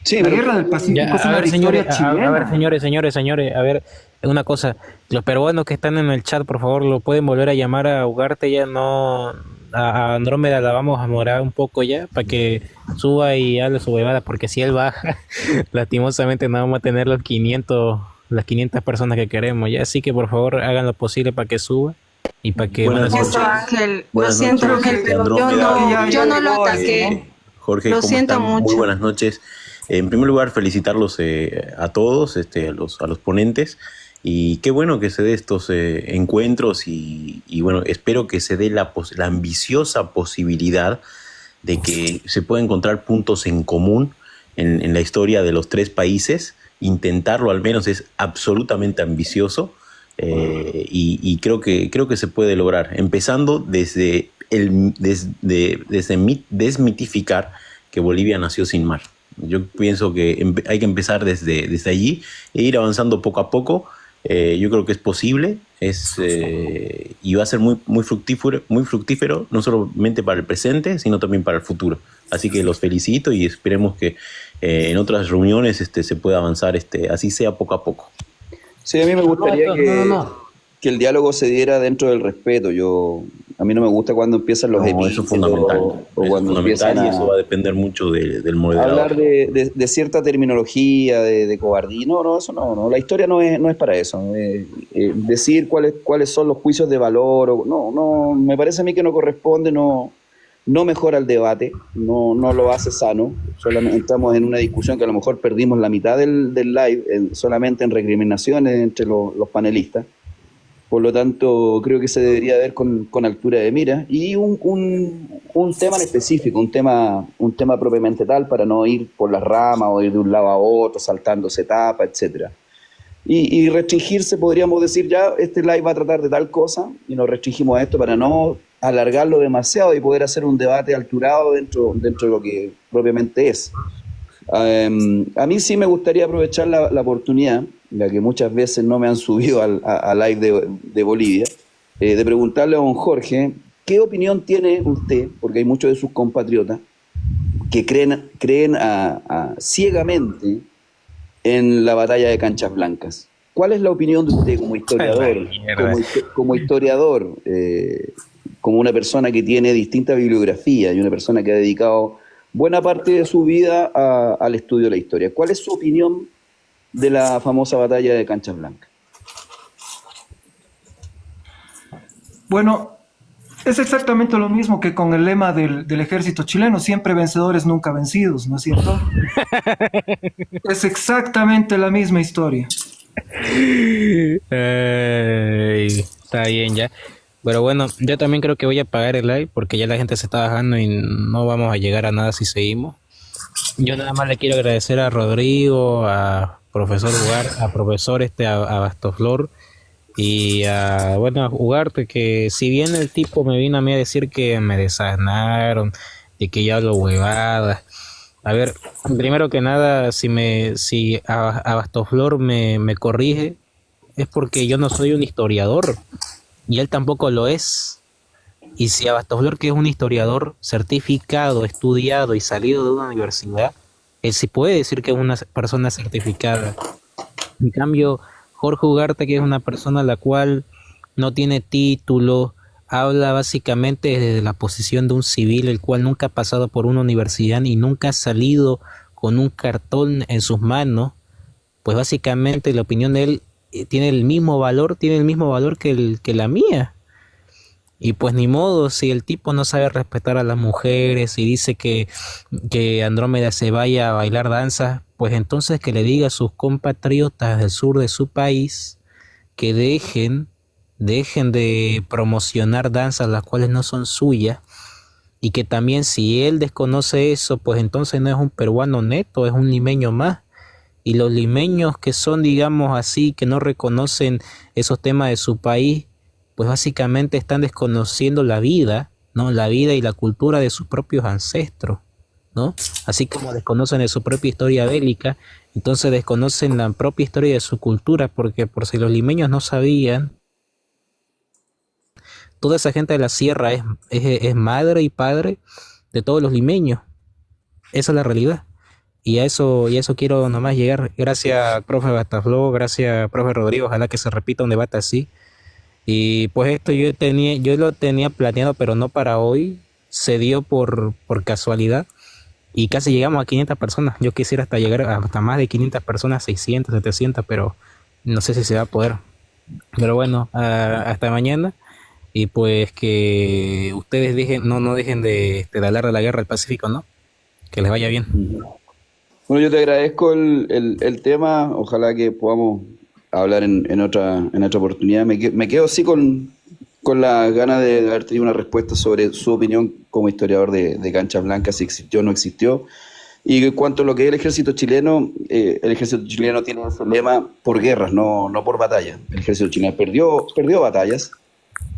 Sí, La pero Guerra del Pacífico Ya, es a una ver, señores, victoria a ver, chilena. señores, a ver, una cosa, los peruanos que están en el chat, por favor, lo pueden volver a llamar a Ugarte, ya no, a Andrómeda la vamos a morar un poco ya, para que suba y hable su huevada, porque si él baja, lastimosamente no vamos a tener las 500 personas que queremos, ya, así que por favor hagan lo posible para que suba y para que, bueno, Buenas Lo sí, siento, noches. Ángel, lo Buenas siento, noches, Ángel, pero Andrómeda. yo no lo llegó ataqué. Jorge, Lo ¿cómo siento están? Muy mucho. buenas noches. En primer lugar, felicitarlos a todos, a los ponentes. Y qué bueno que se dé estos encuentros y bueno, espero que se dé la ambiciosa posibilidad de que se pueda encontrar puntos en común en la historia de los tres países. Intentarlo al menos es absolutamente ambicioso, y creo que se puede lograr, empezando desde desmitificar que Bolivia nació sin mar. Yo pienso que hay que empezar desde allí e ir avanzando poco a poco. Yo creo que es posible, y va a ser muy fructífero, no solamente para el presente, sino también para el futuro. Así que los felicito y esperemos que en otras reuniones se pueda avanzar, así sea poco a poco. sí, a mí me gustaría no. que el diálogo se diera dentro del respeto. A mí no me gusta cuando empiezan los No, eso es epítetos fundamental. o Eso es cuando fundamental empiezan y eso va a depender mucho del hablar moderador. de cierta terminología, de cobardía. No, eso no. La historia no es para eso. Decir cuáles son los juicios de valor, no, me parece a mí que no corresponde, no mejora el debate, no lo hace sano. Solamente estamos en una discusión que a lo mejor perdimos la mitad del live, solamente en recriminaciones entre los panelistas. Por lo tanto, creo que se debería ver con altura de mira y un tema en específico, un tema propiamente tal, para no ir por las ramas o ir de un lado a otro, saltándose etapas, etcétera. Y restringirse, podríamos decir, ya este live va a tratar de tal cosa y nos restringimos a esto para no alargarlo demasiado y poder hacer un debate alturado dentro de lo que propiamente es. A mí sí me gustaría aprovechar la oportunidad, ya que muchas veces no me han subido a live de Bolivia, de preguntarle a don Jorge, ¿qué opinión tiene usted? Porque hay muchos de sus compatriotas que creen ciegamente en la batalla de Canchas Blancas. ¿Cuál es la opinión de usted como historiador, como historiador, como una persona que tiene distinta bibliografía y una persona que ha dedicado buena parte de su vida al estudio de la historia? ¿Cuál es su opinión de la famosa batalla de Canchas Blancas? Bueno, es exactamente lo mismo que con el lema del ejército chileno, siempre vencedores, nunca vencidos, ¿no es cierto? Es exactamente la misma historia. Está bien ya. Pero bueno, yo también creo que voy a apagar el live porque ya la gente se está bajando y no vamos a llegar a nada si seguimos. Yo nada más le quiero agradecer a Rodrigo, a profesor a Bastoflor y a Ugarte, que si bien el tipo me vino a mí a decir que me desasnaron y que yo hablo huevadas. A ver, primero que nada, si a Bastoflor me corrige, es porque yo no soy un historiador y él tampoco lo es. Y si a Bastoflor, que es un historiador certificado, estudiado y salido de una universidad, él sí puede decir que es una persona certificada. En cambio, Jorge Ugarte, que es una persona a la cual no tiene título, habla básicamente desde la posición de un civil, el cual nunca ha pasado por una universidad y nunca ha salido con un cartón en sus manos, pues básicamente la opinión de él tiene el mismo valor, que la mía. Y pues ni modo, si el tipo no sabe respetar a las mujeres y dice que Andrómeda se vaya a bailar danza, pues entonces que le diga a sus compatriotas del sur de su país que dejen de promocionar danzas las cuales no son suyas, y que también si él desconoce eso, pues entonces no es un peruano neto, es un limeño más. Y los limeños que son, digamos así, que no reconocen esos temas de su país, pues básicamente están desconociendo la vida, ¿no? La vida y la cultura de sus propios ancestros, ¿no? Así como desconocen de su propia historia bélica, entonces desconocen la propia historia de su cultura, porque por si los limeños no sabían, toda esa gente de la sierra es madre y padre de todos los limeños. Esa es la realidad. Y a eso quiero nomás llegar. Gracias, profe Bataflo, gracias, profe Rodrigo. Ojalá que se repita un debate así. Y pues esto yo lo tenía planeado, pero no para hoy. Se dio por casualidad. Y casi llegamos a 500 personas. Yo quisiera hasta llegar hasta más de 500 personas, 600, 700, pero no sé si se va a poder. Pero bueno, hasta mañana. Y pues que ustedes no dejen de hablar de la guerra del Pacífico, ¿no? Que les vaya bien. Bueno, yo te agradezco el tema. Ojalá que podamos hablar en otra oportunidad. Me quedo así con la ganas de haber tenido una respuesta sobre su opinión como historiador de Cancha Blanca, si existió o no existió. Y en cuanto a lo que es el ejército chileno tiene ese lema por guerras, no por batallas. El ejército chileno perdió batallas,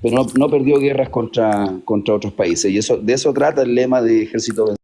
pero no perdió guerras contra otros países. Y de eso trata el lema de ejército vencido.